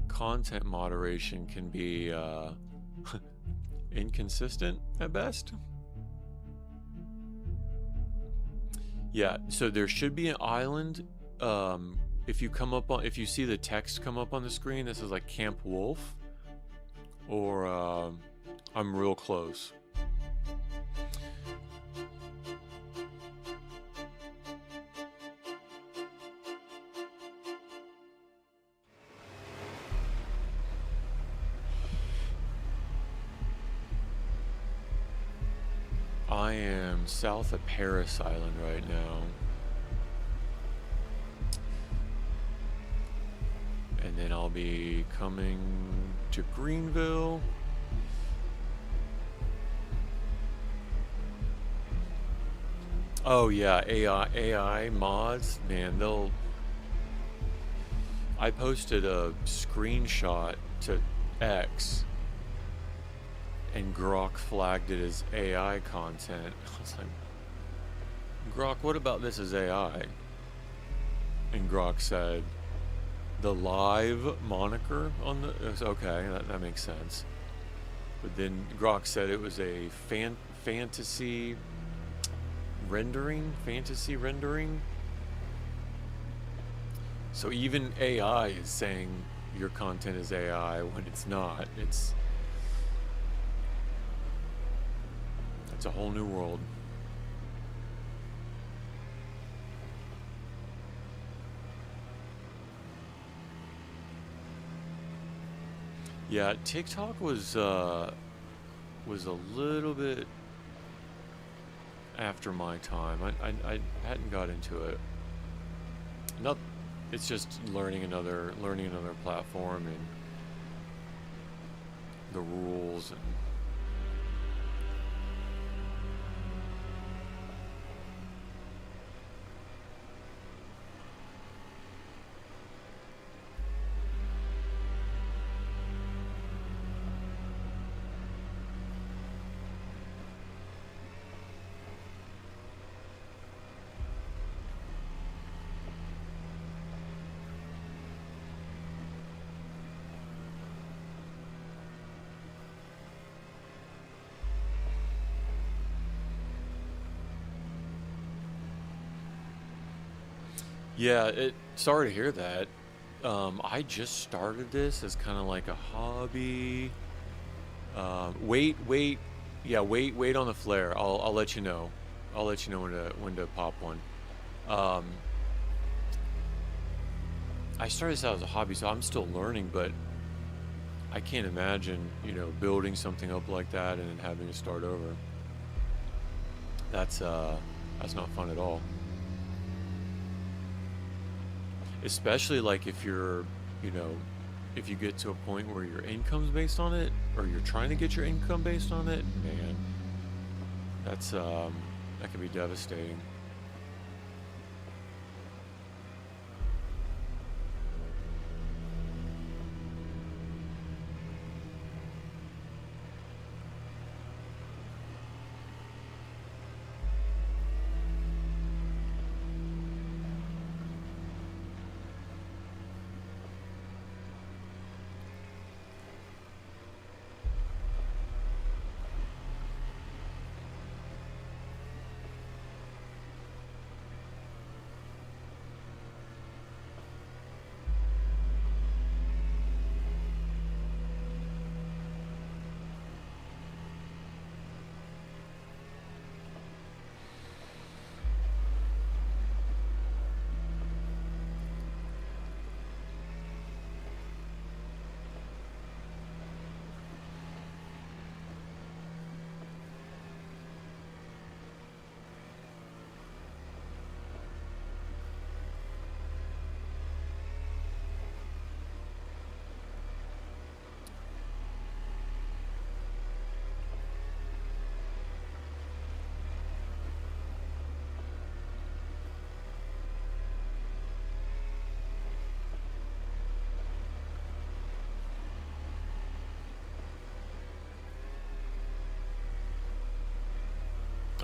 content moderation can be inconsistent at best. Yeah, so there should be an island if you see the text come up on the screen, this is like Camp Wolf, or I'm real close. I am south of Paris Island right now. And then I'll be coming to Greenville. Oh yeah, AI mods, man, I posted a screenshot to X and Grok flagged it as AI content. I was like, Grok, what about this as AI? And Grok said, the live moniker on the... Okay, that makes sense. But then Grok said it was a fantasy rendering. So even AI is saying your content is AI when it's not. It's a whole new world. Yeah, TikTok was a little bit after my time. I hadn't got into it. Not, it's just learning another platform and the rules and. Yeah, sorry to hear that. I just started this as kind of like a hobby. Wait, yeah, wait on the flare. I'll let you know. I'll let you know when to pop one. I started this out as a hobby, so I'm still learning, but I can't imagine, building something up like that and then having to start over. That's not fun at all. Especially like if you're, if you get to a point where your income's based on it, or you're trying to get your income based on it, man, that can be devastating.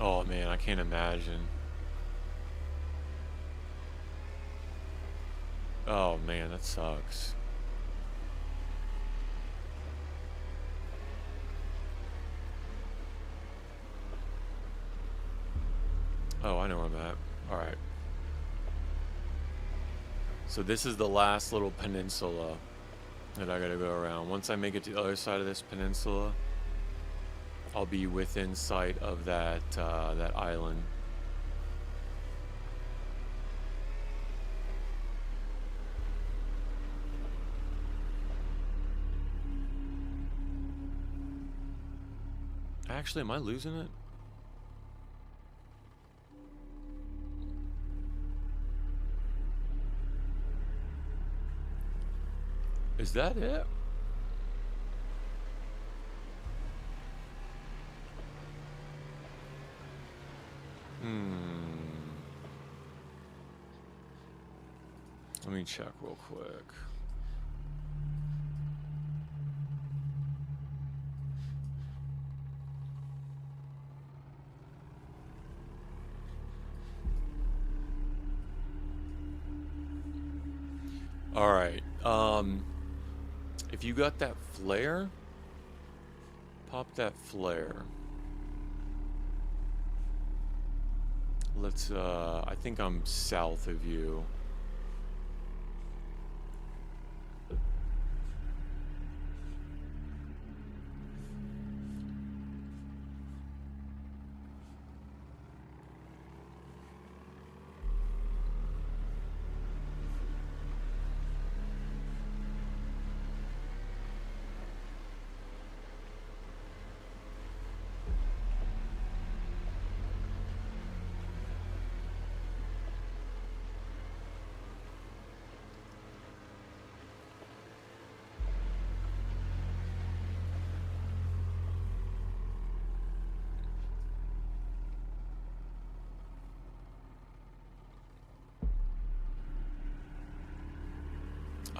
Oh man, I can't imagine. Oh man, that sucks. Oh, I know where I'm at. Alright. So this is the last little peninsula that I gotta go around. Once I make it to the other side of this peninsula, I'll be within sight of that that island. Actually, am I losing it? Is that it? Let me check real quick. All right. If you got that flare, pop that flare. Let's, I think I'm south of you.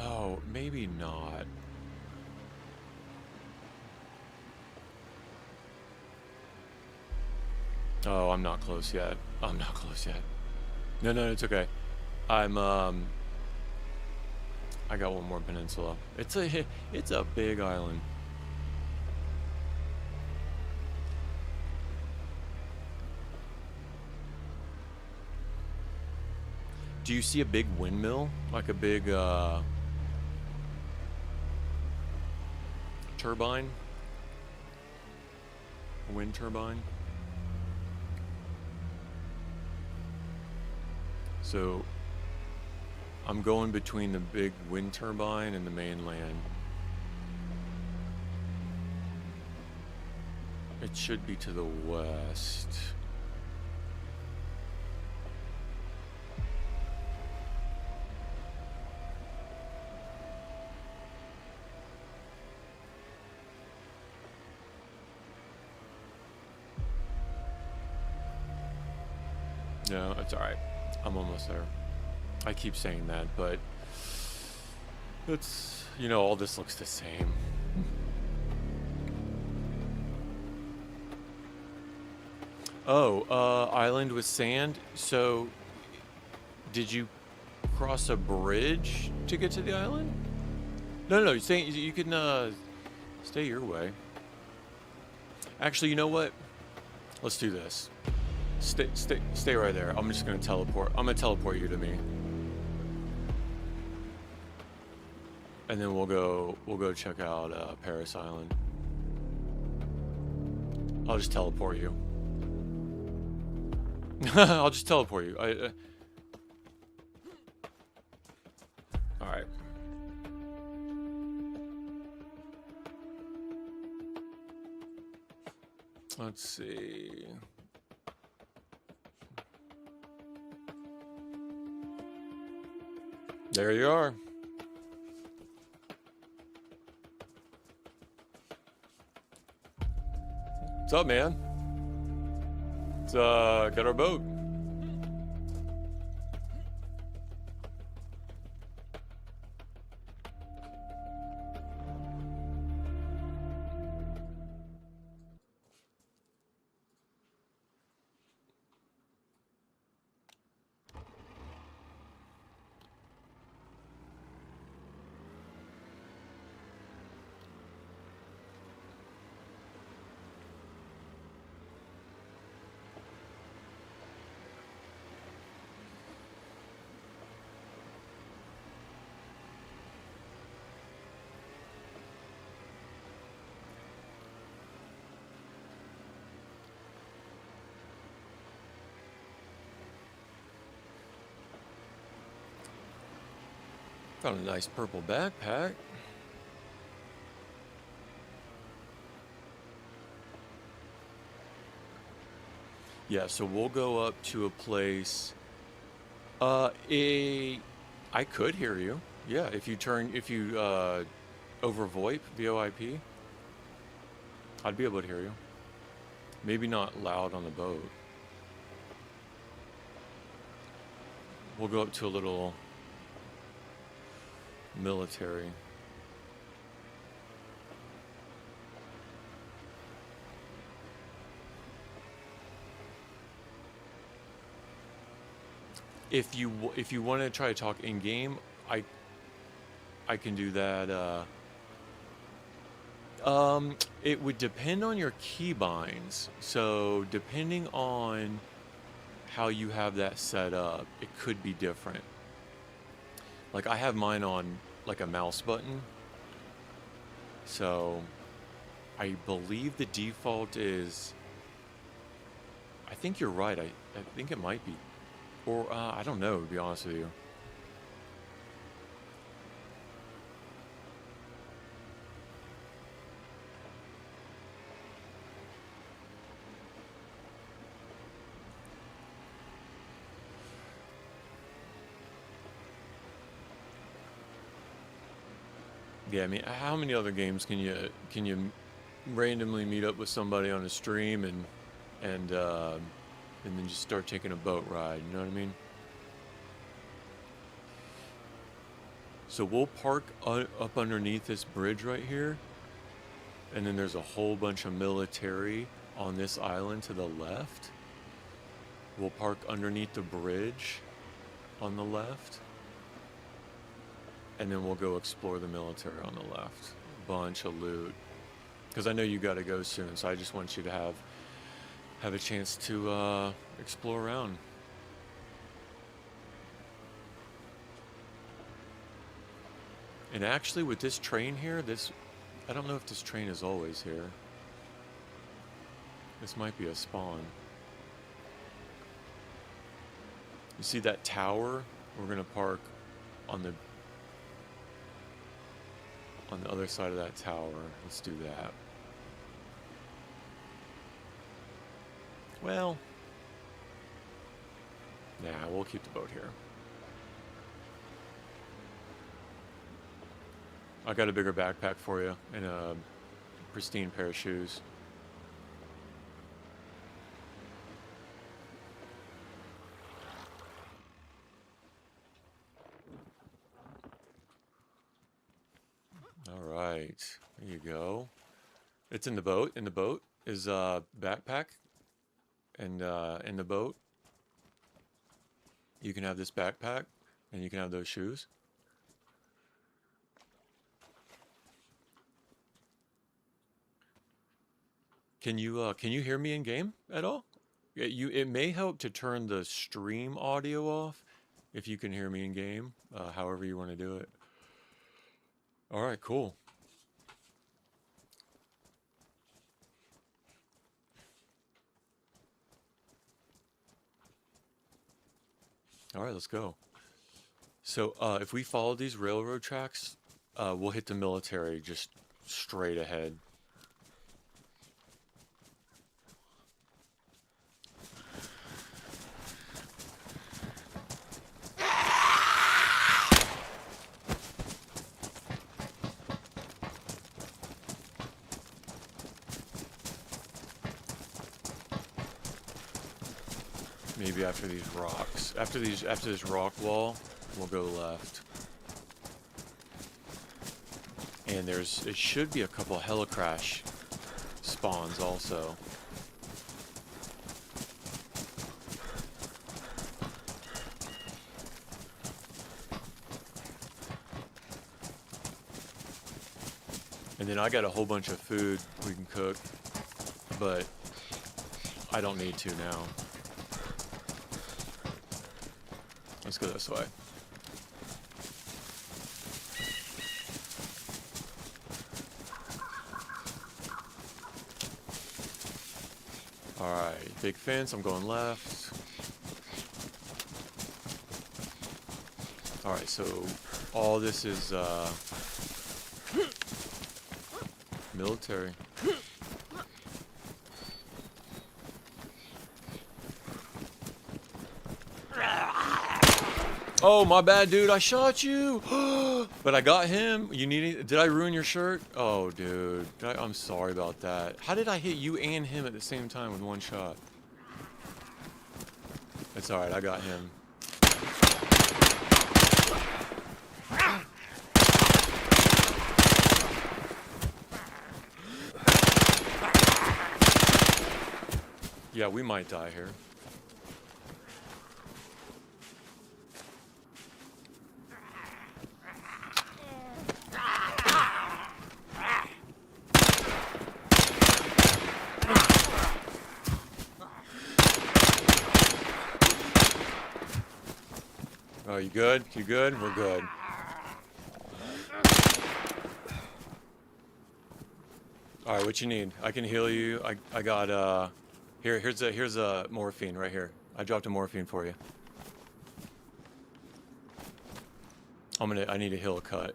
Oh, maybe not. Oh, I'm not close yet. I'm not close yet. No, no, it's okay. I'm, I got one more peninsula. It's a big island. Do you see a big windmill? Like a big, turbine? A wind turbine? So, I'm going between the big wind turbine and the mainland. It should be to the west. No, it's alright. I'm almost there. I keep saying that, but it's, you know, all this looks the same. Oh, island with sand. So, did you cross a bridge to get to the island? No, no, you're saying you can stay your way. Actually, you know what? Let's do this. Stay right there. I'm just gonna teleport. I'm gonna teleport you to me, and then we'll go check out Paris Island. I'll just teleport you. I'll just teleport you. All right. Let's see. There you are. What's up, man? Let's get our boat. Found a nice purple backpack. Yeah, so we'll go up to a place. I could hear you. Yeah, if you over VoIP, VoIP, I'd be able to hear you. Maybe not loud on the boat. We'll go up to a little military. If you want to try to talk in game, I can do that. It would depend on your keybinds. So depending on how you have that set up, it could be different. Like I have mine on like a mouse button. So I believe the default is, I think you're right. I think it might be. Or, I don't know, to be honest with you. Yeah, I mean, how many other games can you randomly meet up with somebody on a stream and then just start taking a boat ride, you know what I mean? So we'll park up underneath this bridge right here, and then there's a whole bunch of military on this island to the left. We'll park underneath the bridge on the left, and then we'll go explore the military on the left. Bunch of loot. Because I know you gotta go soon, so I just want you to have a chance to explore around. And actually with this train here, I don't know if this train is always here. This might be a spawn. You see that tower? We're gonna park on the other side of that tower. Let's do that. Well, nah, we'll keep the boat here. I got a bigger backpack for you and a pristine pair of shoes. All right, there you go. It's in the boat. In the boat is a backpack, and in the boat you can have this backpack, and you can have those shoes. Can you hear me in game at all? It may help to turn the stream audio off if you can hear me in game. However you want to do it. All right, cool. All right, let's go. So if we follow these railroad tracks, we'll hit the military just straight ahead. Maybe after these rocks. After this rock wall, we'll go left. And it should be a couple helicrash spawns also. And then I got a whole bunch of food we can cook, but I don't need to now. Let's go this way. Alright, big fence, I'm going left. Alright, so All this is military. Oh, my bad, dude. I shot you. But I got him. You need. Did I ruin your shirt? Oh, dude. I'm sorry about that. How did I hit you and him at the same time with one shot? It's alright. I got him. Yeah, we might die here. Oh, you good? You good? We're good. Alright, what you need? I can heal you. I got here's a morphine right here. I dropped a morphine for you. I need to heal a cut.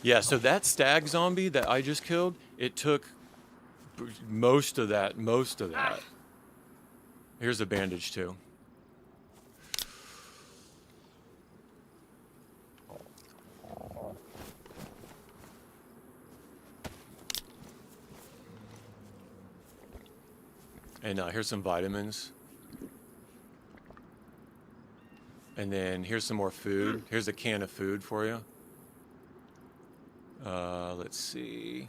Yeah, so that stag zombie that I just killed, it took most of that. Here's a bandage too. And here's some vitamins. And then here's some more food. Here's a can of food for you. Let's see.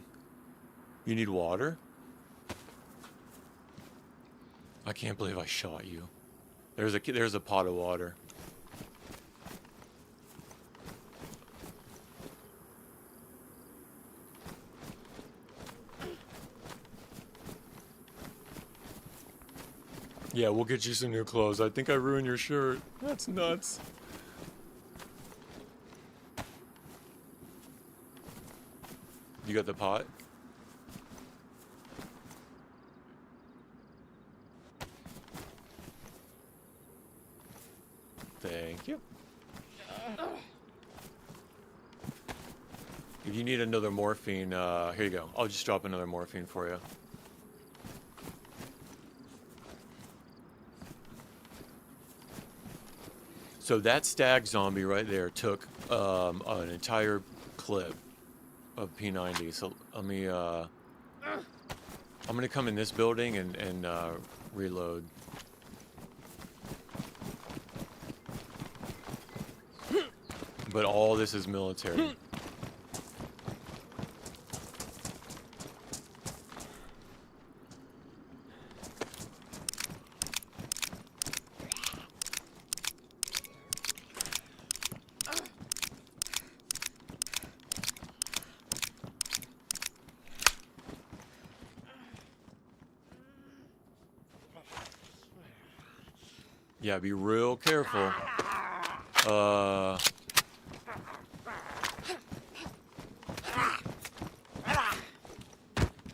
You need water? I can't believe I shot you. There's a pot of water. Yeah, we'll get you some new clothes. I think I ruined your shirt. That's nuts. You got the pot? Thank you. If you need another morphine, here you go. I'll just drop another morphine for you. So that stag zombie right there took an entire clip of P90. So let me, I'm gonna come in this building and reload. But all this is military. Yeah, be real careful.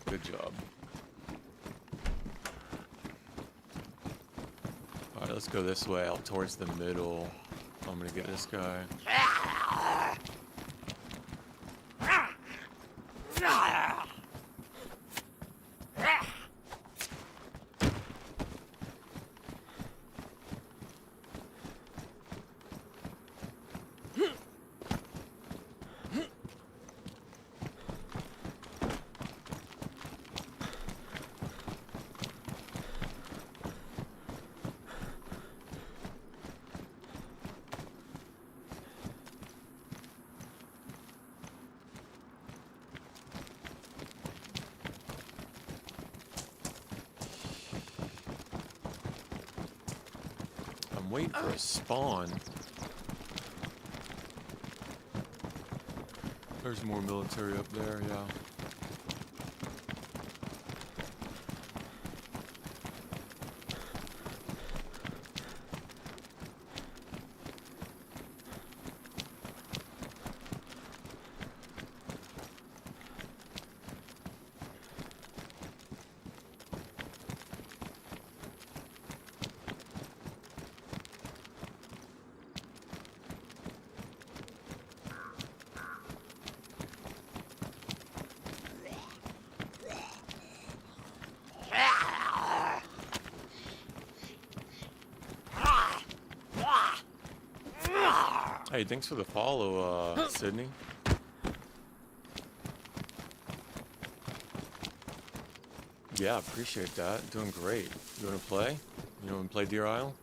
Good job. Alright, let's go this way, out towards the middle. I'm gonna get this guy. I'm waiting for a spawn. There's more military up there, yeah. Hey, thanks for the follow, Sydney. Yeah, appreciate that. Doing great. You wanna play? You wanna play Deer Isle?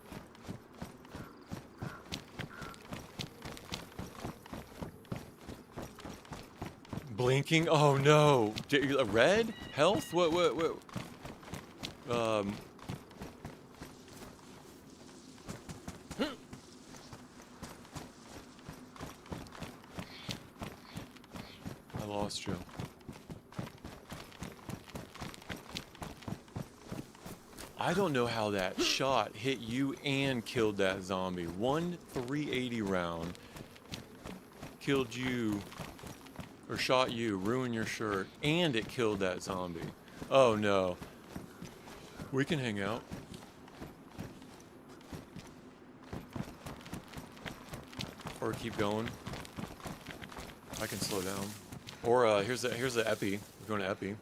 Blinking? Oh no! Red? Health? What? Um... I lost you. I don't know how that shot hit you and killed that zombie. One 380 round killed you, or shot you, ruined your shirt, and it killed that zombie. Oh no. We can hang out. Or keep going. I can slow down. Or here's the epi. We're going to epi.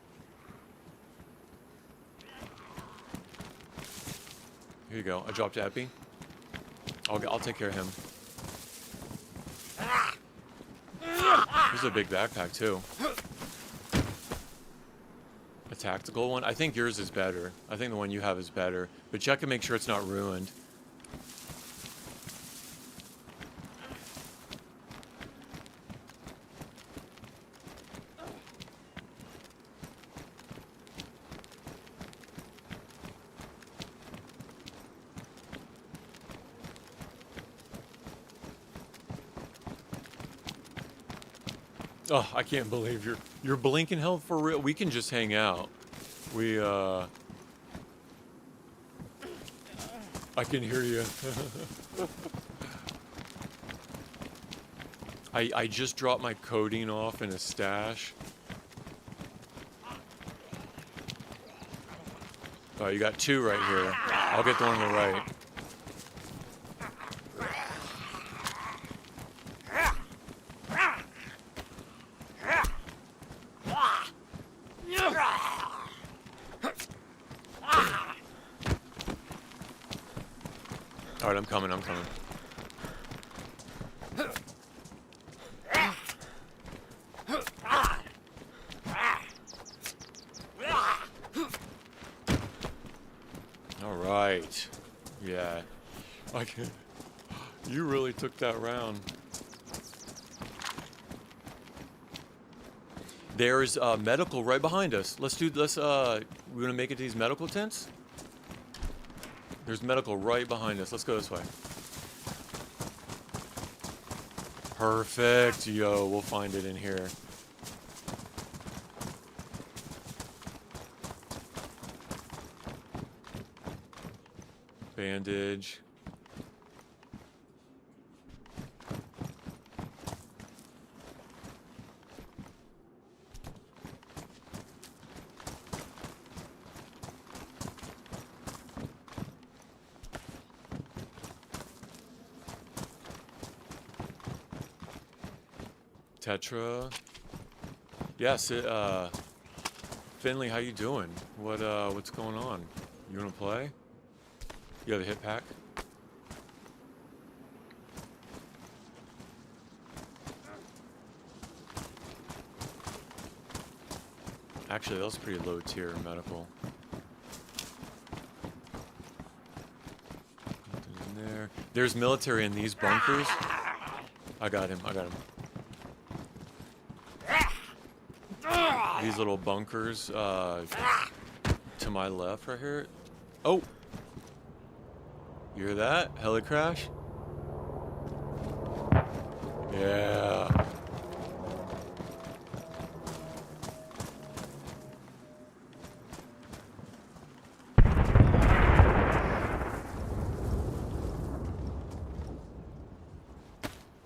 Here you go. I dropped epi. I'll take care of him. Here's a big backpack too. A tactical one. I think yours is better. I think the one you have is better. But check and make sure it's not ruined. Oh, I can't believe you're blinking health for real. We can just hang out. I can hear you. I just dropped my codeine off in a stash. Oh, you got two right here. I'll get the one on the right. Alright, I'm coming. Alright. Yeah. I can. You really took that round. There's medical right behind us. We're gonna make it to these medical tents? There's medical right behind us. Let's go this way. Perfect. Yo, we'll find it in here. Bandage. Tetra. Yes, Finley, how you doing? What's going on? You wanna play? You have a hit pack? Actually, that was pretty low tier medical. Nothing in there. There's military in these bunkers. I got him. These little bunkers to my left right here. Oh! You hear that? Heli crash? Yeah.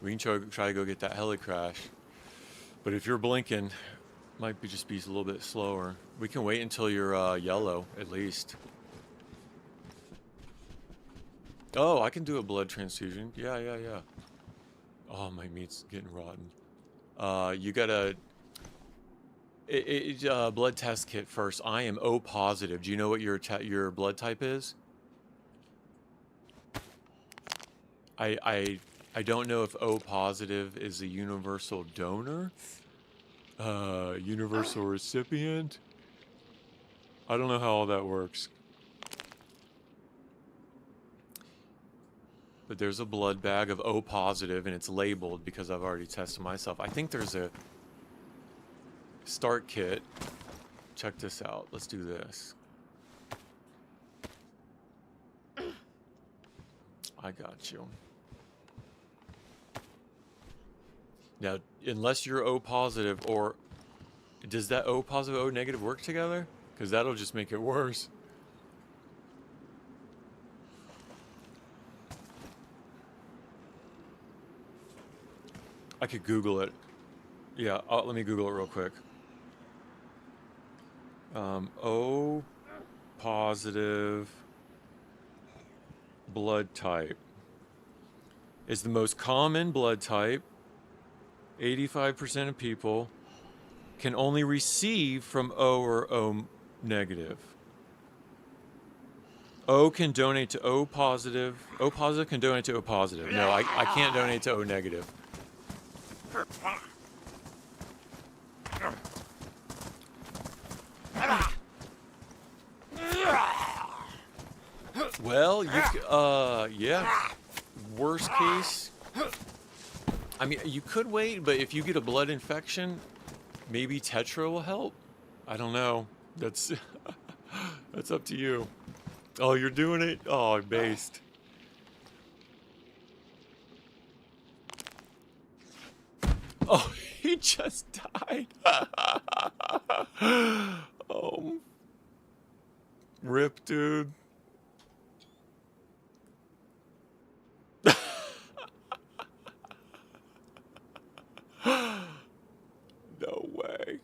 We can try to go get that heli crash. But if you're blinking, might be just be a little bit slower. We can wait until you're yellow, at least. Oh, I can do a blood transfusion. Yeah. Oh, my meat's getting rotten. You got a blood test kit first. I am O positive. Do you know what your blood type is? I don't know if O positive is a universal donor, universal recipient. I don't know how all that works. But there's a blood bag of O positive, and it's labeled because I've already tested myself. I think there's a start kit. Check this out. Let's do this. I got you. Now, unless you're O positive, or does that O positive, O negative work together? Because that'll just make it worse. I could Google it. Yeah, let me Google it real quick. O positive blood type is the most common blood type. 85% of people can only receive from O or O negative. O can donate to O positive. O positive can donate to O positive. No, I can't donate to O negative. Well, yeah. Worst case, I mean, you could wait, but if you get a blood infection, maybe Tetra will help. I don't know. That's that's up to you. Oh, you're doing it? Oh, based. Oh, he just died. Oh, rip, dude. No way.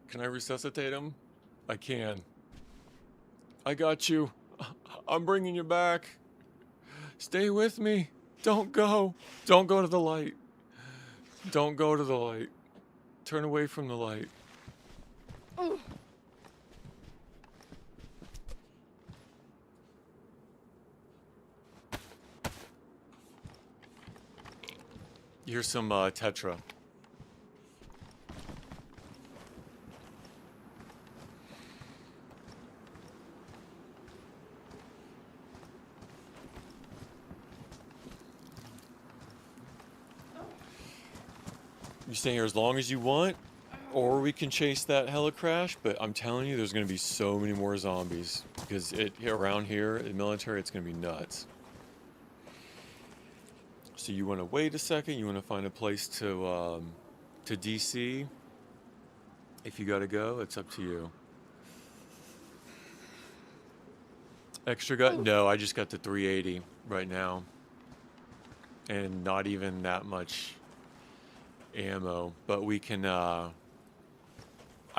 Can I resuscitate him? I can. I got you. I'm bringing you back. Stay with me. Don't go. Don't go to the light. Don't go to the light. Turn away from the light. Here's some Tetra. You stay here as long as you want, or we can chase that helicrash, but I'm telling you, there's going to be so many more zombies, because around here, in the military, it's going to be nuts. So you want to wait a second, you want to find a place to DC. If you got to go, it's up to you. Extra gut? No, I just got the 380 right now. And not even that much ammo, but we can I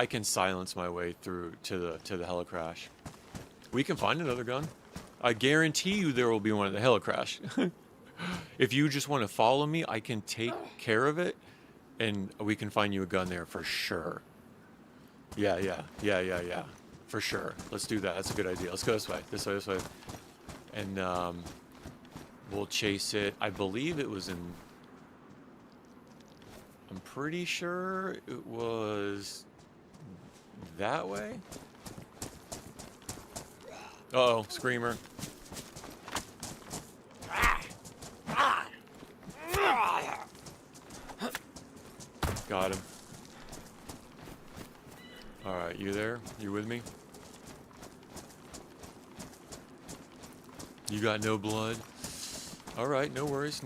can silence my way through to the helicrash. We can find another gun. I guarantee you there will be one at the helicrash. If you just want to follow me, I can take care of it, and we can find you a gun there for sure. Yeah. For sure. Let's do that. That's a good idea. Let's go this way. This way. And we'll chase it. I believe it was in... I'm pretty sure it was that way. Uh-oh, screamer. Got him. Alright, you there? You with me? You got no blood? Alright, no worries.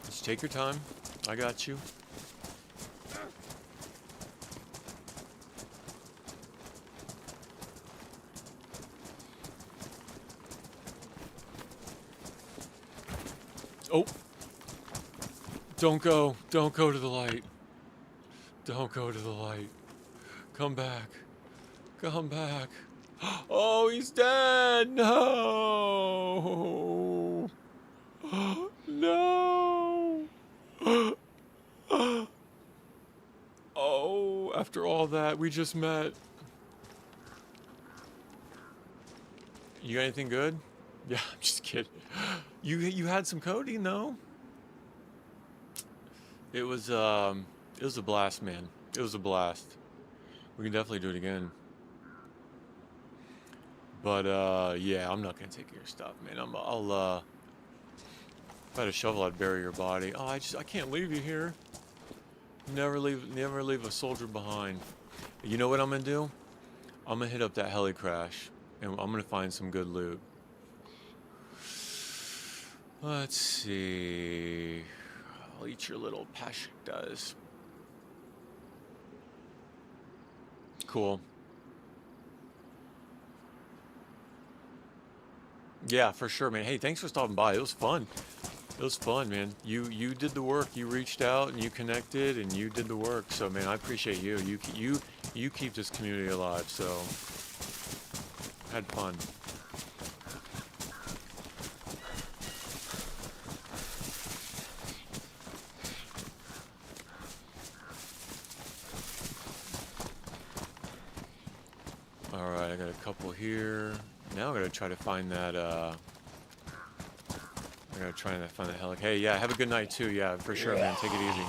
Just take your time. I got you. Oh! Don't go to the light. Don't go to the light. Come back. Oh, he's dead! No! No! Oh, after all that, we just met. You got anything good? Yeah, I'm just kidding. You had some codeine though. It was a blast, man. It was a blast. We can definitely do it again. But yeah, I'm not gonna take your stuff, man. If I had a shovel, I'd bury your body. Oh, I can't leave you here. Never leave a soldier behind. You know what I'm gonna do? I'm gonna hit up that heli crash, and I'm gonna find some good loot. Let's see. I'll eat your little pashtas. Cool. Yeah, for sure, man. Hey, thanks for stopping by. It was fun. It was fun, man. You did the work. You reached out and you connected and you did the work. So, man, I appreciate you. You keep this community alive. So, had fun. All right, I got a couple here. Now I'm gonna try to find that. I gotta try to find the helic. Hey, yeah, have a good night too. Yeah, for sure, man. Take it easy.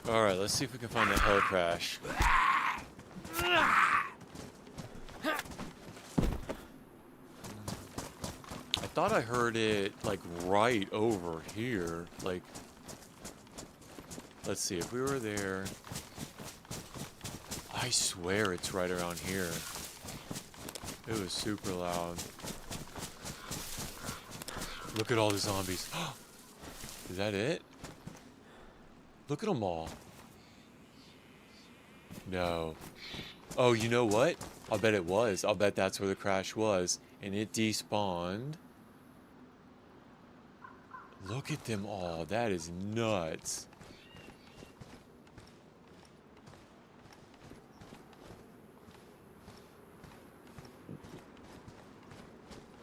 All right, let's see if we can find that heli crash. I thought I heard it like right over here. Like, let's see if we were there. I swear it's right around here. It was super loud. Look at all the zombies. Is that it? Look at them all. No. Oh, you know what? I'll bet it was. I'll bet that's where the crash was. And it despawned. Look at them all. That is nuts.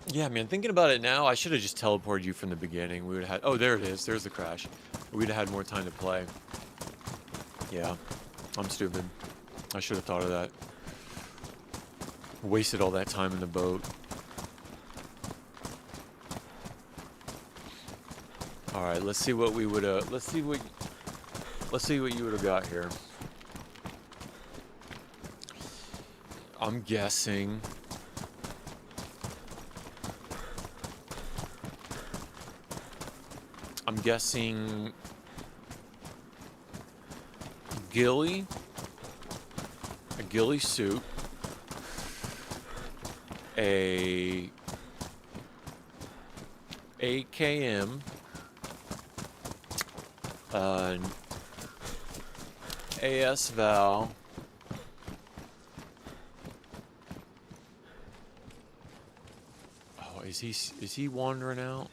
Yeah, man, thinking about it now, I should have just teleported you from the beginning. We would have had... Oh, there it is. There's the crash. We'd have had more time to play. Yeah, I'm stupid. I should have thought of that. Wasted all that time in the boat. All right, let's see what we would have... Let's see what you would have got here. I'm guessing... ghillie, a ghillie soup, a AKM, an AS Val, oh, is he wandering out?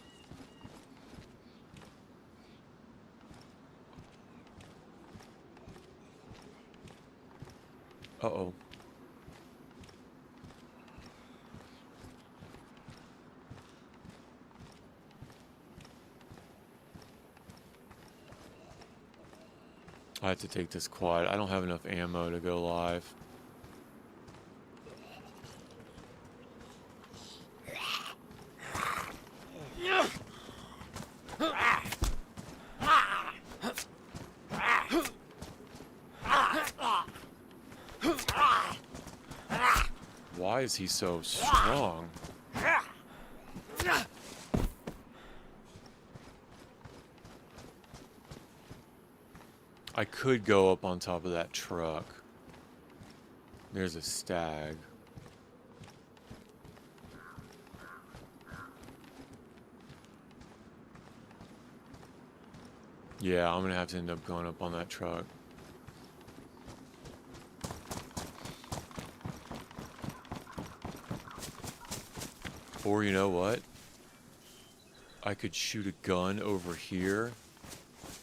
Uh-oh. I have to take this quad. I don't have enough ammo to go live. Why is he so strong? I could go up on top of that truck. There's a stag. Yeah, I'm gonna have to end up going up on that truck. Or you know what? I could shoot a gun over here,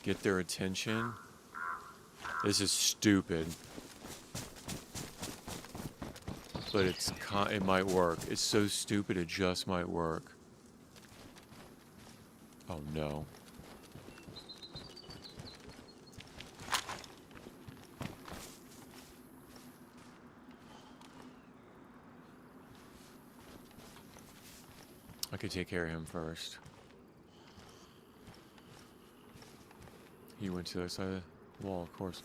get their attention. This is stupid. But it might work. It's so stupid it just might work. Oh no. I could take care of him first. He went to the other side of the wall, of course.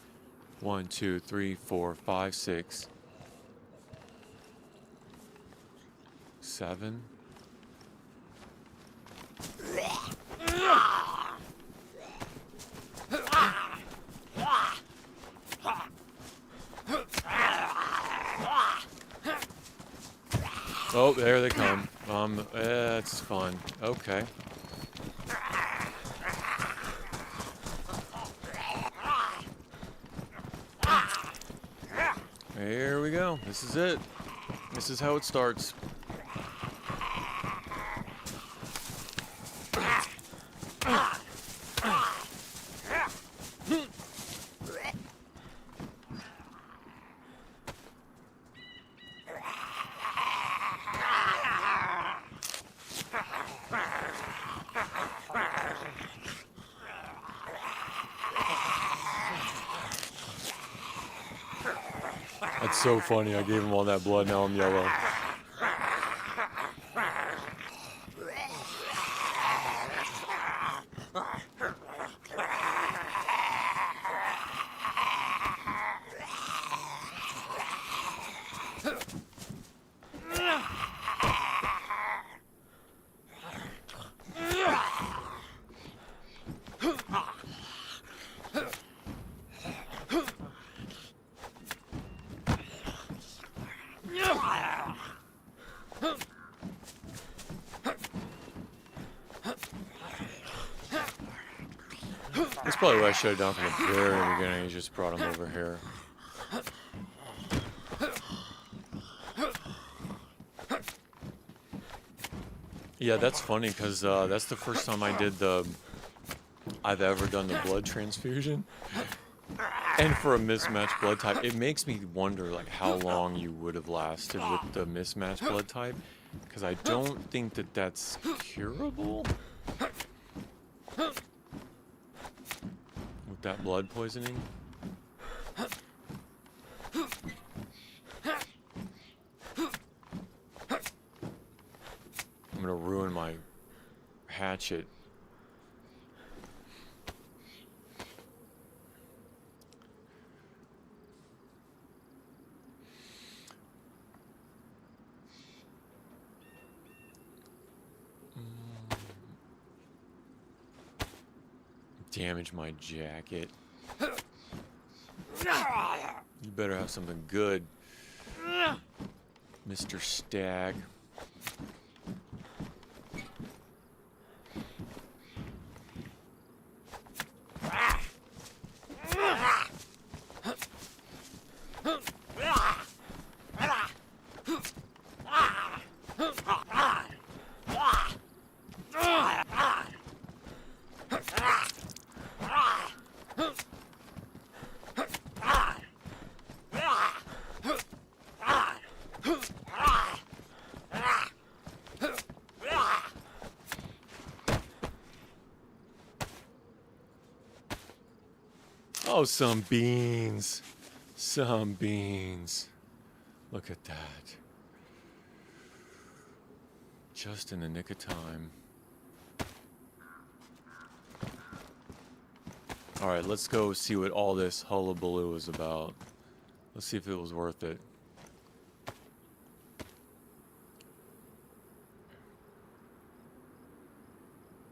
1, 2, 3, 4, 5, 6, 7. Oh, there they come. That's fun. Okay. Here we go. This is it. This is how it starts. That's so funny. I gave him all that blood. Now I'm yellow. That's probably what I should have done from the very beginning. You just brought him over here. Yeah, that's funny because that's the first time I've ever done the blood transfusion. And for a mismatched blood type, it makes me wonder like how long you would have lasted with the mismatched blood type, because I don't think that that's curable with that blood poisoning. I'm gonna ruin my hatchet. Damage my jacket. You better have something good, Mr. Stag. Oh, some beans. Some beans. Look at that. Just in the nick of time. Alright, let's go see what all this hullabaloo is about. Let's see if it was worth it.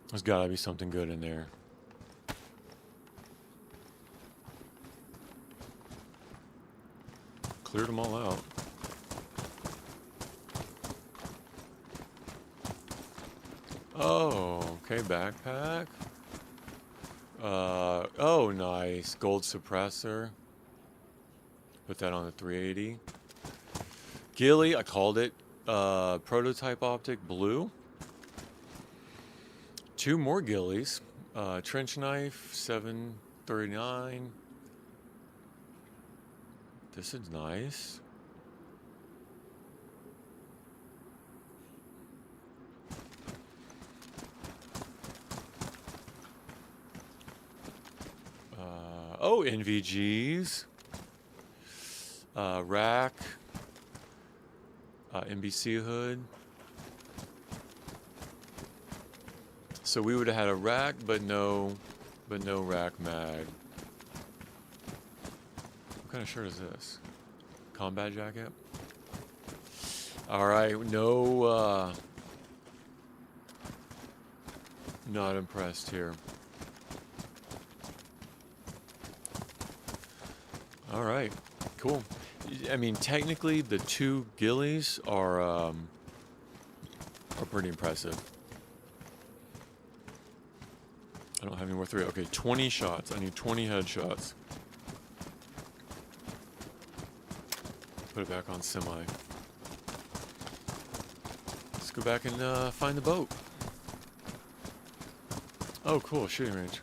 There's gotta be something good in there. Cleared them all out. Oh, okay, backpack. Oh, nice. Gold suppressor. Put that on the 380. Ghillie, I called it. Prototype optic, blue. 2 more ghillies. Trench knife, 739. This is nice. Oh, NVGs. Rack. NBC hood. So we would have had a rack, but no rack mag. What kind of shirt is this? Combat jacket? Alright, no, not impressed here. Alright, cool. I mean, technically, the 2 ghillies are pretty impressive. I don't have any more 3. Okay, 20 shots. I need 20 headshots. Put it back on semi. Let's go back and find the boat. Oh, cool, shooting range.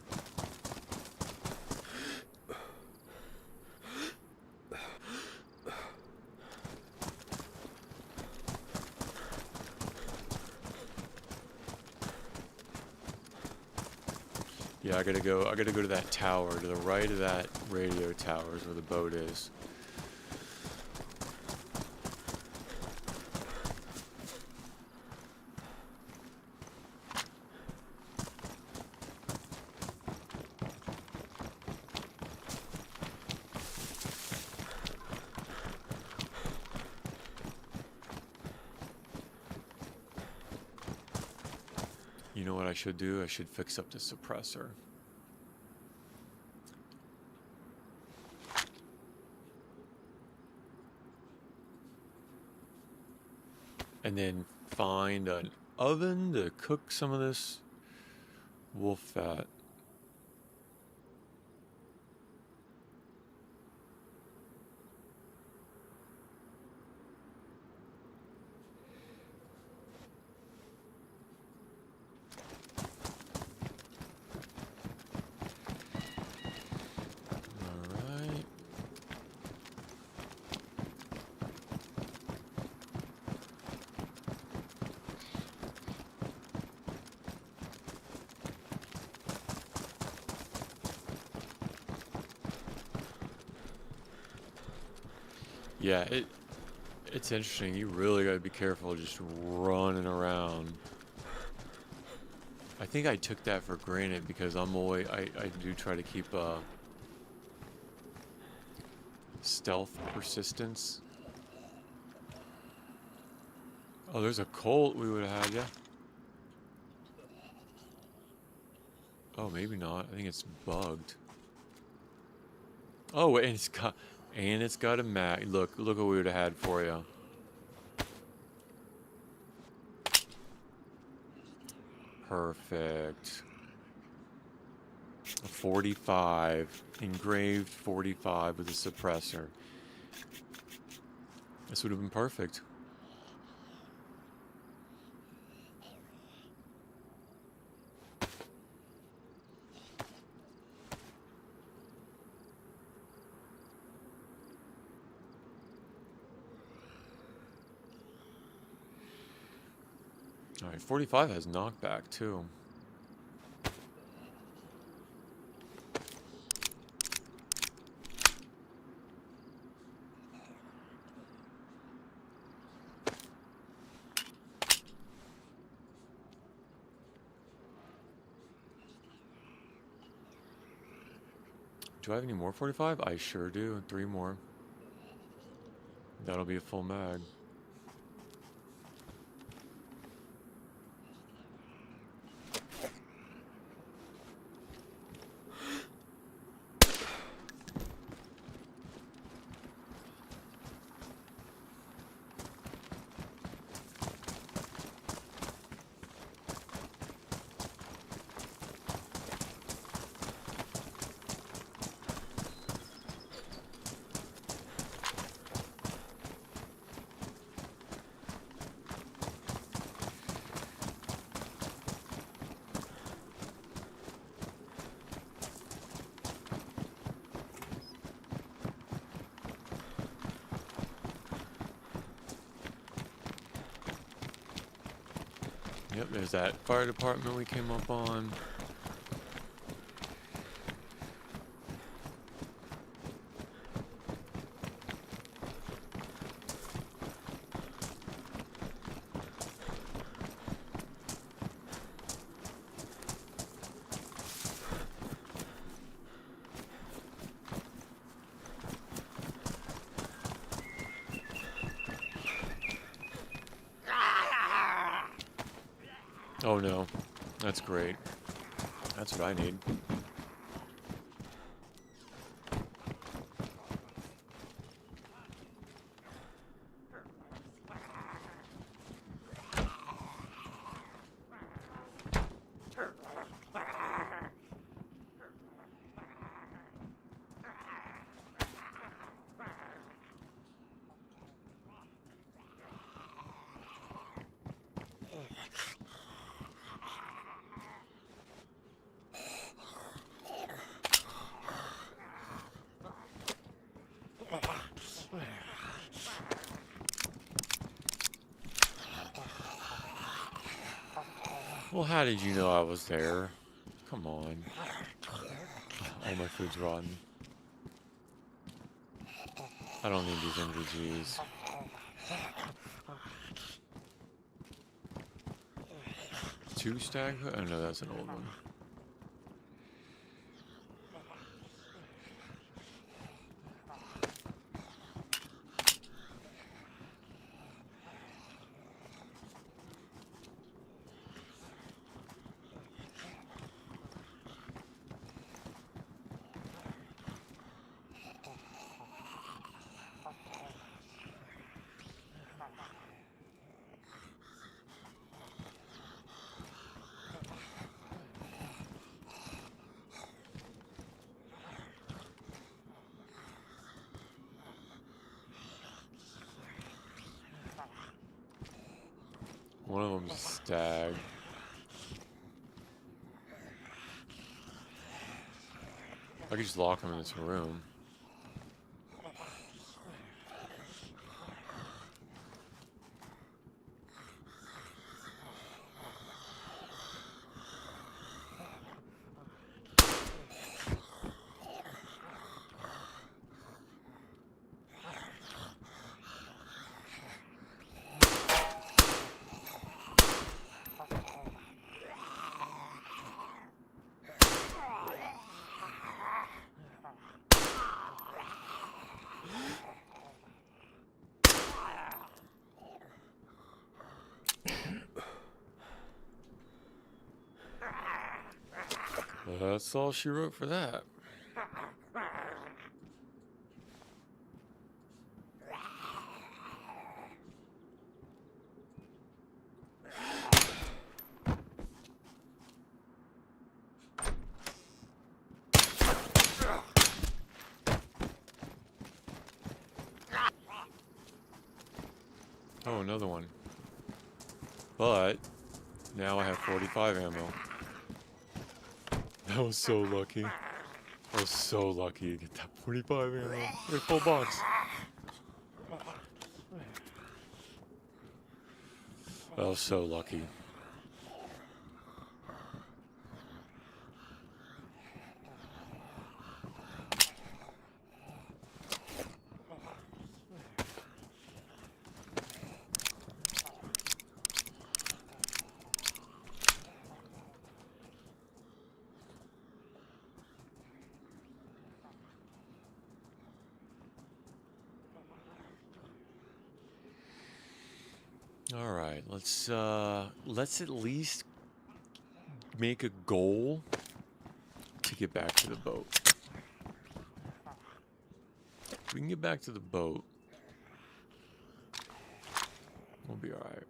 Yeah, I gotta go to that tower, to the right of that radio tower is where the boat is. You know what I should do? I should fix up the suppressor. And then find an oven to cook some of this wolf fat. Alright. Yeah, it's interesting. You really gotta be careful just running around. I think I took that for granted because I'm always I do try to keep stealth persistence. Oh, there's a Colt we would have had, yeah. Oh, maybe not. I think it's bugged. Oh, and it's got a mag. Look what we would have had for you. Perfect. A 45, engraved 45 with a suppressor. This would have been perfect. All right, 45 has knockback too. Do I have any more 45? I sure do. 3 more. That'll be a full mag. Yep, there's that fire department we came up on. Oh no, that's great. That's what I need. Well, how did you know I was there? Come on. All my food's rotten. I don't need these NVGs. Two stag? Oh no, that's an old one. One of them's a stag. I could just lock him in this room. That's all she wrote for that. Oh, another one. But now I have 45 ammo. I was so lucky. I was so lucky to get that 45 ammo. A full box. I was so lucky. All right, let's at least make a goal to get back to the boat. If we can get back to the boat, we'll be all right.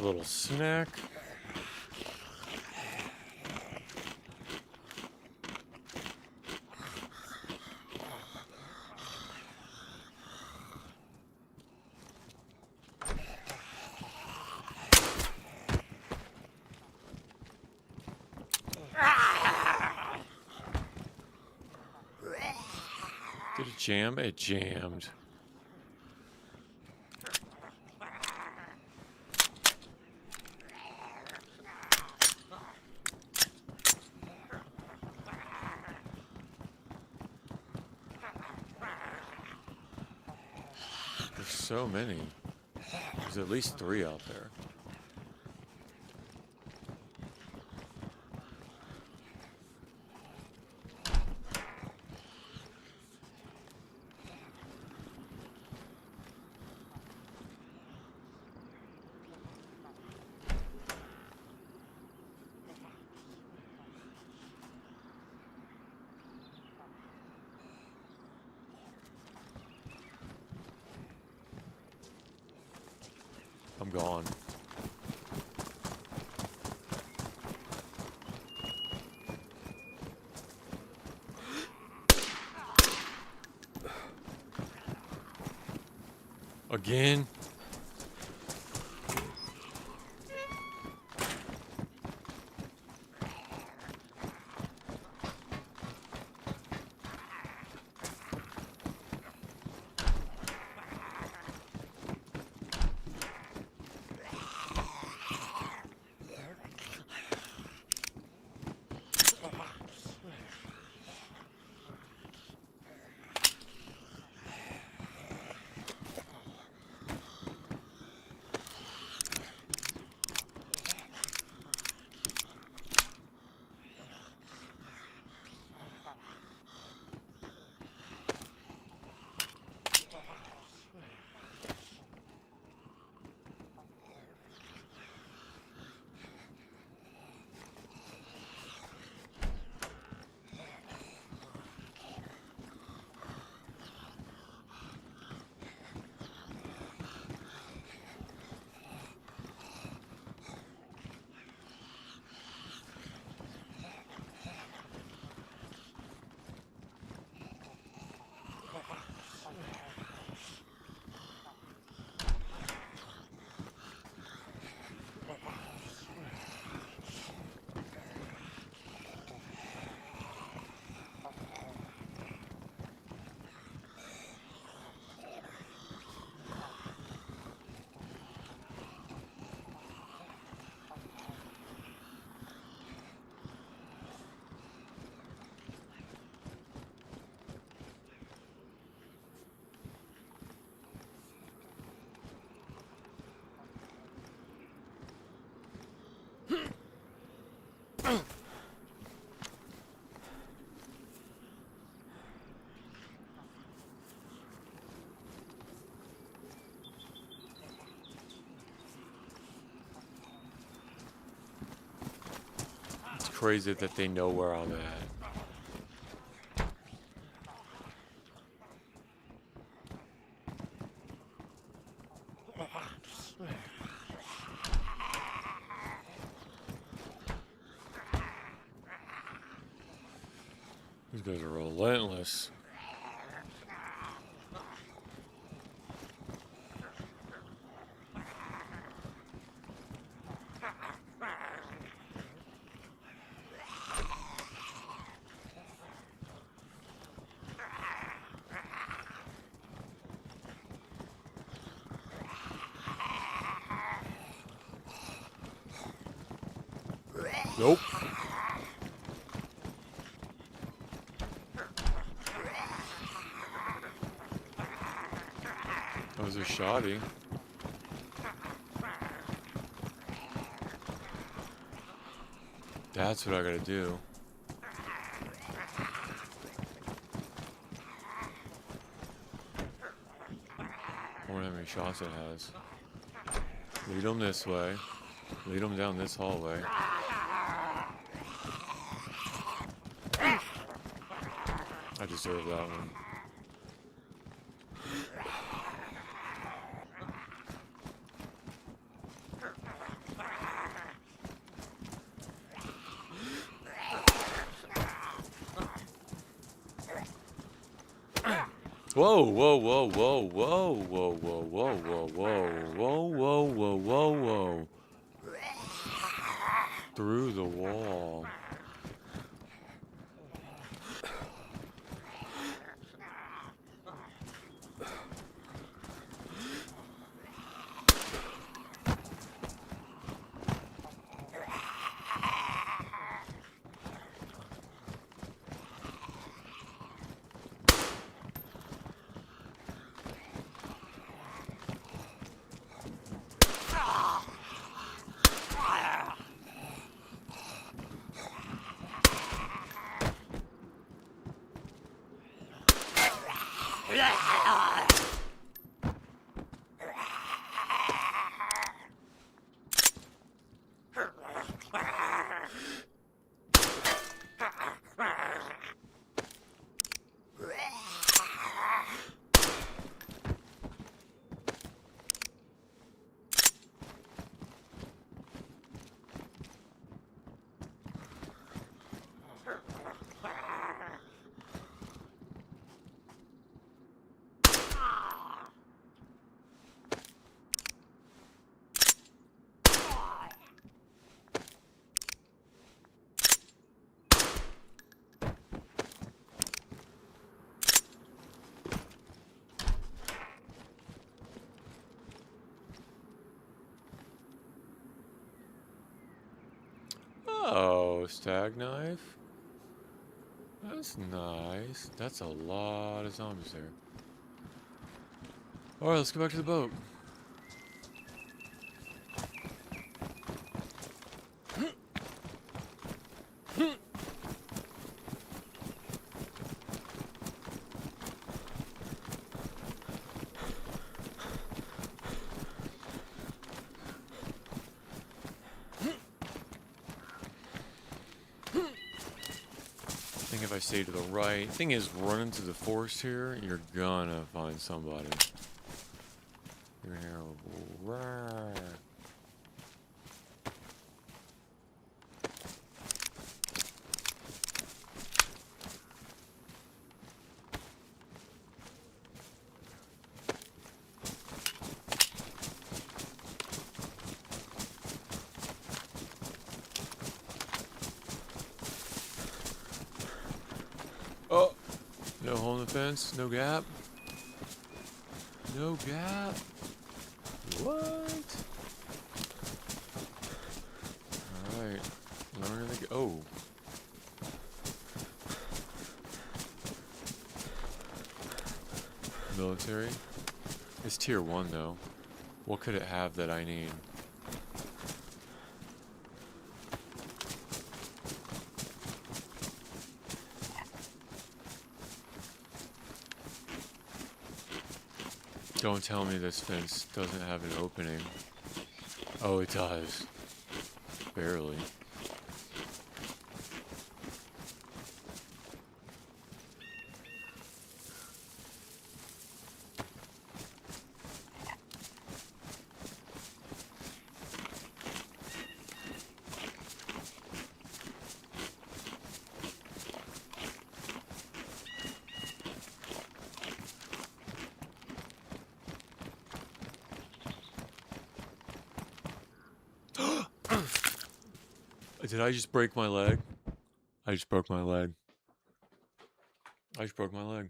little snack. Did it jam? It jammed. There's so many. There's at least 3 out there. I'm gone. Again? It's crazy that they know where I'm at. These guys are relentless. Nope. That was a shoddy. That's what I gotta do. I wonder how many shots it has. Lead them this way. Lead them down this hallway. I deserve that one. Whoa, whoa, whoa, whoa, whoa, whoa, whoa, whoa, whoa, whoa, whoa, whoa, whoa, whoa, whoa. Through the wall. Oh, stag knife. That's nice. That's a lot of zombies there. Alright, let's go back to the boat. I think if I stay to the right. Thing is, running through the forest here, you're gonna find somebody. You're gonna hear a roar. Oh, no hole in the fence, no gap. No gap. What? Alright. Learning the. Oh. Military. It's tier 1 though. What could it have that I need? Don't tell me this fence doesn't have an opening. Oh, it does. Barely. Did I just break my leg? I just broke my leg. I just broke my leg.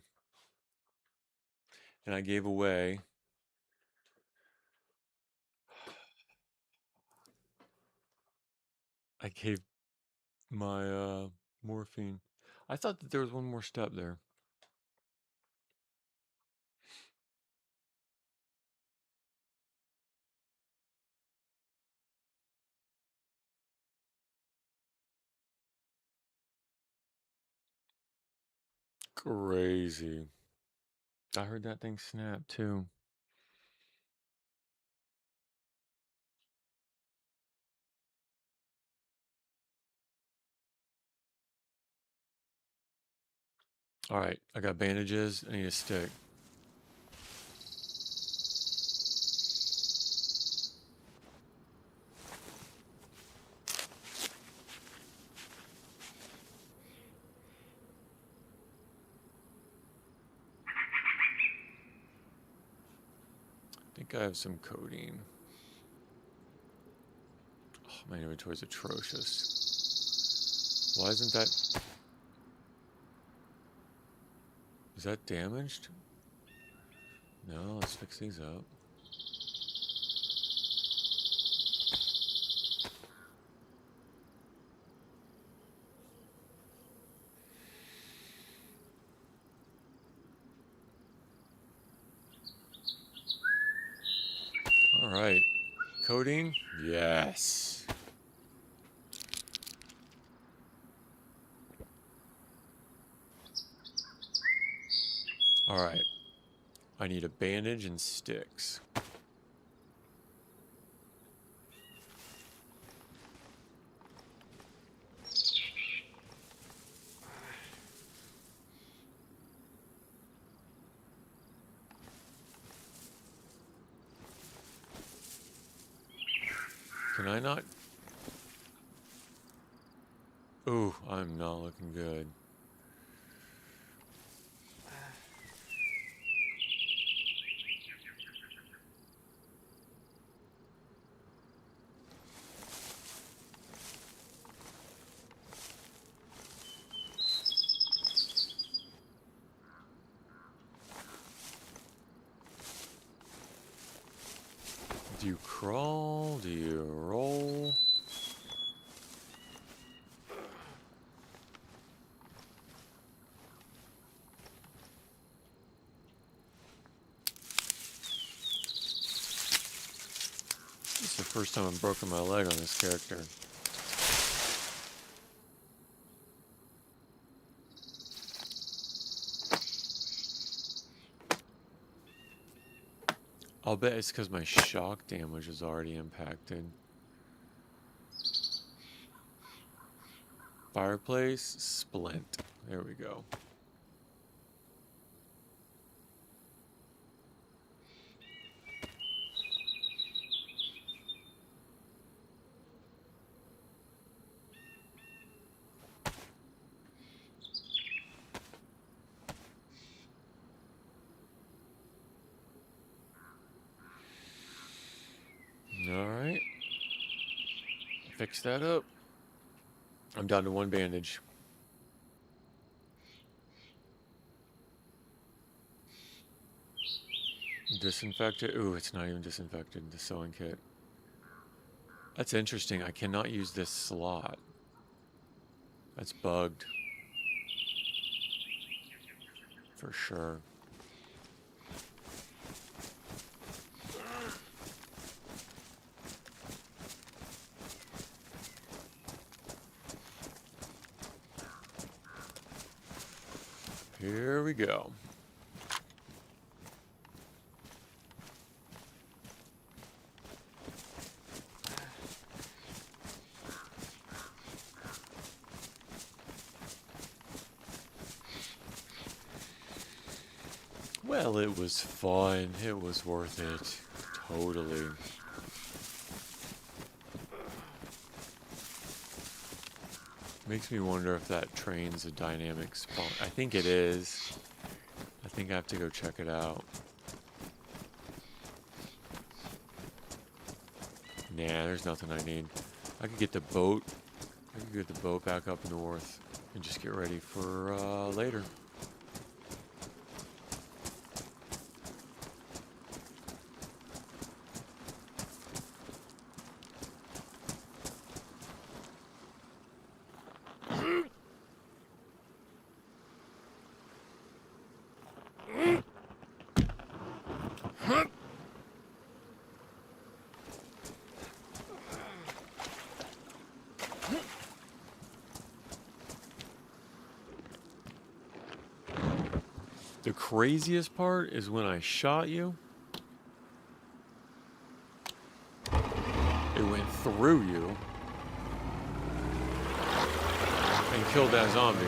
And I gave away. I gave my morphine. I thought that there was one more step there. Crazy. I heard that thing snap too. Alright, I got bandages. I need a stick. think I have some codeine. Oh, my inventory's atrocious. Why isn't that... Is that damaged? No, let's fix these up. All right. Codeine? Yes. All right. I need a bandage and sticks. Can I not? Ooh, I'm not looking good. Do you crawl? Do you roll? This is the first time I've broken my leg on this character. I'll bet it's because my shock damage is already impacted. Fireplace, splint. There we go. Alright. Fix that up. I'm down to one bandage. Disinfected. Ooh, it's not even disinfected, the sewing kit. That's interesting. I cannot use this slot. That's bugged. For sure. Here we go. Well, it was fun. It was worth it. Totally. Makes me wonder if that train's a dynamic spawn. I think it is. I think I have to go check it out. Nah, there's nothing I need. I could get the boat. I could get the boat back up north and just get ready for later. The craziest part is when I shot you, it went through you and killed that zombie.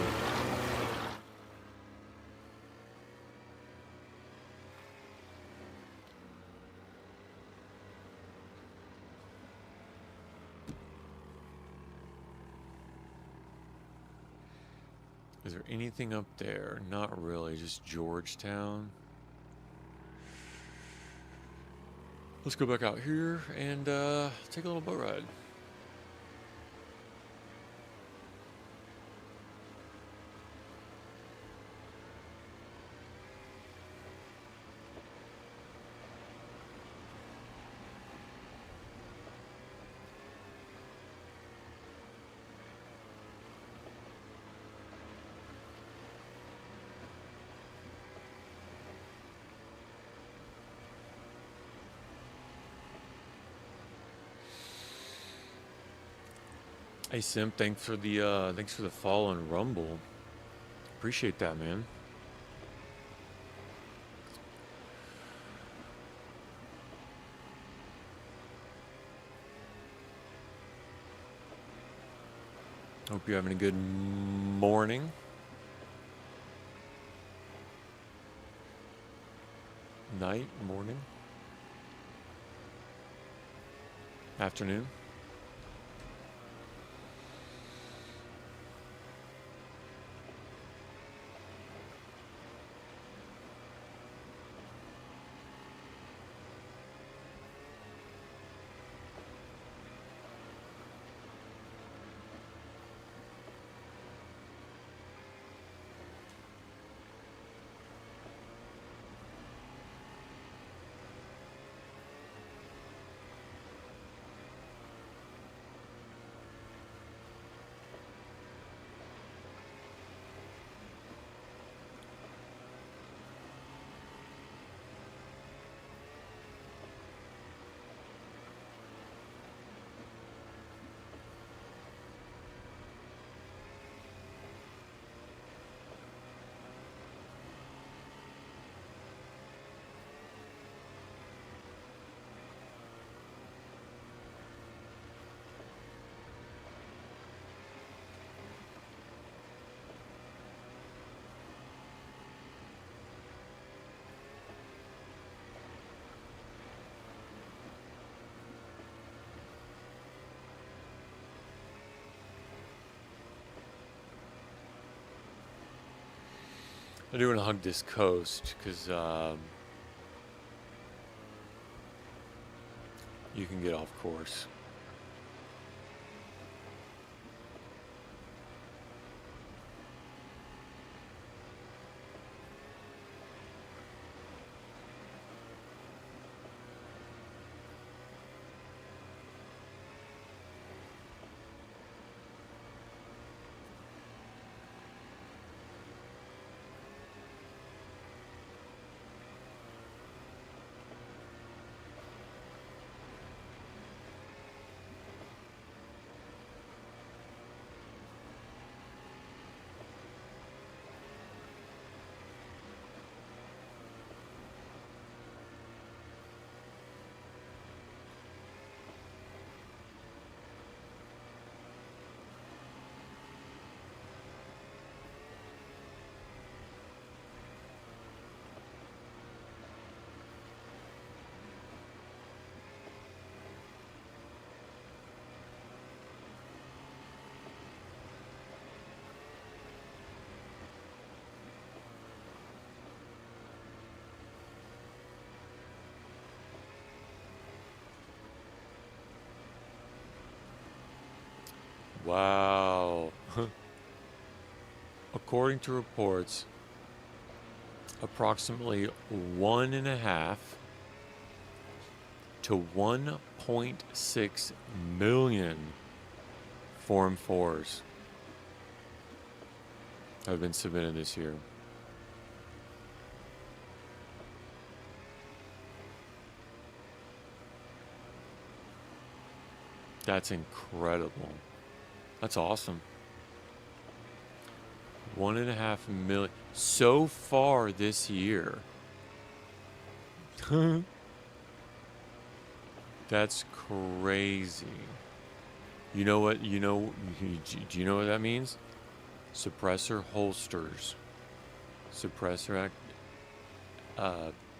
Is there anything up there? Not really, just Georgetown. Let's go back out here and take a little boat ride. Hey Simp, thanks for the follow on Rumble. Appreciate that, man. Hope you're having a good morning. Night, morning, afternoon. I do want to hug this coast because you can get off course. Wow. According to reports, approximately 1.5 to 1.6 million Form 4s have been submitted this year. That's incredible. That's awesome. 1.5 million so far this year. That's crazy. You know what? Do you know what that means? Suppressor holsters, suppressor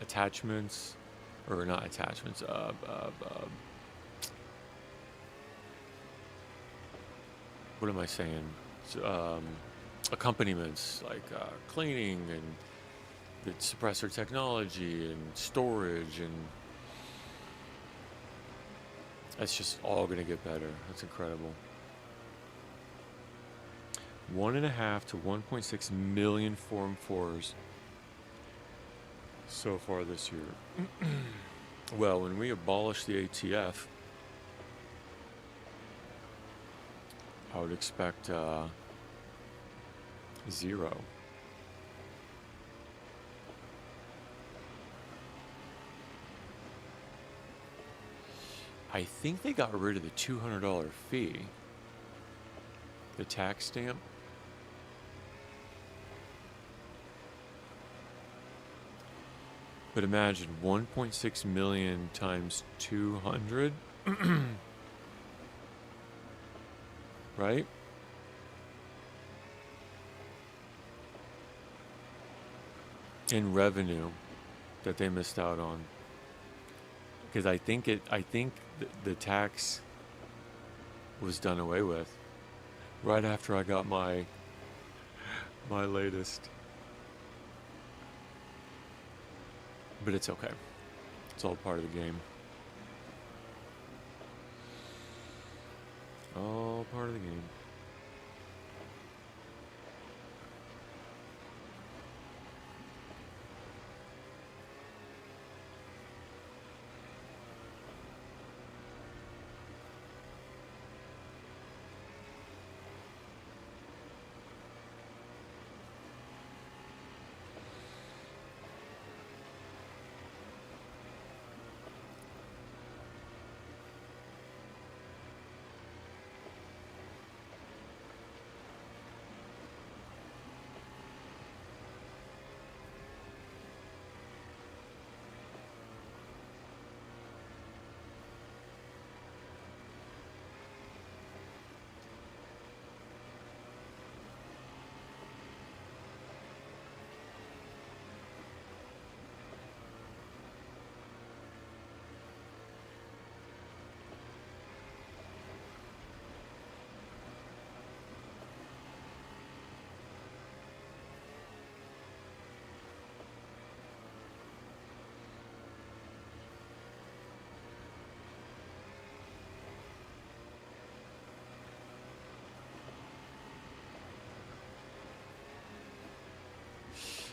attachments, or not attachments. What am I saying? Accompaniments like cleaning and the suppressor technology and storage and That's just all going to get better. That's incredible. 1.5 to 1.6 million Form 4s so far this year. Well, when we abolish the ATF, I would expect 0. I think they got rid of the $200 fee, the tax stamp. But imagine 1.6 million times 200, right? In revenue that they missed out on. Because I think the tax was done away with right after I got my latest. But it's okay. It's all part of the game. All part of the game.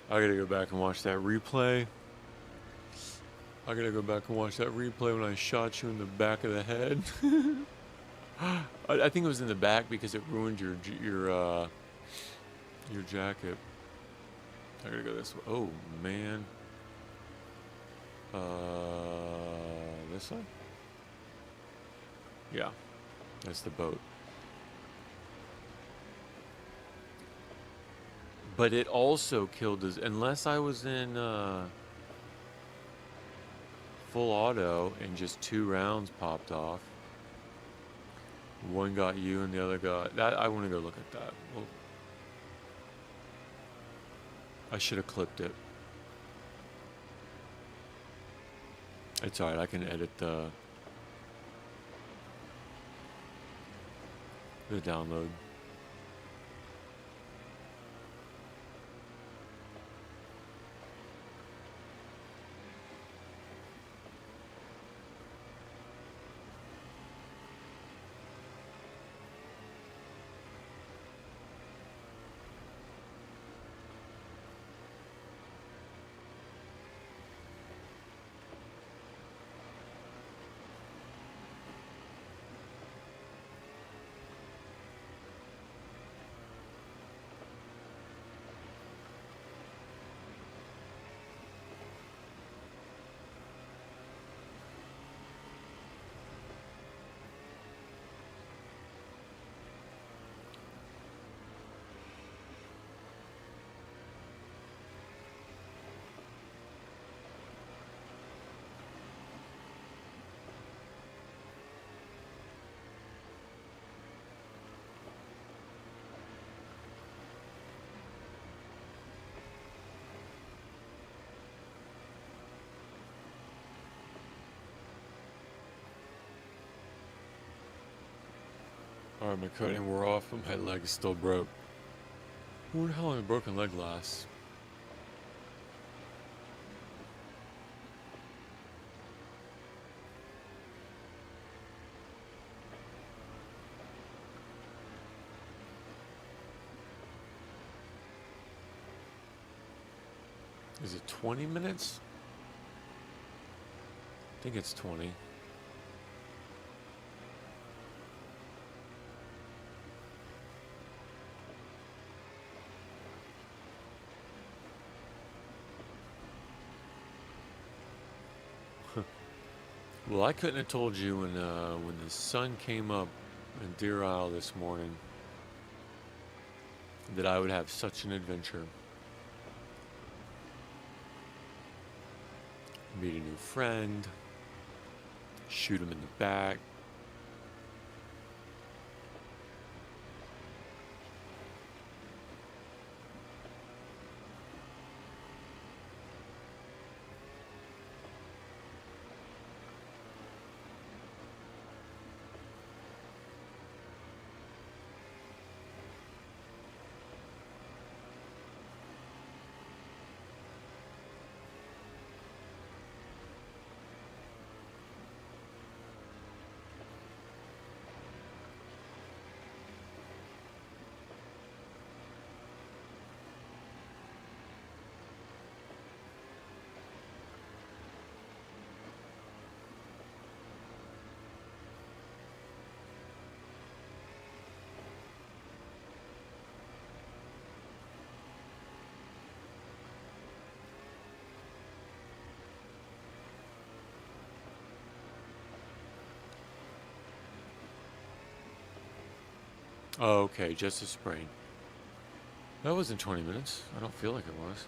I gotta go back and watch that replay. I gotta go back and watch that replay when I shot you in the back of the head. I think it was in the back because it ruined your jacket. I gotta go this way. Oh man. This way? Yeah, that's the boat. But it also killed us, unless I was in full auto and just 2 rounds popped off. One got you and the other got that. I want to go look at that. Well, I should have clipped it. It's alright, I can edit the download. Alright, my coating wore off, but my leg is still broke. I wonder how long a broken leg lasts. Is it 20 minutes? I think it's 20. Well, I couldn't have told you when the sun came up in Deer Isle this morning that I would have such an adventure. Meet a new friend, shoot him in the back. Oh, okay, just a sprain. That wasn't 20 minutes. I don't feel like it was.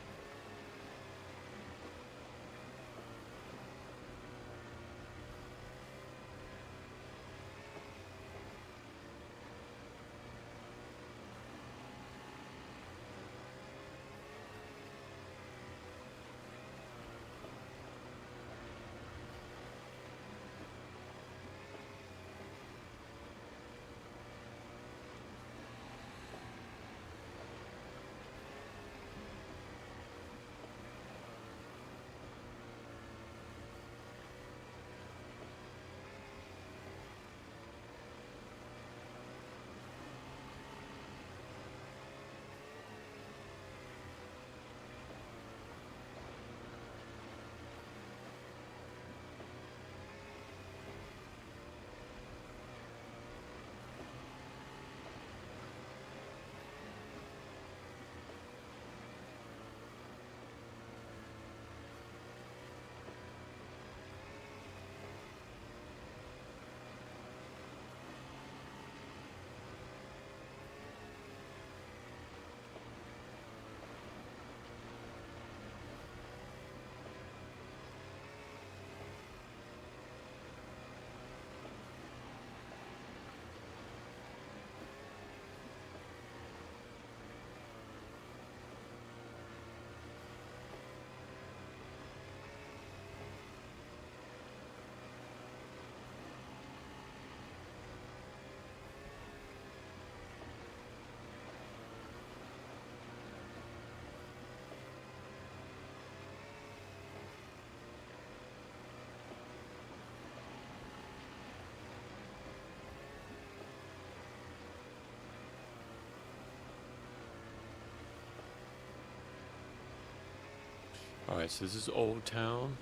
Alright, so this is Old Town.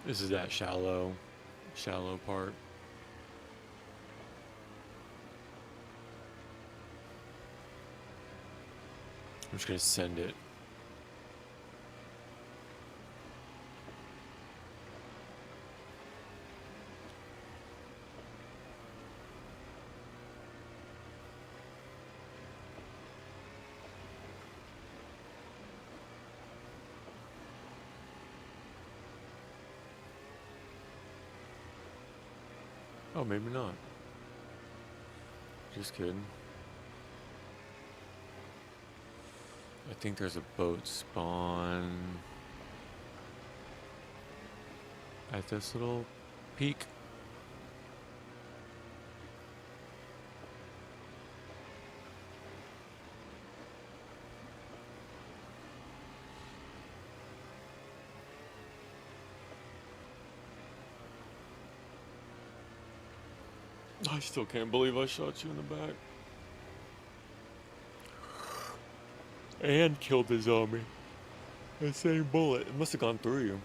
This is that shallow part. I'm just gonna send it. Oh, maybe not. Just kidding. I think there's a boat spawn at this little peak. I still can't believe I shot you in the back. And killed the zombie. The same bullet. It must have gone through you.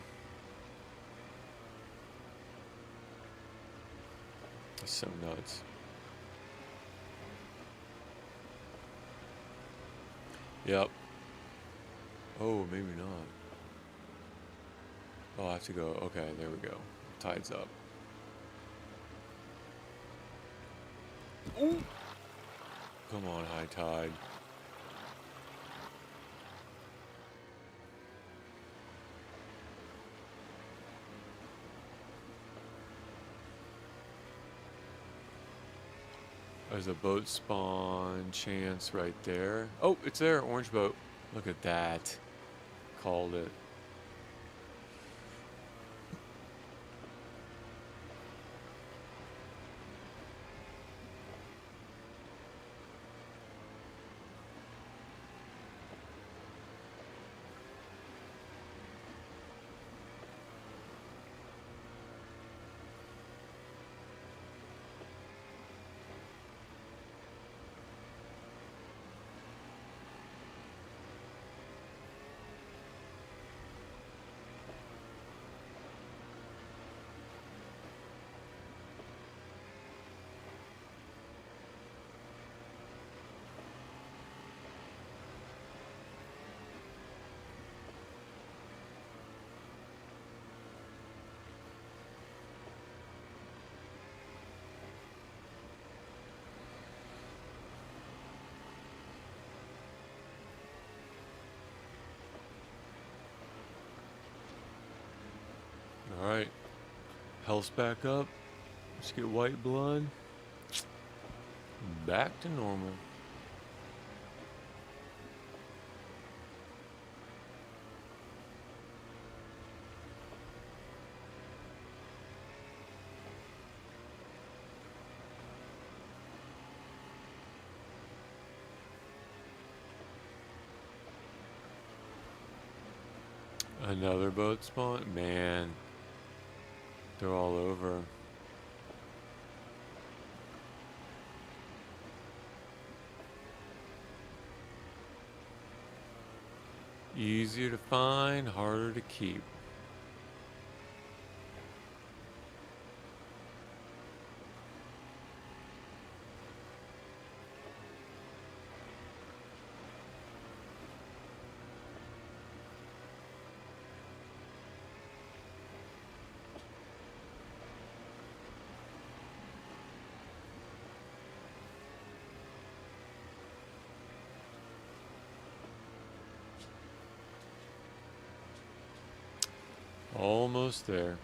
That's so nuts. Yep. Oh, maybe not. Oh, I have to go. Okay, there we go. Tide's up. Ooh. Come on, high tide. There's a boat spawn chance right there. Oh, it's there, orange boat. Look at that. Called it. Alright. Health's back up. Let's get white blood. Back to normal. Another boat spawn? Man. They're all over. Easier to find, harder to keep. Almost there.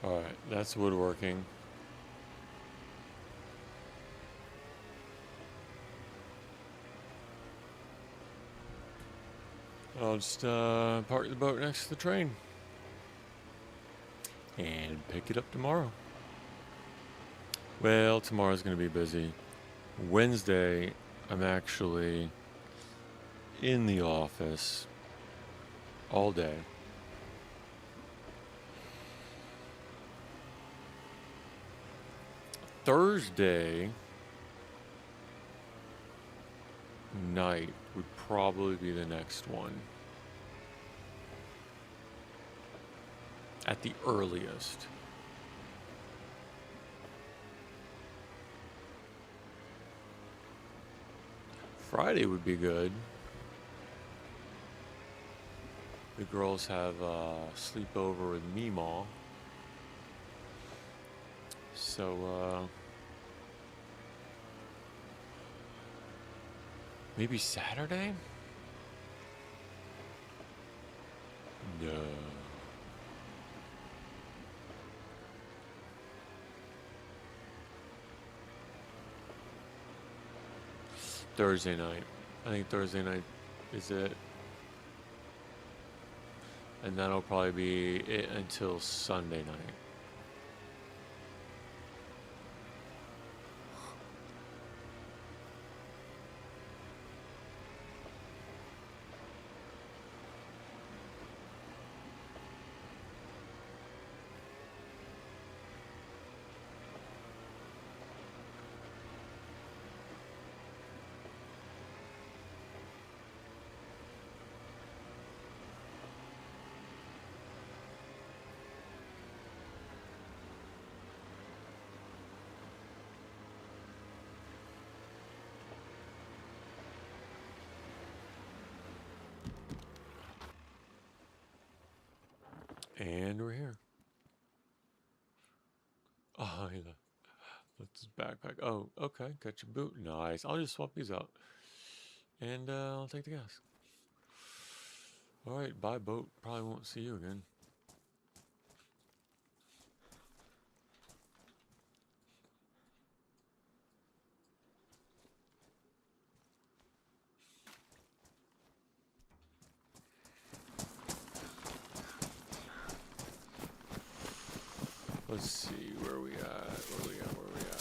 Alright, that's woodworking. I'll just park the boat next to the train and pick it up tomorrow. Well, tomorrow's going to be busy. Wednesday, I'm actually in the office all day. Thursday night would probably be the next one. At the earliest. Friday would be good. The girls have a sleepover with Meemaw. So, maybe Saturday? No. Thursday night. I think Thursday night is it. And that'll probably be it until Sunday night. And we're here. Oh, yeah. That's his backpack. Oh, okay. Got your boot. Nice. I'll just swap these out. And I'll take the gas. Alright, bye, boat. Probably won't see you again. Let's see, where we at? Where we at? Where we at?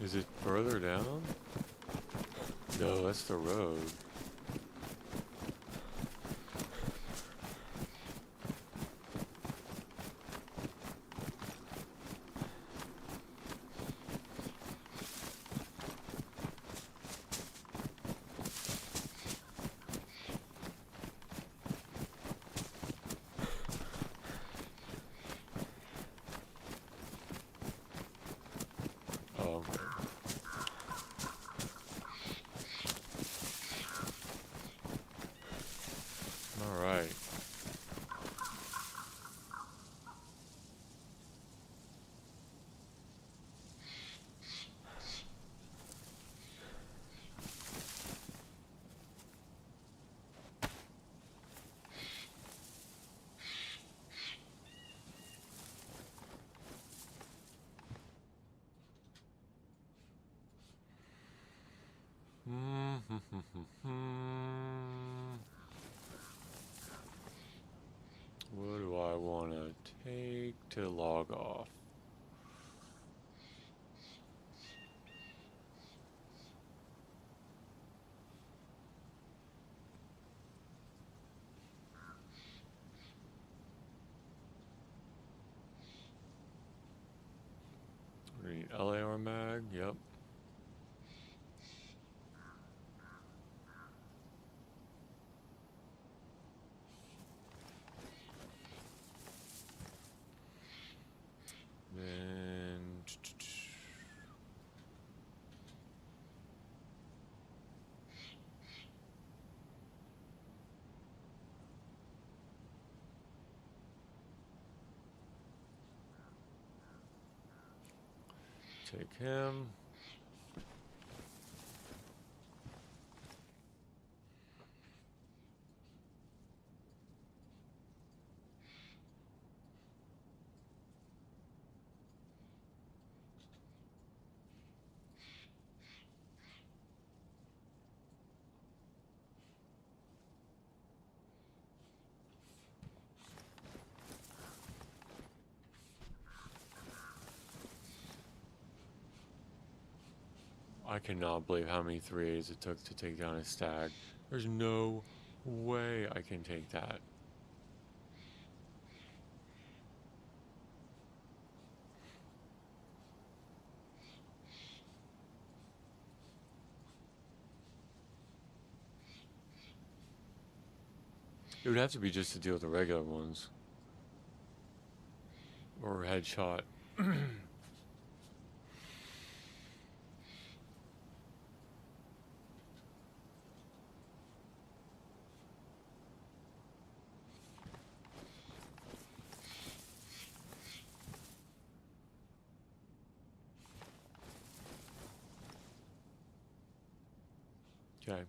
Is it further down? No, that's the road. Oh, okay. All right. What do I want to take to log off? Read LAR mag, yep. Take him. I cannot believe how many 3As it took to take down a stag. There's no way I can take that. It would have to be just to deal with the regular ones. Or headshot. Okay.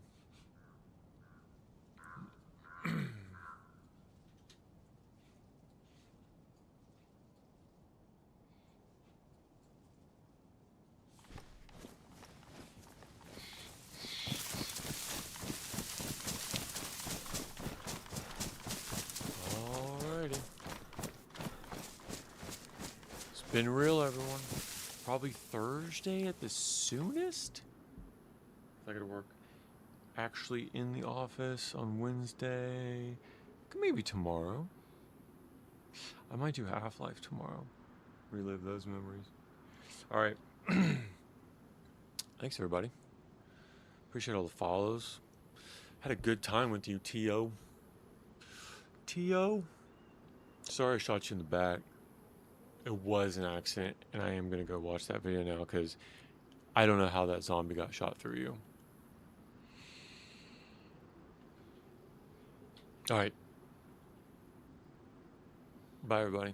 Alrighty. It's been real, everyone. Probably Thursday at the soonest. I gotta work actually in the office on Wednesday. Maybe tomorrow. I might do Half-Life tomorrow. Relive those memories. Alright. Thanks, everybody. Appreciate all the follows. Had a good time with you, T.O. T.O.? Sorry I shot you in the back. It was an accident, and I am going to go watch that video now because I don't know how that zombie got shot through you. Alright. Bye, everybody.